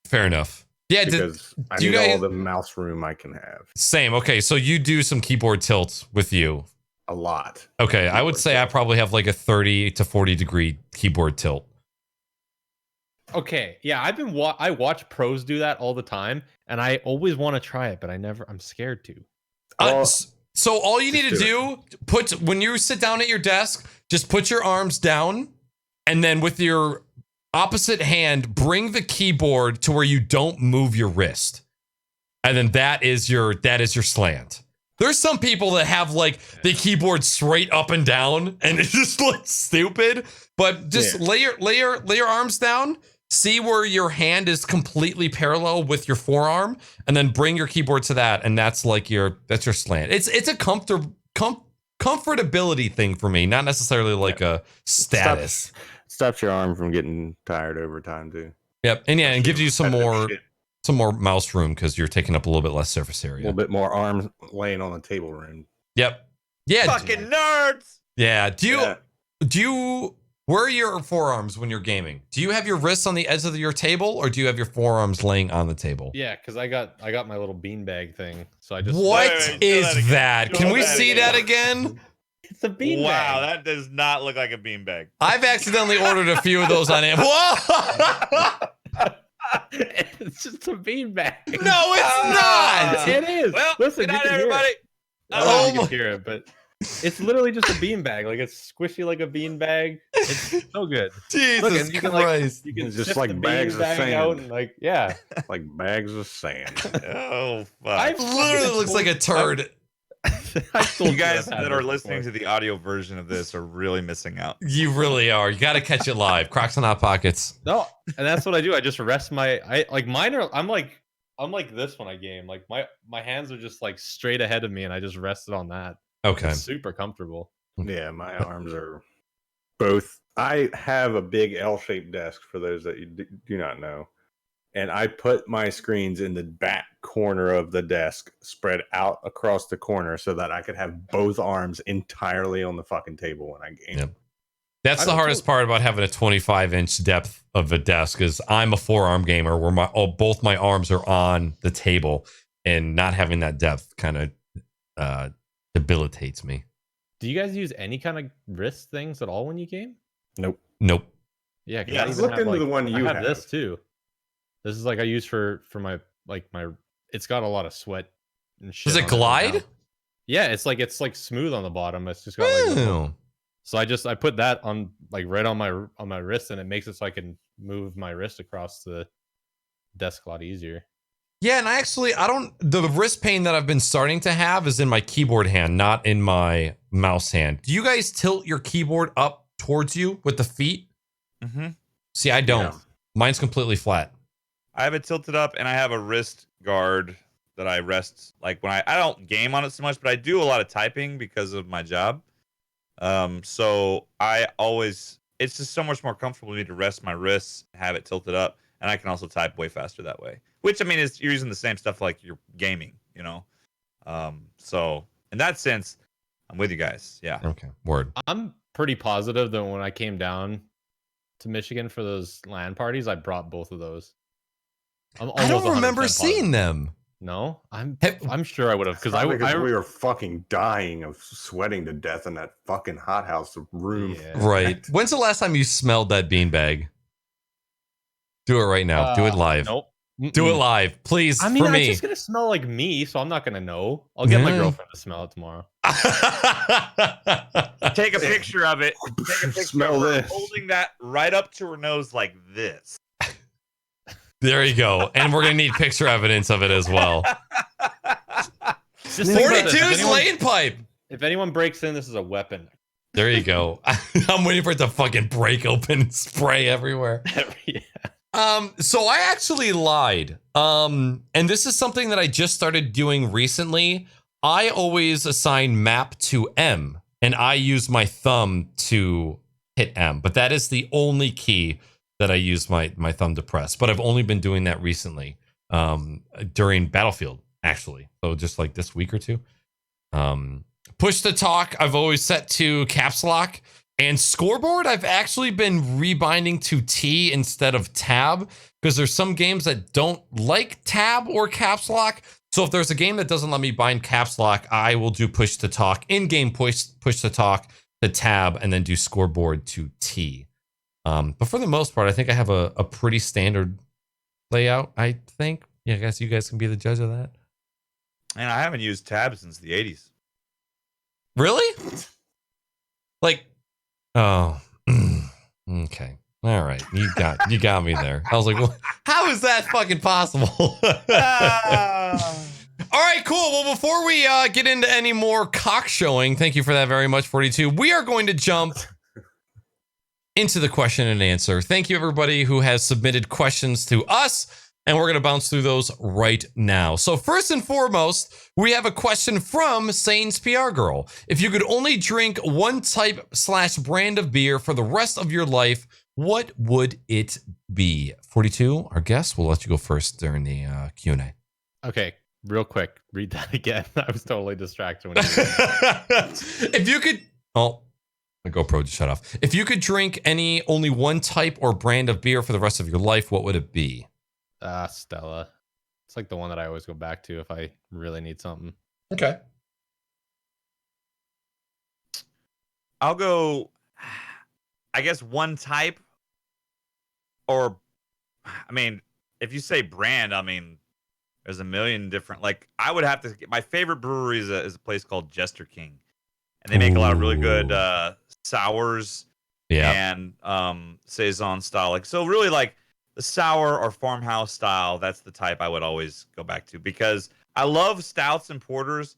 Fair enough. Yeah, because I need all the mouse room I can have. Same. Okay, so you do some keyboard tilts with you. A lot. Okay, I would say I probably have like a 30 to 40 degree keyboard tilt. Okay, yeah, I watch pros do that all the time, and I always want to try it, but I'm scared to. So all you need to do, when you sit down at your desk, just put your arms down, and then with your opposite hand, bring the keyboard to where you don't move your wrist, and then that is your slant. There's some people that have like the keyboard straight up and down, and it just looks stupid. But just lay your arms down. See where your hand is completely parallel with your forearm, and then bring your keyboard to that, and that's your slant. It's a comfortability thing for me, not necessarily like a status. Stops your arm from getting tired over time too. Yep, and gives you some more mouse room because you're taking up a little bit less surface area. A little bit more arms laying on the table room. Yep. Yeah. Fucking nerds. Yeah. Do you? Where are your forearms when you're gaming? Do you have your wrists on the edge of your table, or do you have your forearms laying on the table? Yeah, because I got my little beanbag thing. So I just What is that? Can we see that again? It's a beanbag. Wow, that does not look like a beanbag. I've accidentally ordered a few of those on Amazon. Whoa! It's just a beanbag. No, it's not. It is. Well, listen, good night, you can everybody. Hear it. I don't know if you can hear it, but it's literally just a beanbag. Like it's squishy like a beanbag. It's so good. Jesus Christ! You can just like bags of sand. Out and like like bags of sand. Oh fuck! It literally looks like a turd. You guys that are listening to the audio version of this are really missing out. You really are. You got to catch it live. Crocs and Hot Pockets. No, and that's what I do. I just rest mine are. I'm like this when I game. Like my hands are just like straight ahead of me, and I just rested on that. Okay. It's super comfortable. Yeah, my arms are both. I have a big L-shaped desk for those that you do not know. And I put my screens in the back corner of the desk, spread out across the corner so that I could have both arms entirely on the fucking table when I game. Yep. That's the hardest part about having a 25-inch depth of a desk is I'm a forearm gamer where both my arms are on the table, and not having that depth kind of debilitates me. Do you guys use any kind of wrist things at all when you game? Nope. Yeah, I looked into the one you have. This too. This is like I use for my it's got a lot of sweat and shit. Does it glide? Yeah, it's like smooth on the bottom. It's just got like so I put that on like right on my wrist, and it makes it so I can move my wrist across the desk a lot easier. Yeah, and the wrist pain that I've been starting to have is in my keyboard hand, not in my mouse hand. Do you guys tilt your keyboard up towards you with the feet? Mm-hmm. See, I don't. Yeah. Mine's completely flat. I have it tilted up, and I have a wrist guard that I rest. Like when I don't game on it so much, but I do a lot of typing because of my job. So it's just so much more comfortable for me to rest my wrists, have it tilted up, and I can also type way faster that way. Which I mean is you're using the same stuff like you're gaming, you know. So in that sense, I'm with you guys. Yeah. Okay. Word. I'm pretty positive that when I came down to Michigan for those LAN parties, I brought both of those. I'm I don't almost remember 100% seeing positive. them. No, I'm sure I would have because Probably I we were fucking dying of sweating to death in that fucking hothouse room. Yeah. Right. When's the last time you smelled that beanbag? Do it right now. Do it live. Nope. Do it Mm-mm. live, please. I mean, for it's me. just gonna smell like me, so I'm not gonna know. I'll get my Yeah. girlfriend to smell it tomorrow. Take a picture of it. Take a picture Smell of her this. holding that right up to her nose like this. There you go. And we're going to need picture evidence of it as well. Just think about this. 42's lane pipe. If anyone breaks in, this is a weapon. There you go. I'm waiting for it to fucking break open and spray everywhere. Yeah. So I actually lied. And this is something that I just started doing recently. I always assign map to M, and I use my thumb to hit M. But that is the only key that I use my thumb to press. But I've only been doing that recently, during Battlefield, actually. So just like this week or two. Push to talk, I've always set to caps lock. And scoreboard, I've actually been rebinding to T instead of tab, because there's some games that don't like tab or caps lock. So if there's a game that doesn't let me bind caps lock, I will do push to talk, in-game push to talk to tab, and then do scoreboard to T. But for the most part, I think I have a pretty standard layout, I think. Yeah, I guess you guys can be the judge of that. And I haven't used tab since the 80s. Really? Like, oh, okay. All right. You got me there. I was like, well, how is that fucking possible? All right, cool. Well, before we get into any more cock showing, thank you for that very much, 42. We are going to jump into the question and answer. Thank you, everybody who has submitted questions to us, and we're going to bounce through those right now. So first and foremost, we have a question from Sane's PR Girl. If you could only drink one type / brand of beer for the rest of your life, what would it be? 42, our guest, we'll let you go first during the Q&A. Okay, real quick, read that again. I was totally distracted when you If you could... Oh, my GoPro just shut off. If you could drink only one type or brand of beer for the rest of your life, what would it be? Stella. It's like the one that I always go back to if I really need something. Okay. I'll go, I guess, one type, or, I mean, if you say brand, I mean, there's a million different, like, I would have to, my favorite brewery is a place called Jester King. And they make a lot of really good sours and Saison style. Like, so really, like, the sour or farmhouse style, that's the type I would always go back to, because I love stouts and porters,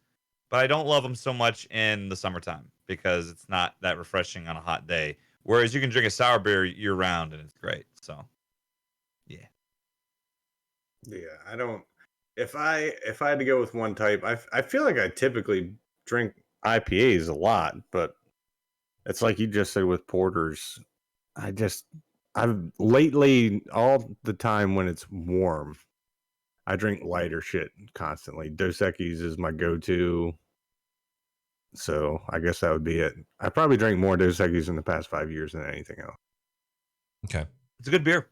but I don't love them so much in the summertime because it's not that refreshing on a hot day. Whereas you can drink a sour beer year round and it's great. So, yeah. Yeah, I don't. If I had to go with one type, I feel like I typically drink IPAs a lot, but it's like you just said with porters. I've lately, all the time when it's warm, I drink lighter shit constantly. Dos Equis is my go-to. So I guess that would be it. I probably drank more Dos Equis in the past 5 years than anything else. Okay. It's a good beer.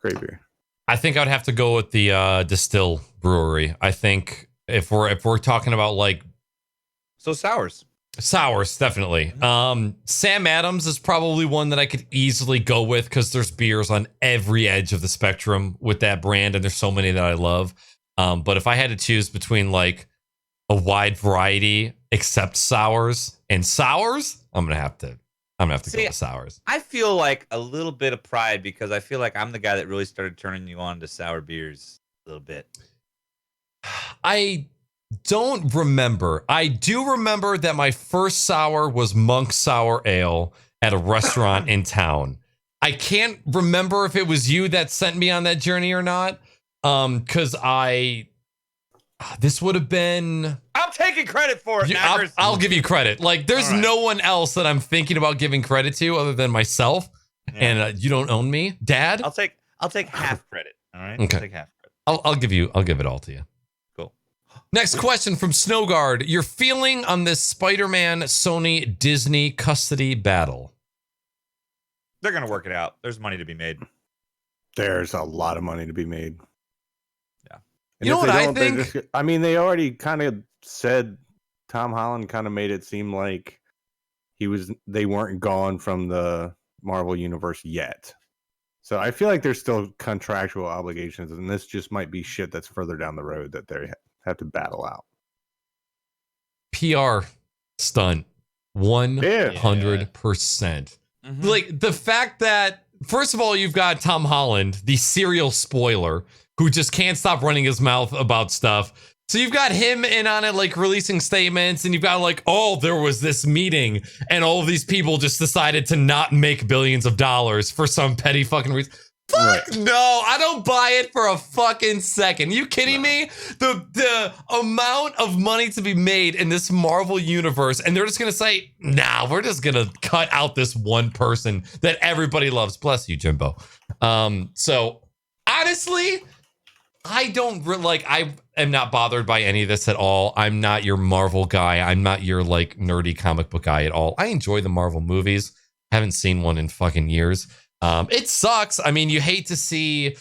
Great beer. I think I'd have to go with the Distill Brewery. I think if we're talking about like So sours. definitely. Sam Adams is probably one that I could easily go with because there's beers on every edge of the spectrum with that brand, and there's so many that I love. But if I had to choose between like a wide variety except sours and sours, I'm gonna have to go with sours. I feel like a little bit of pride because I feel like I'm the guy that really started turning you on to sour beers a little bit. I don't remember. I do remember that my first sour was Monk Sour Ale at a restaurant in town. I can't remember if it was you that sent me on that journey or not. Because this would have been... I'm taking credit for it, I'll give you credit. Like, there's no one else that I'm thinking about giving credit to other than myself. Yeah. And you don't own me, Dad. I'll take half credit. All right. Okay. I'll take half credit. I'll give it all to you. Cool. Next question from Snowguard. Your feeling on this Spider-Man Sony Disney custody battle? They're gonna work it out. There's money to be made. There's a lot of money to be made. And You know if what they I don't, they're think? just, I mean, they already kind of said Tom Holland kind of made it seem like they weren't gone from the Marvel universe yet. So I feel like there's still contractual obligations, and this just might be shit that's further down the road that they have to battle out. PR stunt. 100%. Mhm. Like the fact that, first of all, you've got Tom Holland, the serial spoiler, who just can't stop running his mouth about stuff. So you've got him in on it, like releasing statements, and you've got like, oh, there was this meeting, and all of these people just decided to not make billions of dollars for some petty fucking reason. Fuck no, I don't buy it for a fucking second. You kidding me? The amount of money to be made in this Marvel universe, and they're just gonna say, nah, we're just gonna cut out this one person that everybody loves. Bless you, Jimbo. So honestly, I don't like. I am not bothered by any of this at all. I'm not your Marvel guy. I'm not your like nerdy comic book guy at all. I enjoy the Marvel movies. Haven't seen one in fucking years. It sucks. I mean, you hate to see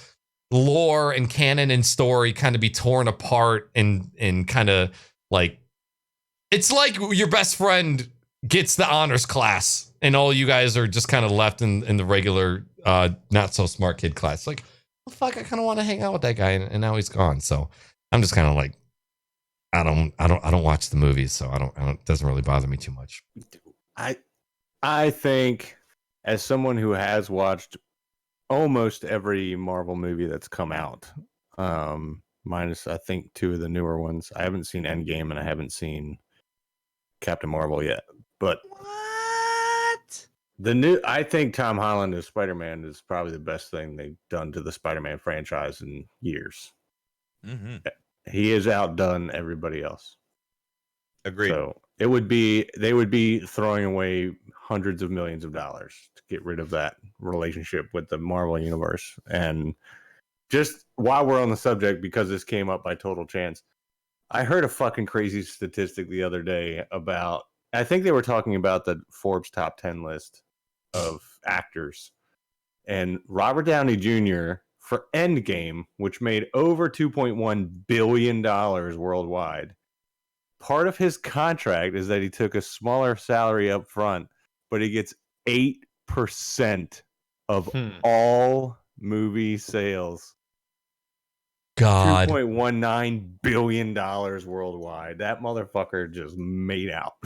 lore and canon and story kind of be torn apart and kind of like, it's like your best friend gets the honors class and all you guys are just kind of left in the regular not so smart kid class. Like, well, fuck, I kind of want to hang out with that guy, and now he's gone. So I'm just kind of like, I don't watch the movies, so I don't it doesn't really bother me too much. I think, as someone who has watched almost every Marvel movie that's come out, minus I think 2 of the newer ones. I haven't seen Endgame and I haven't seen Captain Marvel yet. But What? I think Tom Holland as Spider-Man is probably the best thing they've done to the Spider-Man franchise in years. Mm-hmm. He has outdone everybody else. Agreed. So they would be throwing away hundreds of millions of dollars to get rid of that relationship with the Marvel universe. And just while we're on the subject, because this came up by total chance, I heard a fucking crazy statistic the other day about, I think they were talking about the Forbes top 10 list of actors, and Robert Downey Jr. for Endgame, which made over $2.1 billion worldwide. Part of his contract is that he took a smaller salary up front, but he gets 8% of all movie sales. God. $2.19 billion worldwide. That motherfucker just made out.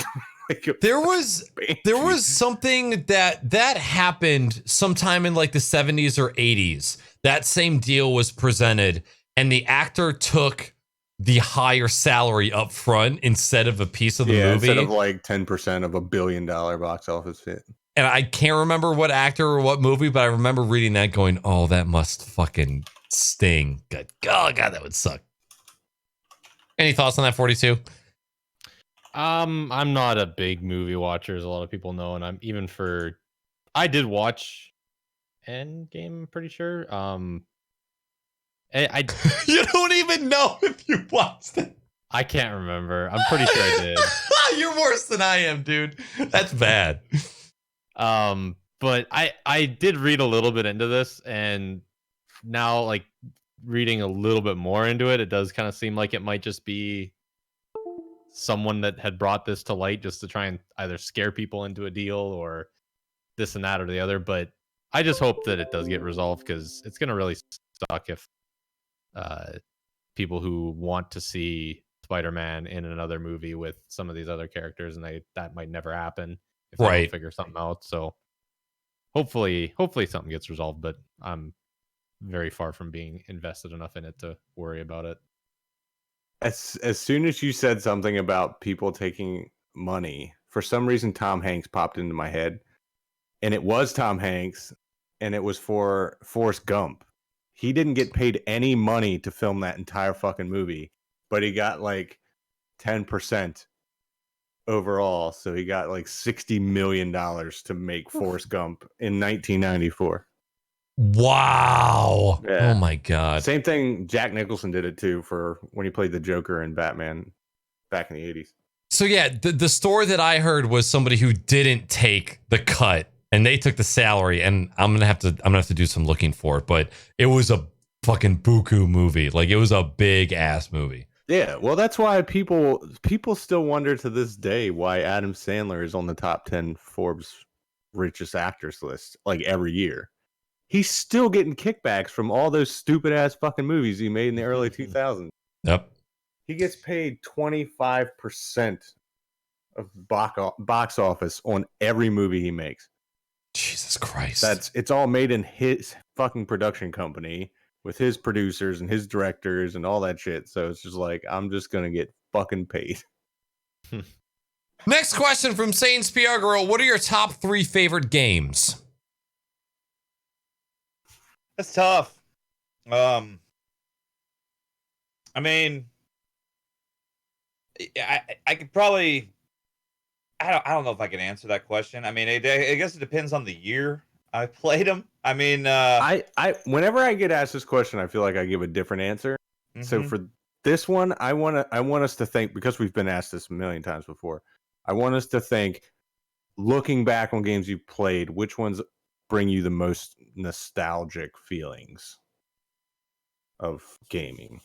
There was something that happened sometime in like the 70s or 80s. That same deal was presented, and the actor took the higher salary up front instead of a piece of the movie. Instead of like 10% of $1 billion box office hit. And I can't remember what actor or what movie, but I remember reading that going, oh, that must fucking sting. God, oh, God, that would suck. Any thoughts on that, 42? I'm not a big movie watcher, as a lot of people know, and I did watch Endgame, I'm pretty sure. I You don't even know if you watched it. I can't remember. I'm pretty sure I did. You're worse than I am, dude. That's bad. But I did read a little bit into this, and now like reading a little bit more into it, it does kind of seem like it might just be someone that had brought this to light just to try and either scare people into a deal or this and that or the other. But I just hope that it does get resolved, because it's gonna really suck if people who want to see Spider-Man in another movie with some of these other characters, and that might never happen if they don't figure something out. So hopefully something gets resolved, but I'm very far from being invested enough in it to worry about it. As soon as you said something about people taking money, for some reason Tom Hanks popped into my head, and it was Tom Hanks, and it was for Forrest Gump. He didn't get paid any money to film that entire fucking movie, but he got like 10% overall. So he got like $60 million to make Forrest Gump in 1994. Wow. Yeah. Oh my God. Same thing. Jack Nicholson did it too for when he played the Joker in Batman back in the 80s. So yeah, the story that I heard was somebody who didn't take the cut and they took the salary, and I'm gonna have to do some looking for it, but it was a fucking buku movie. Like, it was a big ass movie. Yeah, well, that's why people still wonder to this day why Adam Sandler is on the top 10 Forbes richest actors list like every year. He's still getting kickbacks from all those stupid ass fucking movies he made in the early 2000s. Yep. He gets paid 25% of box office on every movie he makes. Jesus Christ. It's all made in his fucking production company with his producers and his directors and all that shit. So it's just like, I'm just gonna get fucking paid. Next question from Saints PR Girl. What are your top 3 favorite games? That's tough. I mean, I could probably. I don't know if I can answer that question. I mean, I guess it depends on the year I played them. I mean, I whenever I get asked this question, I feel like I give a different answer. mm-hmm. So for this one, I want us to think, because we've been asked this a million times before. I want us to think, looking back on games you've played, which ones bring you the most nostalgic feelings of gaming?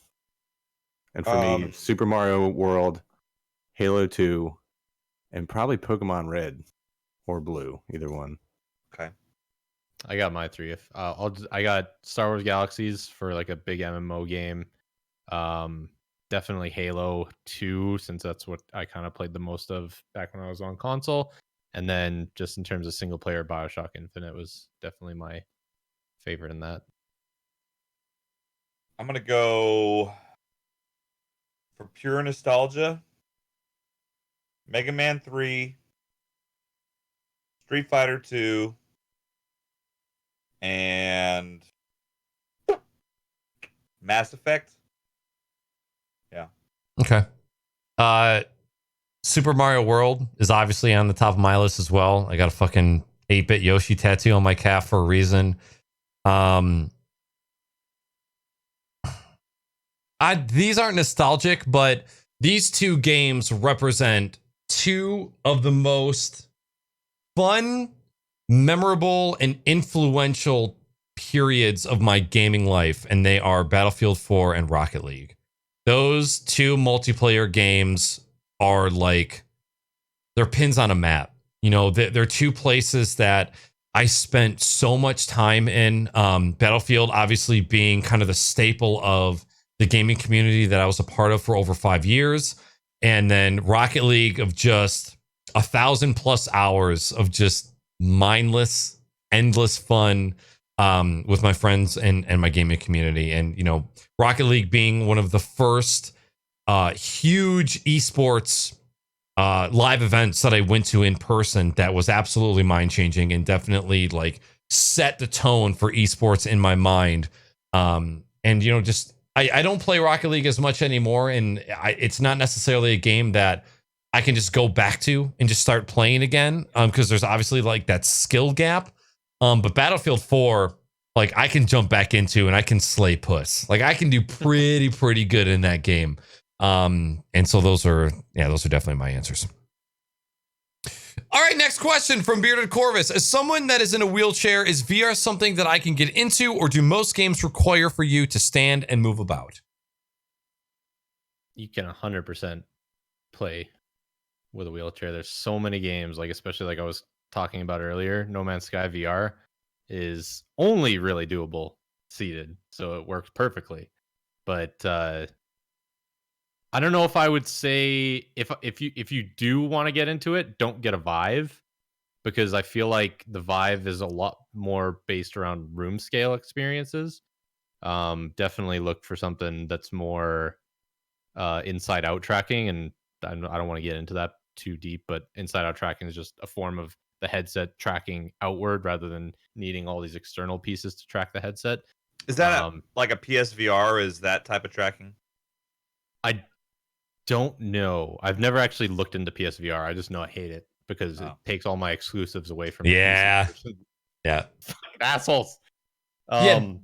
And for me, Super Mario World, Halo 2, and probably Pokemon Red or Blue, either one. Okay. I got my 3. I got Star Wars Galaxies for like a big MMO game. Definitely Halo 2, since that's what I kind of played the most of back when I was on console. And then just in terms of single player, BioShock Infinite was definitely my favorite in that. I'm gonna go for pure nostalgia. Mega Man 3, Street Fighter 2, and Mass Effect. Yeah. Okay. Super Mario World is obviously on the top of my list as well. I got a fucking 8-bit Yoshi tattoo on my calf for a reason. These aren't nostalgic, but these 2 games represent 2 of the most fun, memorable, and influential periods of my gaming life, and they are Battlefield 4 and Rocket League. Those 2 multiplayer games are like, they're pins on a map. You know, they're 2 places that I spent so much time in. Battlefield obviously being kind of the staple of the gaming community that I was a part of for over 5 years. And then Rocket League of just 1,000+ hours of just mindless, endless fun with my friends and my gaming community. And, you know, Rocket League being one of the first huge esports live events that I went to in person that was absolutely mind-changing and definitely like set the tone for esports in my mind. And, you know, just I don't play Rocket League as much anymore, and it's not necessarily a game that I can just go back to and just start playing again, because there's obviously like that skill gap. But Battlefield 4, like, I can jump back into and I can slay puss. Like, I can do pretty good in that game. And so those are definitely my answers. All right, next question from Bearded Corvus. As someone that is in a wheelchair, is VR something that I can get into, or do most games require for you to stand and move about? You can 100% play with a wheelchair. There's so many games, like especially like I was talking about earlier, No Man's Sky VR is only really doable seated, so it works perfectly. But I don't know if I would say if you do want to get into it, don't get a Vive, because I feel like the Vive is a lot more based around room scale experiences. Definitely look for something that's more inside out tracking, and I don't want to get into that too deep, but inside out tracking is just a form of the headset tracking outward rather than needing all these external pieces to track the headset. Is that like a PSVR? Is that type of tracking? I don't know. I've never actually looked into PSVR. I just know I hate it because it takes all my exclusives away from me. Yeah. Assholes.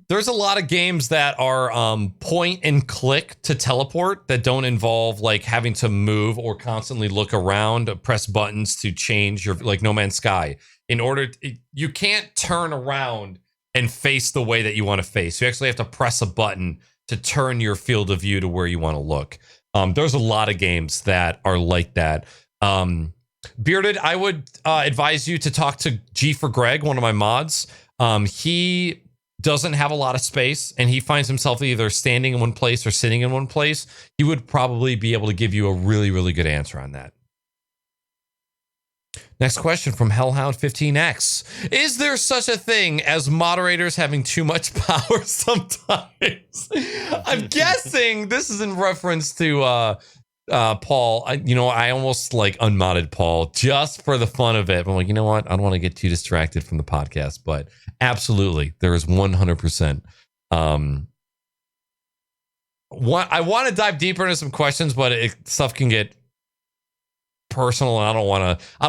There's a lot of games that are point and click to teleport that don't involve like having to move or constantly look around, press buttons to change your, like No Man's Sky. You can't turn around and face the way that you want to face. You actually have to press a button to turn your field of view to where you want to look. There's a lot of games that are like that. Bearded, I would advise you to talk to G for Greg, one of my mods. He doesn't have a lot of space, and he finds himself either standing in one place or sitting in one place. He would probably be able to give you a really, really good answer on that. Next question from Hellhound15X. Is there such a thing as moderators having too much power sometimes? I'm guessing this is in reference to Paul. I almost like unmodded Paul just for the fun of it. I'm like, you know what? I don't want to get too distracted from the podcast, but absolutely, there is 100%. I want to dive deeper into some questions, but stuff can get personal, and I don't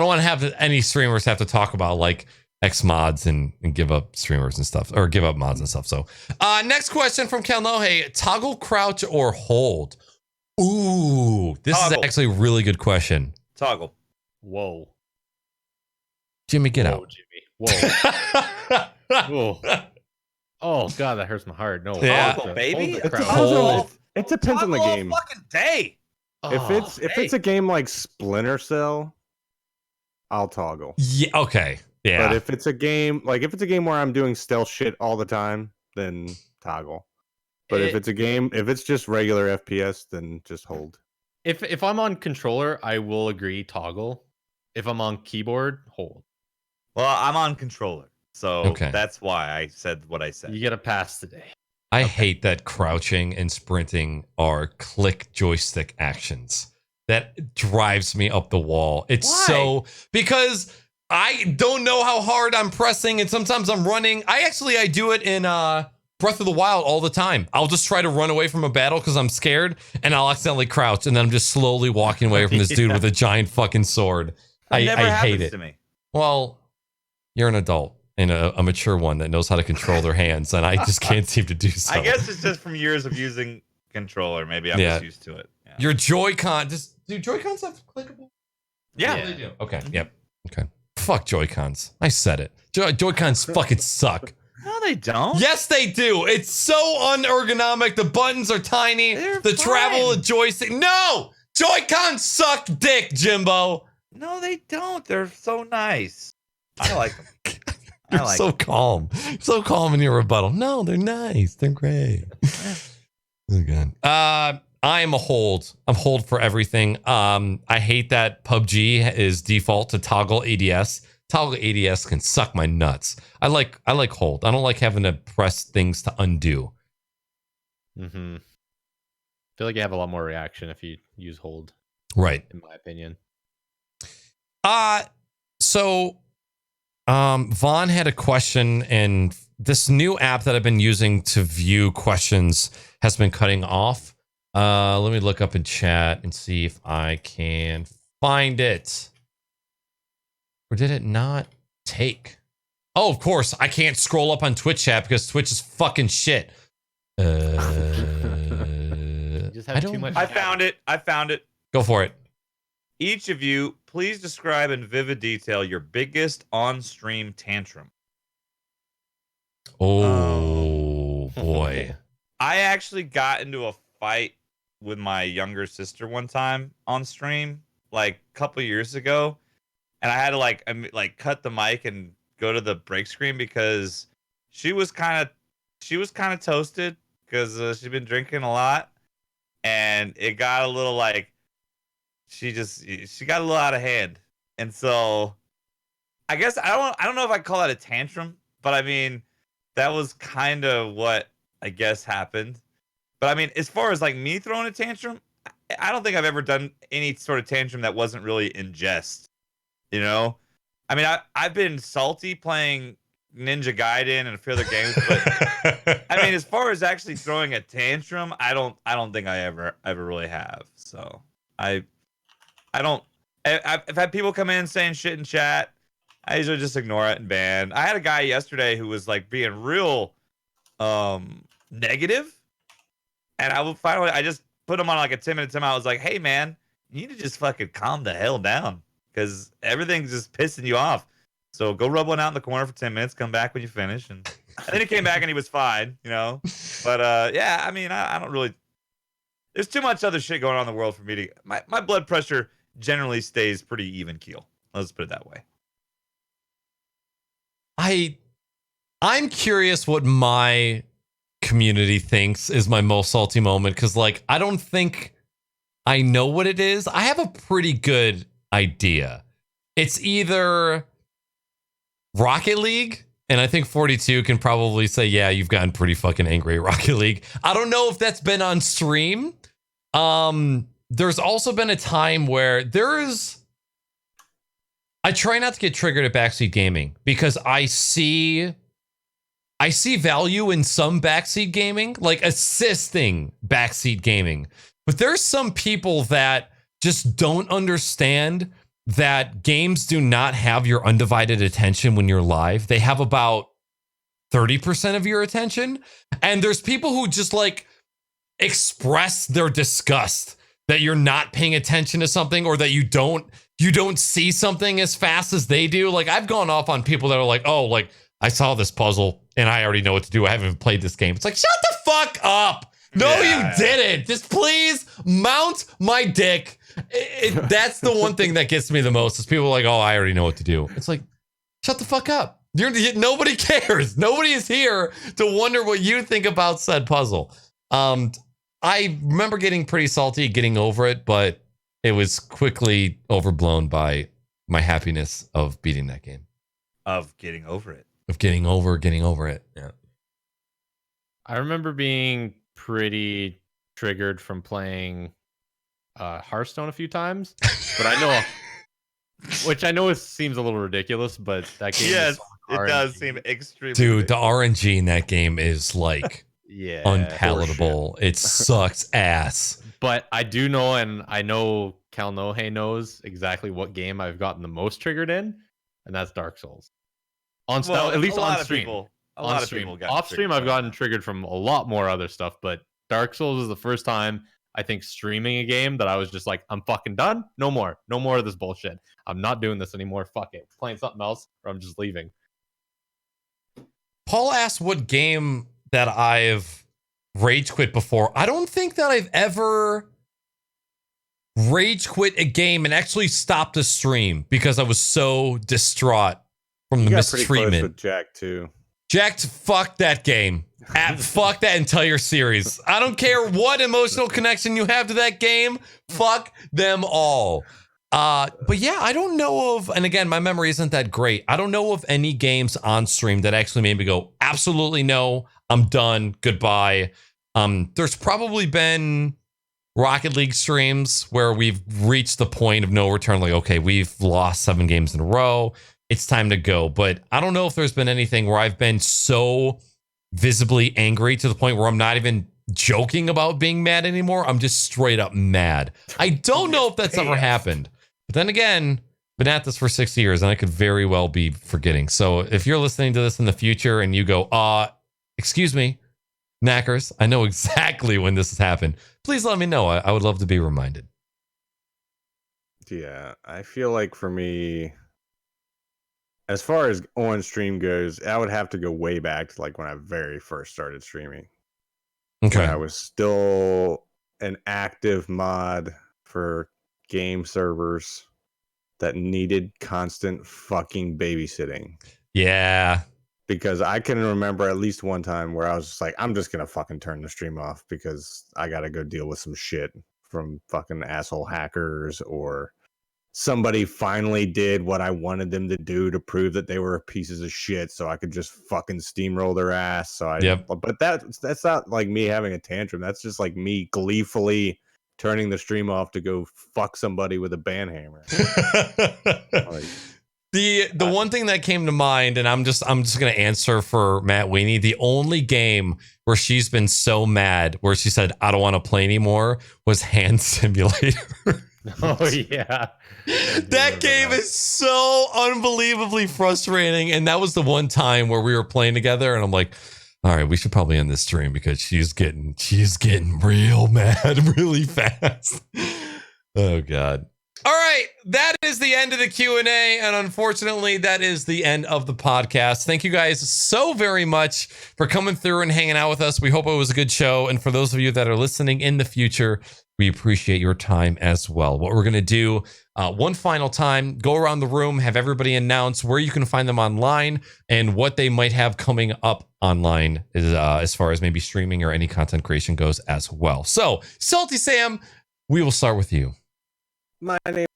want to have any streamers have to talk about like X mods and give up streamers and stuff, or give up mods and stuff. So next question from Kelnohe: toggle, crouch, or hold? Ooh, this Toggle. is actually a really good question. Toggle. Whoa. Jimmy, get Whoa, out. Jimmy. Whoa. Whoa. Oh god, that hurts my heart. No. Yeah. Toggle, baby. Hold the It's crowd. Hold. It depends on the Toggle all game. fucking day. If it's a game like Splinter Cell, I'll toggle. Yeah. Okay. Yeah. But if it's a game where I'm doing stealth shit all the time, then toggle. But if it's just regular FPS, then just hold. If I'm on controller, I will agree toggle. If I'm on keyboard, hold. Well, I'm on controller, so Okay. that's why I said what I said. You get a pass today. I hate that crouching and sprinting are click joystick actions. That drives me up the wall. It's Why? so, because I don't know how hard I'm pressing, and sometimes I'm running. I do it in Breath of the Wild all the time. I'll just try to run away from a battle because I'm scared, and I'll accidentally crouch, and then I'm just slowly walking away from this dude with a giant fucking sword. I never hate happens it. to me. Well, you're an adult and a mature one that knows how to control their hands, and I just can't seem to do so. I guess it's just from years of using controller. Maybe I'm Yeah. just used to it. Yeah. Your Joy-Con, do Joy-Cons have clickable? Yeah. They do. Okay, yep. Okay. Fuck Joy-Cons. I said it. Joy-Cons fucking suck. No, they don't. Yes, they do. It's so unergonomic. The buttons are tiny. They're the travel fine. of joystick. No! Joy-Cons suck dick, Jimbo. No, they don't. They're so nice. I like them. You're I like so calm. So calm in your rebuttal. No, they're nice. They're great. Oh, God. I am a hold. I'm hold for everything. I hate that PUBG is default to toggle ADS. Toggle ADS can suck my nuts. I like hold. I don't like having to press things to undo. Mm-hmm. I feel like you have a lot more reaction if you use hold, Right. in my opinion. So Vaughn had a question, and this new app that I've been using to view questions has been cutting off. Let me look up in chat and see if I can find it. Or did it not take? Oh, of course. I can't scroll up on Twitch chat because Twitch is fucking shit. You just have too much. I found it. Go for it. Each of you, please describe in vivid detail your biggest on-stream tantrum. Oh, boy. I actually got into a fight with my younger sister one time on stream, like a couple years ago, and I had to like cut the mic and go to the break screen because she was kind of toasted because she'd been drinking a lot, and it got a little like she got a little out of hand, and so I guess I don't know if I call that a tantrum, but I mean that was kind of what I guess happened. But I mean, as far as like me throwing a tantrum, I don't think I've ever done any sort of tantrum that wasn't really in jest. You know, I mean, I've been salty playing Ninja Gaiden and a few other games, but I mean, as far as actually throwing a tantrum, I don't think I ever really have. So I've had people come in saying shit in chat. I usually just ignore it and ban. I had a guy yesterday who was like being real negative, and I just put him on like a 10-minute timeout. I was like, hey man, you need to just fucking calm the hell down because everything's just pissing you off. So go rub one out in the corner for 10 minutes, come back when you finish, and And then he came back and he was fine, you know. But yeah, I mean, I don't really. There's too much other shit going on in the world for me to. My blood pressure generally stays pretty even keel. Let's put it that way. I'm curious what my community thinks is my most salty moment, because like I don't think I know what it is. I have a pretty good idea. It's either Rocket League, and I think 42 can probably say, yeah, you've gotten pretty fucking angry at Rocket League. I don't know if that's been on stream. There's also been a time where I try not to get triggered at backseat gaming because I see value in some backseat gaming, like assisting backseat gaming. But there's some people that just don't understand that games do not have your undivided attention when you're live. They have about 30% of your attention. And there's people who just like express their disgust that you're not paying attention to something, or that you don't see something as fast as they do. Like I've gone off on people that are like, oh, like I saw this puzzle and I already know what to do. I haven't played this game. It's like, shut the fuck up. No, you didn't. Just please mount my dick. That's the one thing that gets me the most is people are like, oh, I already know what to do. It's like, shut the fuck up. Nobody cares. Nobody is here to wonder what you think about said puzzle. I remember getting pretty salty, getting over it, but it was quickly overblown by my happiness of beating that game. Of getting over it. Of getting over it. Yeah. I remember being pretty triggered from playing Hearthstone a few times, but I know, which I know seems a little ridiculous, but that game. Yes, it does seem extremely. Dude, ridiculous. The RNG in that game is like unpalatable. It sucks ass. But I do know, and I know Kalnohe knows exactly what game I've gotten the most triggered in, and that's Dark Souls. At least on stream. A lot of people got off stream. I've gotten triggered from a lot more other stuff, but Dark Souls is the first time I think streaming a game that I was just like, I'm fucking done. No more of this bullshit. I'm not doing this anymore. Fuck it. Playing something else, or I'm just leaving. Paul asked what game that I've rage quit before. I don't think that I've ever rage quit a game and actually stopped a stream because I was so distraught from the mistreatment. With Jack too. Jack, fuck that game. Fuck that entire series. I don't care what emotional connection you have to that game. Fuck them all. But yeah, I don't know of, and again, my memory isn't that great. I don't know of any games on stream that actually made me go, absolutely no, I'm done, goodbye. There's probably been Rocket League streams where we've reached the point of no return. Like, okay, we've lost 7 games in a row. It's time to go. But I don't know if there's been anything where I've been so visibly angry to the point where I'm not even joking about being mad anymore. I'm just straight up mad. I don't know if that's ever happened. But then again, been at this for 6 years and I could very well be forgetting. So if you're listening to this in the future and you go, excuse me, Knackers, I know exactly when this has happened. Please let me know. I would love to be reminded. Yeah, I feel like for me, as far as on stream goes, I would have to go way back to like when I very first started streaming. Okay. When I was still an active mod for game servers that needed constant fucking babysitting. Yeah. Because I can remember at least one time where I was just like, I'm just going to fucking turn the stream off because I got to go deal with some shit from fucking asshole hackers, or somebody finally did what I wanted them to do to prove that they were pieces of shit so I could just fucking steamroll their ass. But that's not like me having a tantrum. That's just like me gleefully turning the stream off to go fuck somebody with a band hammer. Like, the one thing that came to mind, and I'm just gonna answer for Matt Weenie. The only game where she's been so mad where she said I don't want to play anymore was Hand Simulator. Oh yeah. That game is so unbelievably frustrating, and that was the one time where we were playing together and I'm like, all right, we should probably end this stream because she's getting real mad really fast. Oh god. All right, that is the end of the Q&A, and unfortunately, that is the end of the podcast. Thank you guys so very much for coming through and hanging out with us. We hope it was a good show, and for those of you that are listening in the future, we appreciate your time as well. What we're going to do one final time, go around the room, have everybody announce where you can find them online and what they might have coming up online as far as maybe streaming or any content creation goes as well. So, SaltySam, we will start with you. My name.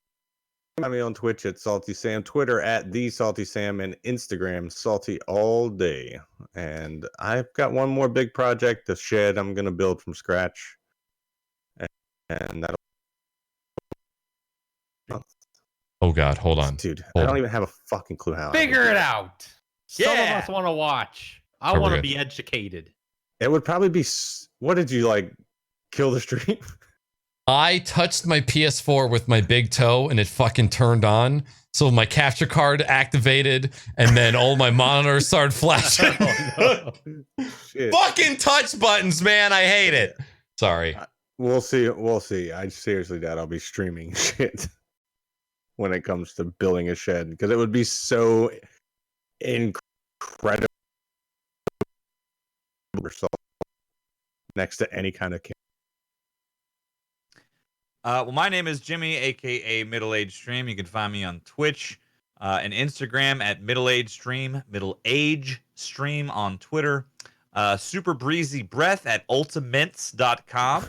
Find me on Twitch at SaltySam, Twitter at TheSaltySam, and Instagram Salty all day. And I've got one more big project, the shed I'm gonna build from scratch, and that'll. Oh God, hold on, dude. Hold I don't on. even have a fucking clue how. Figure it out. Some of Yeah. us want to watch. I Are we want to good? be educated. It would probably be. What did you like? Kill the stream? I touched my PS4 with my big toe and it fucking turned on. So my capture card activated and then all my monitors started flashing. Shit. Fucking touch buttons, man. I hate it. Sorry. We'll see. We'll see. I seriously doubt I'll be streaming shit when it comes to building a shed because it would be so incredible next to any kind of camera. Well, my name is Jimmy, aka MiddleAgedStream. You can find me on Twitch and Instagram at MiddleAgedStream, MiddleAgedStream on Twitter. Super Breezy Breath at ultimates.com.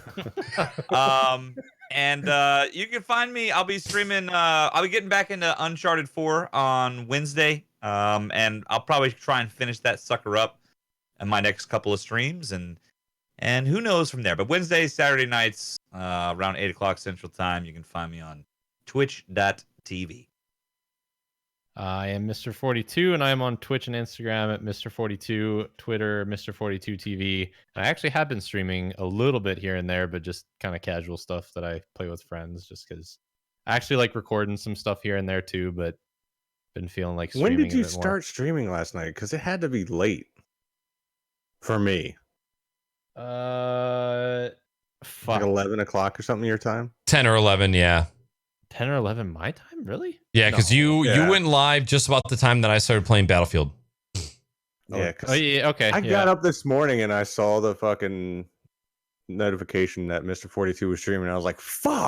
And you can find me. I'll be streaming. I'll be getting back into Uncharted 4 on Wednesday. And I'll probably try and finish that sucker up in my next couple of streams. And who knows from there. But Wednesdays, Saturday nights, around 8 o'clock Central Time, you can find me on twitch.tv. I am MrFortyTwo, and I am on Twitch and Instagram at MrFortyTwo, Twitter, MrFortyTwo TV. And I actually have been streaming a little bit here and there, but just kind of casual stuff that I play with friends, just because I actually like recording some stuff here and there too, but been feeling like streaming. When did you a bit more. start streaming last night? Because it had to be late for me. Fuck. Like 11 o'clock or something your time? 10 or 11, yeah. 10 or 11 my time? Really? Yeah, because No. you Yeah. went live just about the time that I started playing Battlefield. Yeah. Oh, yeah. Okay. I yeah. got up this morning and I saw the fucking notification that MrFortyTwo was streaming. I was like, fuck.